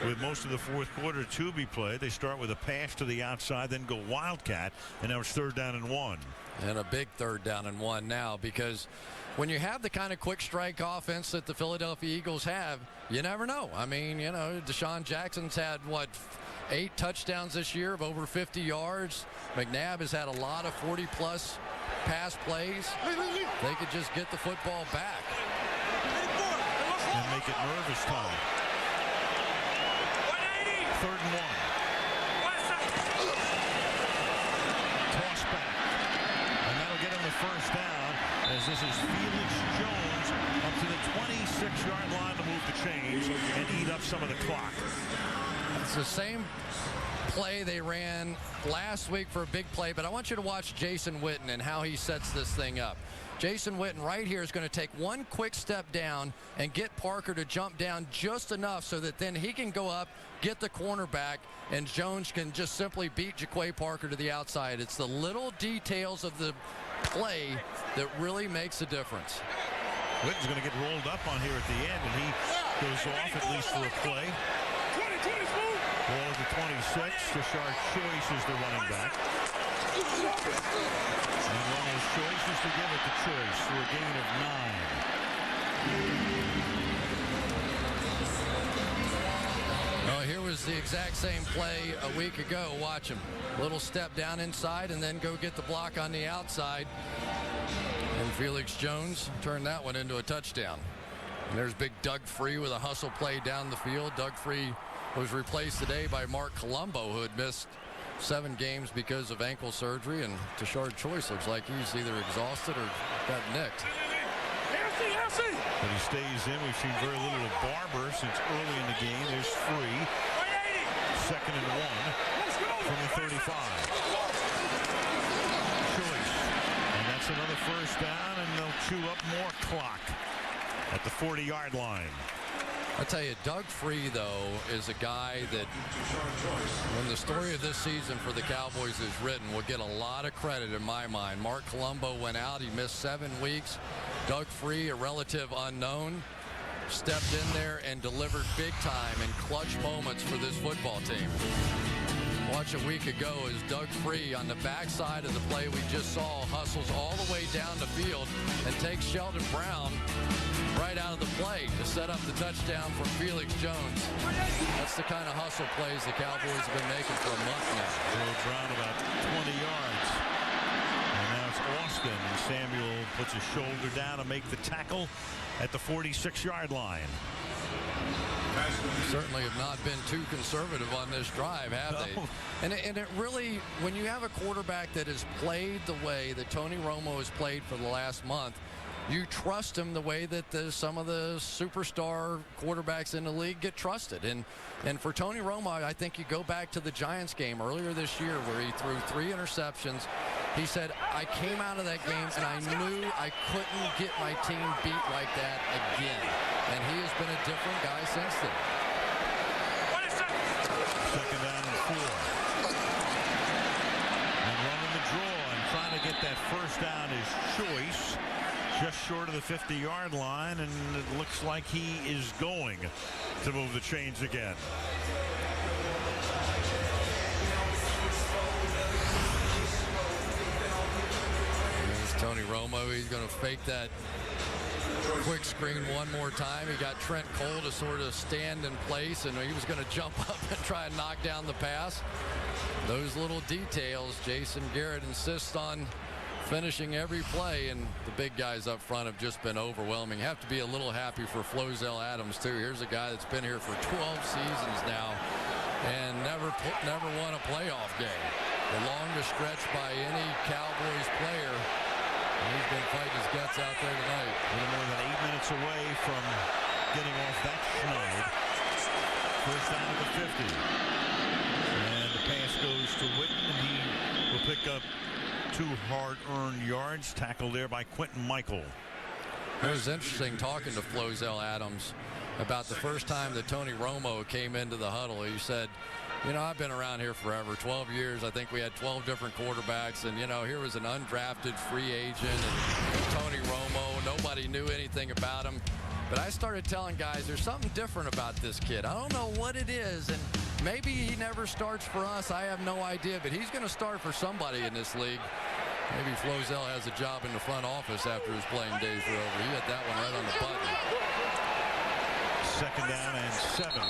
with most of the fourth quarter to be played. They start with a pass to the outside, then go Wildcat, and now it's 3rd down and 1. And a big 3rd down and 1 now, because when you have the kind of quick strike offense that the Philadelphia Eagles have, you never know. I mean, you know, Deshaun Jackson's had, 8 touchdowns this year of over 50 yards. McNabb has had a lot of 40-plus pass plays. They could just get the football back. And make it nervous time. 3rd and 1. Toss back. And that'll get him the first down, as this is Felix Jones up to the 26-yard line to move the chains and eat up some of the clock. It's the same play they ran last week for a big play, but I want you to watch Jason Witten and how he sets this thing up. Jason Witten right here is going to take one quick step down and get Parker to jump down just enough so that then he can go up, get the cornerback, and Jones can just simply beat Jaquay Parker to the outside. It's the little details of the play that really makes a difference. Witten's going to get rolled up on here at the end, and he goes off at least for a play. Ball at the 26. Tashard Choice is the running back. And Romo's choice is to give it to Choice for a gain of 9. Oh, here was the exact same play a week ago. Watch him. Little step down inside and then go get the block on the outside. And Felix Jones turned that one into a touchdown. And there's big Doug Free with a hustle play down the field. Doug Free was replaced today by Mark Colombo, who had missed 7 games because of ankle surgery, and Tashard Choice looks like he's either exhausted or got nicked. But he stays in. We've seen very little of Barber since early in the game. There's Free. 2nd and 1 from the 35. Choice. And that's another first down, and they'll chew up more clock at the 40-yard line. I tell you, Doug Free, though, is a guy that, when the story of this season for the Cowboys is written, will get a lot of credit in my mind. Mark Colombo went out. He missed 7 weeks. Doug Free, a relative unknown, stepped in there and delivered big time in clutch moments for this football team. Watch a week ago as Doug Free on the backside of the play we just saw hustles all the way down the field and takes Sheldon Brown right out of the play to set up the touchdown from Felix Jones. That's the kind of hustle plays the Cowboys have been making for a month now. Brown about 20 yards. And now it's Austin. And Samuel puts his shoulder down to make the tackle at the 46-yard line. Certainly have not been too conservative on this drive, have they? And it really, when you have a quarterback that has played the way that Tony Romo has played for the last month, you trust him the way that some of the superstar quarterbacks in the league get trusted. And for Tony Romo, I think you go back to the Giants game earlier this year where he threw 3 interceptions. He said, I came out of that game and I knew I couldn't get my team beat like that again. And he has been a different guy since then. 2nd down and 4. And running the draw and trying to get that first down is Choice. Just short of the 50-yard line, and it looks like he is going to move the chains again. There's Tony Romo. He's going to fake that quick screen one more time. He got Trent Cole to sort of stand in place, and he was going to jump up and try and knock down the pass. Those little details, Jason Garrett insists on finishing every play, and the big guys up front have just been overwhelming. You have to be a little happy for Flozell Adams, too. Here's a guy that's been here for 12 seasons now and never won a playoff game. The longest stretch by any Cowboys player. He's been fighting his guts out there tonight. A little more than 8 minutes away from getting off that schneid. First down at the 50. And the pass goes to Witten, and he will pick up 2 2 hard-earned yards. Tackled there by Quentin Michael. It was interesting talking to Flozell Adams about the first time that Tony Romo came into the huddle. He said, you know, I've been around here forever, 12 years. I think we had 12 different quarterbacks. And, you know, here was an undrafted free agent and Tony Romo. Nobody knew anything about him. But I started telling guys there's something different about this kid. I don't know what it is. And maybe he never starts for us. I have no idea. But he's going to start for somebody in this league. Maybe Flozell has a job in the front office after his playing days are over. He hit that one right on the button. 2nd down and 7.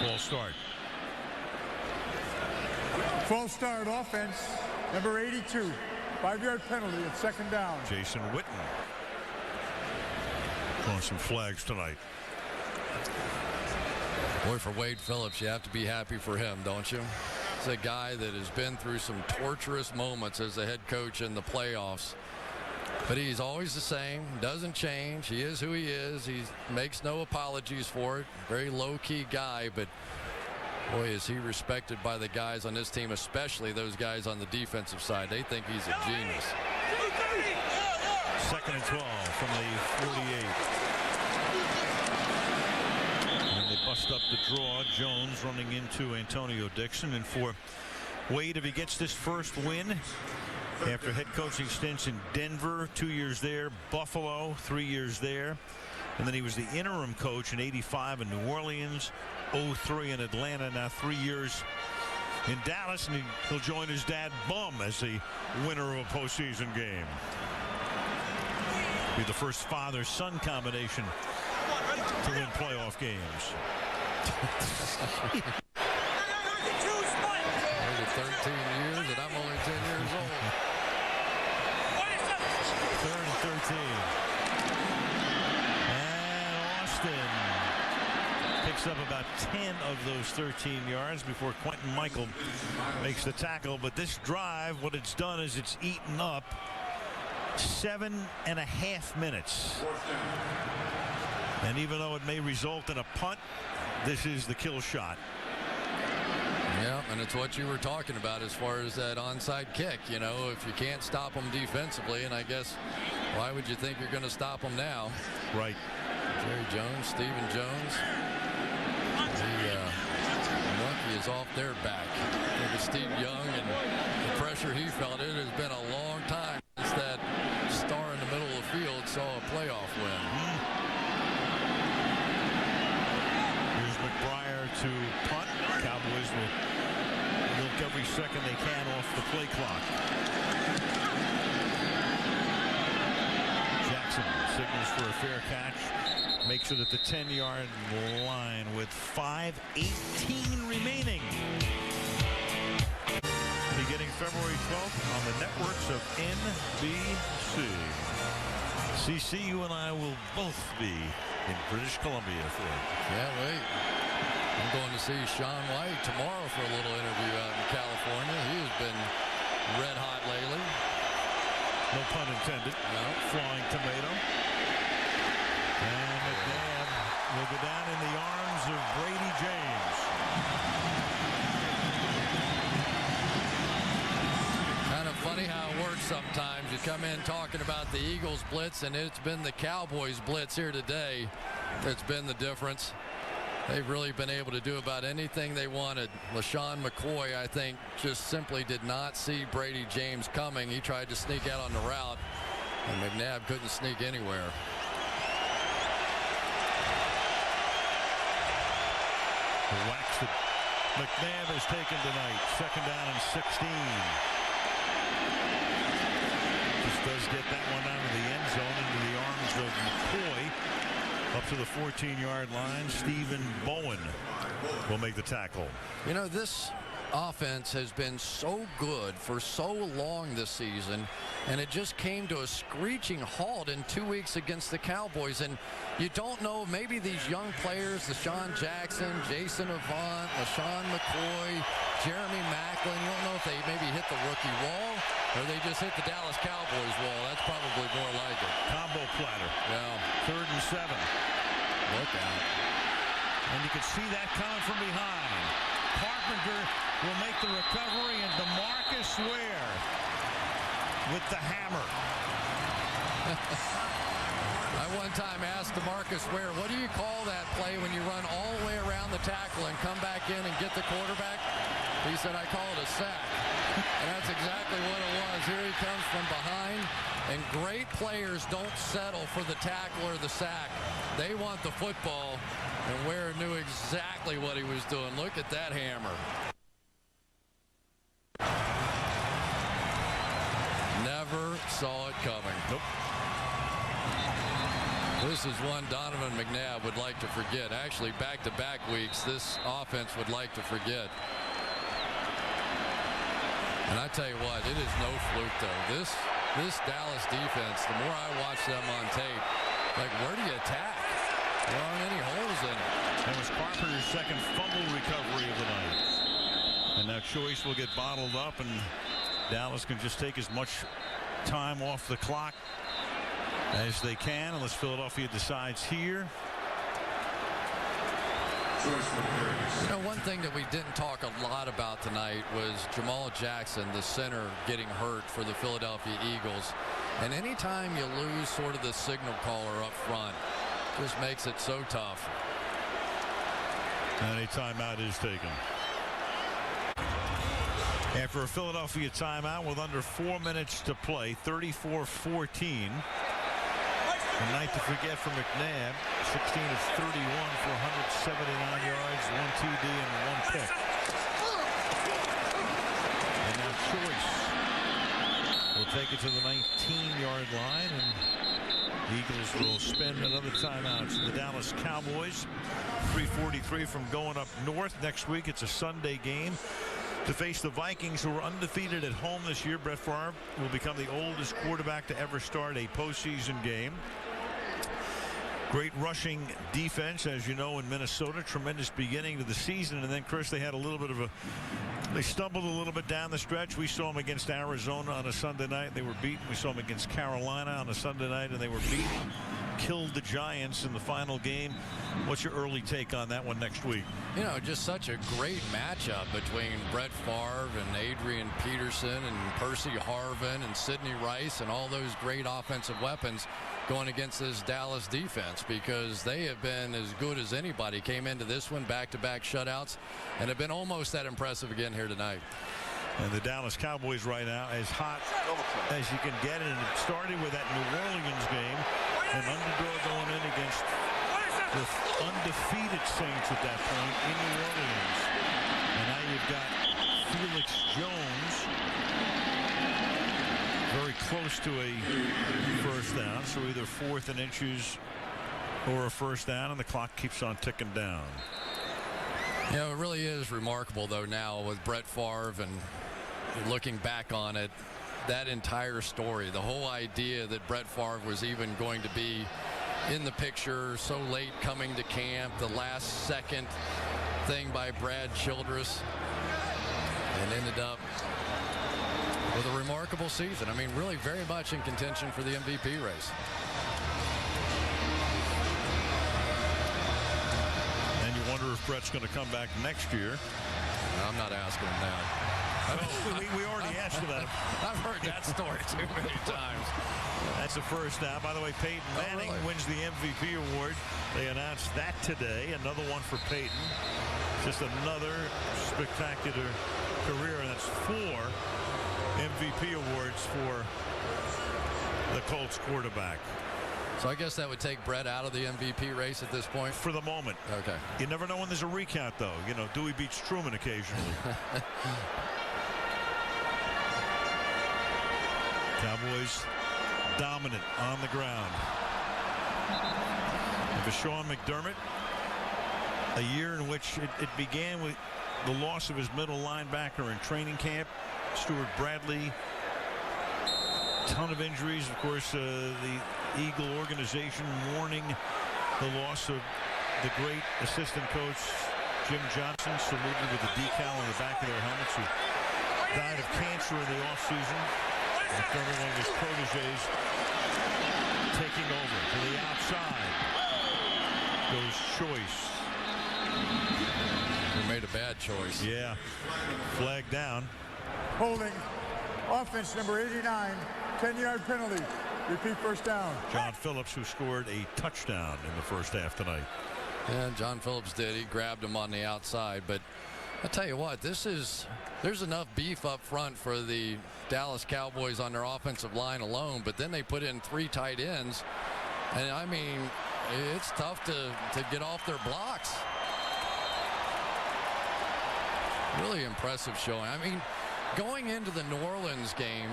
Full start. Full start offense. Number 82. 5-yard penalty at 2nd down. Jason Witten. Throwing some flags tonight. Boy, for Wade Phillips, you have to be happy for him, don't you? It's a guy that has been through some torturous moments as a head coach in the playoffs. But he's always the same, doesn't change. He is who he is. He makes no apologies for it. Very low-key guy, but boy, is he respected by the guys on this team, especially those guys on the defensive side. They think he's a genius. 2nd and 12 from the 48. And they bust up the draw. Jones running into Antonio Dixon. And for Wade, if he gets this first win after head coaching stints in Denver, 2 years there, Buffalo, 3 years there, and then he was the interim coach in '85 in New Orleans, 03 in Atlanta, now 3 years in Dallas, and he'll join his dad Bum as the winner of a postseason game. Be the first father-son combination to win playoff games. 13 years, and I'm only 10 years old. 3rd and 13. And Austin picks up about 10 of those 13 yards before Quentin Michael makes the tackle. But this drive, what it's done is it's eaten up 7.5 minutes. And even though it may result in a punt, this is the kill shot. Yeah, and it's what you were talking about as far as that onside kick. You know, if you can't stop them defensively, and I guess why would you think you're going to stop them now? Right. Jerry Jones, Stephen Jones. The monkey is off their back. Look at Steve Young and the pressure he felt. It has been a long time since that star in the middle of the field saw a playoff win. Here's McBriar to punt. Cowboys will milk every second they can off the play clock. Jackson signals for a fair catch. Makes it at the 10-yard line with 5:18 remaining. Beginning February 12th on the networks of NBC. CC, you and I will both be in British Columbia for it. Yeah, wait. I'm going to see Sean White tomorrow for a little interview out in California. He has been red hot lately. No pun intended. No. Flying tomato. And McNabb will go down in the arms of Brady James. Kind of funny how it works sometimes. You come in talking about the Eagles blitz, and it's been the Cowboys blitz here today that's been the difference. They've really been able to do about anything they wanted. LaShawn McCoy, I think, just simply did not see Brady James coming. He tried to sneak out on the route, and McNabb couldn't sneak anywhere. The whacks that McNabb has taken tonight. 2nd down and 16. Just does get that one out of the end zone into the arms of McCoy. Up to the 14-yard line. Stephen Bowen will make the tackle. You know, this offense has been so good for so long this season, and it just came to a screeching halt in 2 weeks against the Cowboys. And you don't know, maybe these young players, Deshaun Jackson, Jason Avant, LaShawn McCoy, Jeremy Maclin, you don't know if they maybe hit the rookie wall or they just hit the Dallas Cowboys wall. That's probably more like it. Combo platter. Yeah. 3rd and 7. Look out. And you can see that coming from behind. Carpenter will make the recovery, and DeMarcus Ware with the hammer. I one time asked DeMarcus Ware, what do you call that play when you run all the way around the tackle and come back in and get the quarterback? He said, I call it a sack. And that's exactly what it was. Here he comes from behind, and great players don't settle for the tackle or the sack. They want the football, and Ware knew exactly what he was doing. Look at that hammer. Never saw it coming. Nope. This is one Donovan McNabb would like to forget. Actually, back-to-back weeks, this offense would like to forget. And I tell you what, it is no fluke, though. This Dallas defense, the more I watch them on tape, like, where do you attack? There aren't any holes in it. That was Carpenter's second fumble recovery of the night. And now Choice will get bottled up, and Dallas can just take as much time off the clock as they can, unless Philadelphia decides here. You know, one thing that we didn't talk a lot about tonight was Jamal Jackson, the center, getting hurt for the Philadelphia Eagles. And anytime you lose sort of the signal caller up front, just makes it so tough. And a timeout is taken. After a Philadelphia timeout with under 4 minutes to play, 34-14. A night to forget for McNabb. 16 of 31 for 179 yards, 1 TD, and 1 pick. And now Choice will take it to the 19-yard line, and the Eagles will spend another timeout. So the Dallas Cowboys, 3:43 from going up north. Next week, it's a Sunday game to face the Vikings, who are undefeated at home this year. Brett Favre will become the oldest quarterback to ever start a postseason game. Great rushing defense, as you know, in Minnesota. Tremendous beginning to the season. And then, Chris, they had a little bit of they stumbled a little bit down the stretch. We saw them against Arizona on a Sunday night. They were beaten. We saw them against Carolina on a Sunday night, and they were beaten. Killed the Giants in the final game. What's your early take on that one next week? You know, just such a great matchup between Brett Favre and Adrian Peterson and Percy Harvin and Sidney Rice and all those great offensive weapons going against this Dallas defense, because they have been as good as anybody. Came into this one back-to-back shutouts and have been almost that impressive again here tonight. And the Dallas Cowboys right now as hot as you can get, and it started with that New Orleans game, an underdog going in against the undefeated Saints at that point in New Orleans. And now you've got Felix Jones very close to a first down, so either 4th and inches or a first down, and the clock keeps on ticking down. You know, it really is remarkable, though, now with Brett Favre and looking back on it, that entire story, the whole idea that Brett Favre was even going to be in the picture so late coming to camp, the last second thing by Brad Childress, and ended up with a remarkable season. I mean, really very much in contention for the MVP race. And you wonder if Brett's going to come back next year. I'm not asking him that. We already asked him that. I've heard that story too many times. That's a first down. By the way, Peyton Manning wins the MVP award. They announced that today. Another one for Peyton. Just another spectacular career, and that's 4 MVP awards for the Colts quarterback. So I guess that would take Brett out of the MVP race at this point? For the moment. Okay. You never know when there's a recount, though. You know, Dewey beats Truman occasionally. Cowboys dominant on the ground. And for Sean McDermott, a year in which it began with the loss of his middle linebacker in training camp, Stuart Bradley. Ton of injuries. Of course, the Eagle organization mourning the loss of the great assistant coach Jim Johnson, saluted with a decal on the back of their helmets, who died of cancer in the offseason. McDermott, one of his proteges, taking over to the outside. Goes Choice. He made a bad choice. Yeah. Flag down. Holding. Offense number 89. 10-yard penalty. Repeat first down. John Phillips, who scored a touchdown in the first half tonight. Yeah, John Phillips did. He grabbed him on the outside. But I tell you what, there's enough beef up front for the Dallas Cowboys on their offensive line alone. But then they put in 3 tight ends. And, I mean, it's tough to get off their blocks. Really impressive showing. I mean, going into the New Orleans game,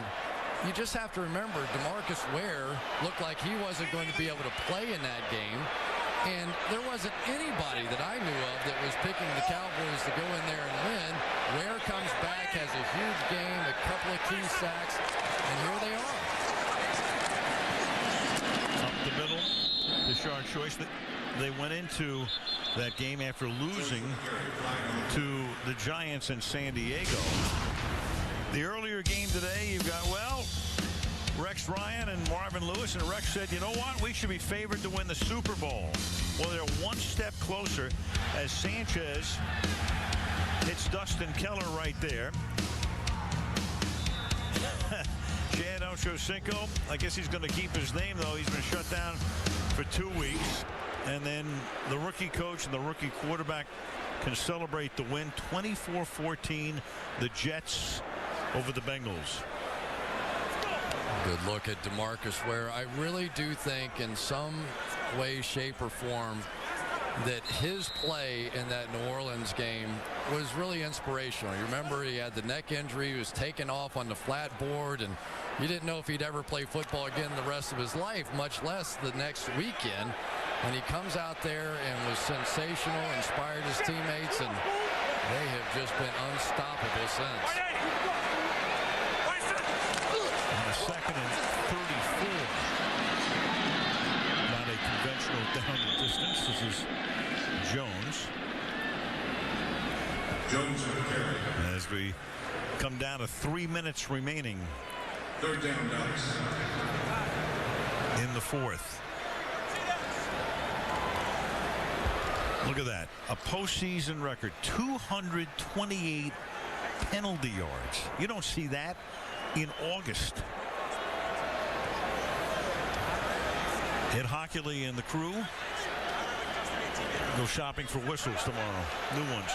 you just have to remember DeMarcus Ware looked like he wasn't going to be able to play in that game. And there wasn't anybody that I knew of that was picking the Cowboys to go in there and win. Ware comes back, has a huge game, a couple of key sacks, and here they are. Up the middle, Rashard Choice. They went into that game after losing to the Giants in San Diego. The earlier game today, you've got, Rex Ryan and Marvin Lewis, and Rex said, you know what, we should be favored to win the Super Bowl. Well, they're one step closer as Sanchez hits Dustin Keller right there. Chad Ochocinco, I guess he's going to keep his name, though. He's been shut down for 2 weeks. And then the rookie coach and the rookie quarterback can celebrate the win. 24-14, the Jets over the Bengals. Good look at DeMarcus Ware. I really do think in some way, shape, or form that his play in that New Orleans game was really inspirational. You remember he had the neck injury. He was taken off on the flat board, and you didn't know if he'd ever play football again the rest of his life, much less the next weekend. And he comes out there and was sensational, inspired his teammates, and they have just been unstoppable since. On a 2nd and 34. Not a conventional down and distance. This is Jones. Jones for the carry. As we come down to 3 minutes remaining. 3rd down, Dallas. In the 4th. Look at that. A postseason record. 228 penalty yards. You don't see that in August. Ed Hockley and the crew go shopping for whistles tomorrow. New ones.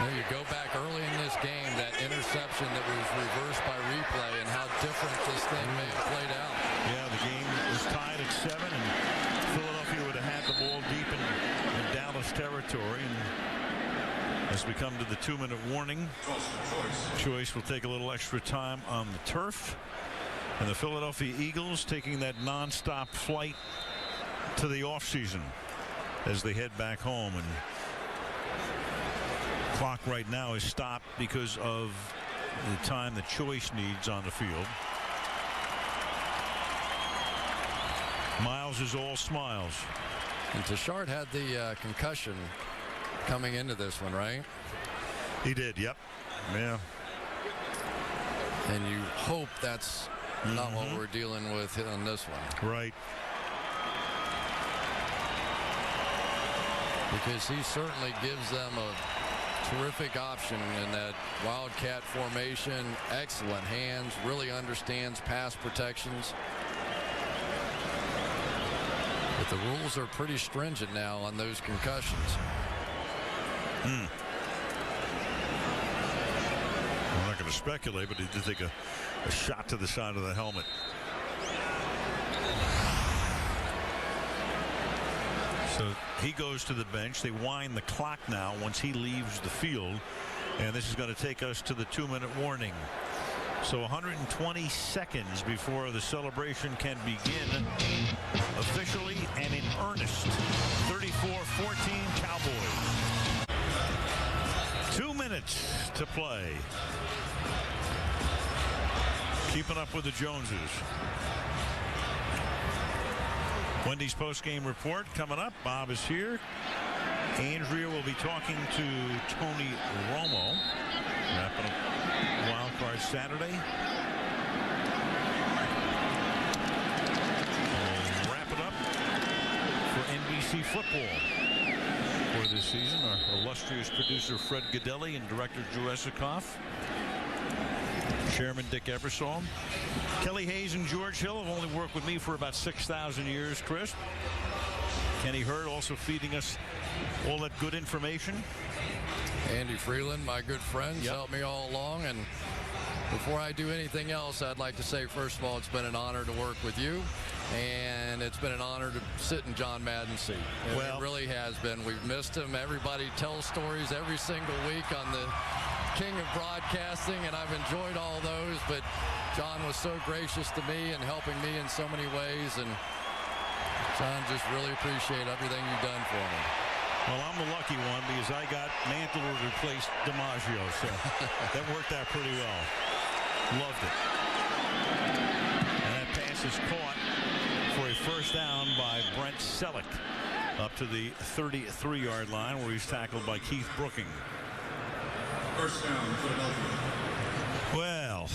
There you go back early in this game, that interception that was reversed by replay, and how different this thing may have played out. Yeah, the game was tied at 7, and Philadelphia would have had the ball deep in Dallas territory. And as we come to the 2-minute warning, Choice will take a little extra time on the turf. And the Philadelphia Eagles taking that nonstop flight to the offseason as they head back home. And clock right now is stopped because of the time that Choice needs on the field. Miles is all smiles. And Tashard had the concussion coming into this one, right? He did, yep. Yeah. And you hope that's not what we're dealing with on this one. Right. Because he certainly gives them a terrific option in that wildcat formation. Excellent hands, really understands pass protections. But the rules are pretty stringent now on those concussions. I'm not going to speculate, but he did take a shot to the side of the helmet. So he goes to the bench. They wind the clock now once he leaves the field. And this is going to take us to the 2-minute warning. So 120 seconds before the celebration can begin officially and in earnest. 34-14 Cowboys. 2 minutes to play. Keeping up with the Joneses. Wendy's post-game report coming up. Bob is here. Andrea will be talking to Tony Romo. Wrapping up Wild Card Saturday. We'll wrap it up for NBC football for this this season. Our illustrious producer Fred Godelli and director Drew Esikoff. Chairman Dick Ebersol. Kelly Hayes and George Hill have only worked with me for about 6,000 years, Chris. Kenny Hurd also feeding us all that good information. Andy Freeland, my good friend, helped me all along. And before I do anything else, I'd like to say, first of all, it's been an honor to work with you. And it's been an honor to sit in John Madden's seat. Well, it really has been. We've missed him. Everybody tells stories every single week on the king of broadcasting, and I've enjoyed all those. But John was so gracious to me and helping me in so many ways. And John, just really appreciate everything you've done for me. Well, I'm the lucky one because I got Mantle to replace DiMaggio, so that worked out pretty well. Loved it. And that pass is caught for a first down by Brent Selleck up to the 33-yard line, where he's tackled by Keith Brooking. First down, Philadelphia. Well,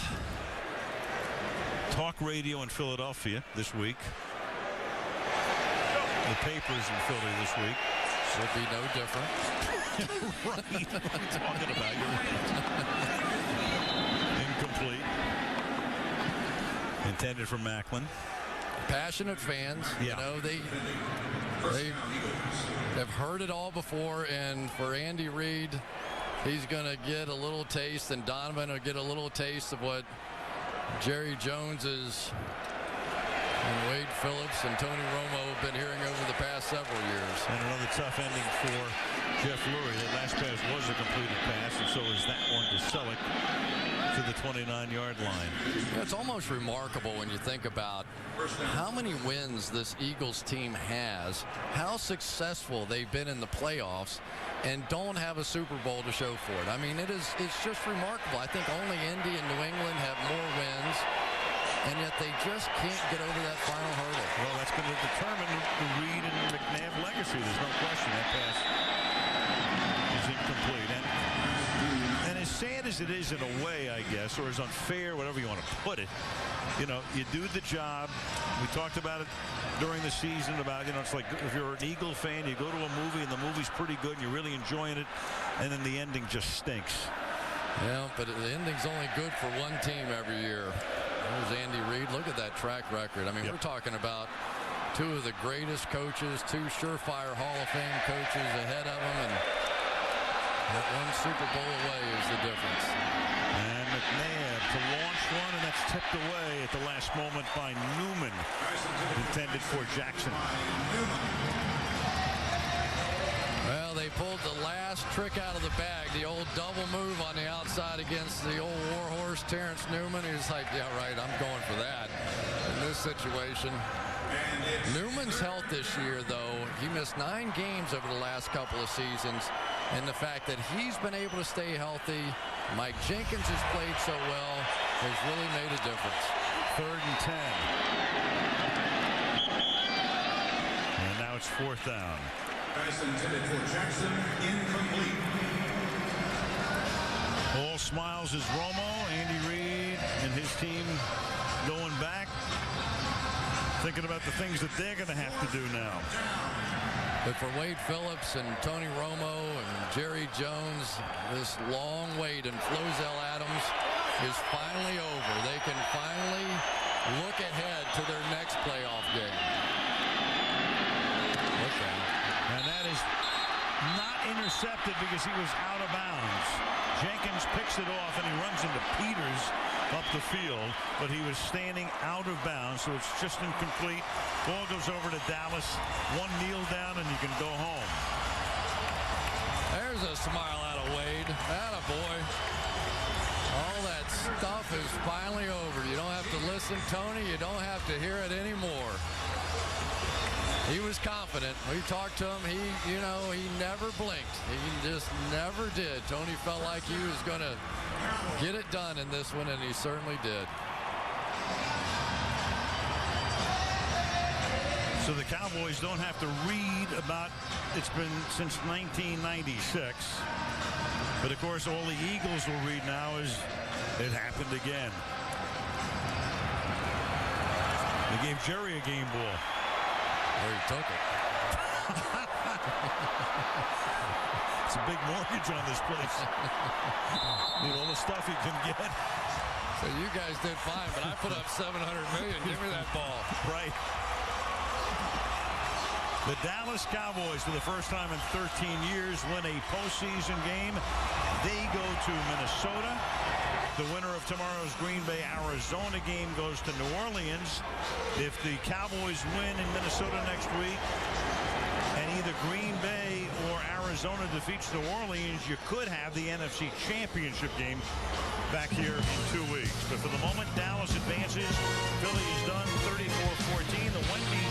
talk radio in Philadelphia this week. The papers in Philly this week. Should be no different. Right. What are you talking about? You're right. Incomplete. Intended for Macklin. Passionate fans. You know, they have heard it all before, and for Andy Reid, he's going to get a little taste, and Donovan will get a little taste of what Jerry Jones is and Wade Phillips and Tony Romo have been hearing over the past several years. And another tough ending for Jeff Lurie. That last pass was a completed pass, and so is that one to Selleck to the 29-yard line. It's almost remarkable when you think about how many wins this Eagles team has, how successful they've been in the playoffs, and don't have a Super Bowl to show for it. I mean, it's just remarkable. I think only Indy and New England have more wins, and yet they just can't get over that final hurdle. Well, that's going to determine the Reid and McNabb legacy. There's no question that pass is incomplete. And as sad as it is in a way, I guess, or as unfair, whatever you want to put it, you know, you do the job. We talked about it during the season about, you know, it's like if you're an Eagle fan, you go to a movie and the movie's pretty good and you're really enjoying it, and then the ending just stinks. Yeah, but the ending's only good for one team every year. There's Andy Reid. Look at that track record. I mean, we're talking about two of the greatest coaches, two surefire Hall of Fame coaches ahead of them, and that one Super Bowl away is the difference. And McNabb to launch one, and that's tipped away at the last moment by Newman, intended for Jackson. Well, they pulled the last trick out of the bag, the old double move on the outside against the old warhorse, Terrence Newman. He was like, yeah, right, I'm going for that in this situation. Newman's health this year, though, he missed 9 games over the last couple of seasons, and the fact that he's been able to stay healthy, Mike Jenkins has played so well, has really made a difference. 3rd and 10. And now it's 4th down. Pass intended for Jackson, incomplete. All smiles is Romo. Andy Reid and his team going back, thinking about the things that they're going to have to do now. But for Wade Phillips and Tony Romo and Jerry Jones, this long wait and Flozell Adams is finally over. They can finally look ahead to their next playoff game. Okay. And that is not intercepted because he was out of bounds. Jenkins picks it off and he runs into Peters up the field, but he was standing out of bounds, so it's just incomplete. Ball goes over to Dallas. One kneel down and you can go home. There's a smile out of Wade. Atta boy. All that stuff is finally over. You don't have to listen, Tony. You don't have to hear it anymore. He was confident. We talked to him. He never blinked. He just never did. Tony felt like he was going to get it done in this one, and he certainly did. So the Cowboys don't have to read about it's been since 1996. But of course, all the Eagles will read now is it happened again. They gave Jerry a game ball. Where he took it. It's a big mortgage on this place. Need all the stuff you can get. So you guys did fine, but I put up $700 million. Give me that ball. Right. The Dallas Cowboys, for the first time in 13 years, win a postseason game. They go to Minnesota. The winner of tomorrow's Green Bay-Arizona game goes to New Orleans. If the Cowboys win in Minnesota next week, and either Green Bay or Arizona defeats New Orleans, you could have the NFC Championship game back here in 2 weeks. But for the moment, Dallas advances. Philly is done 34-14. The Wendy's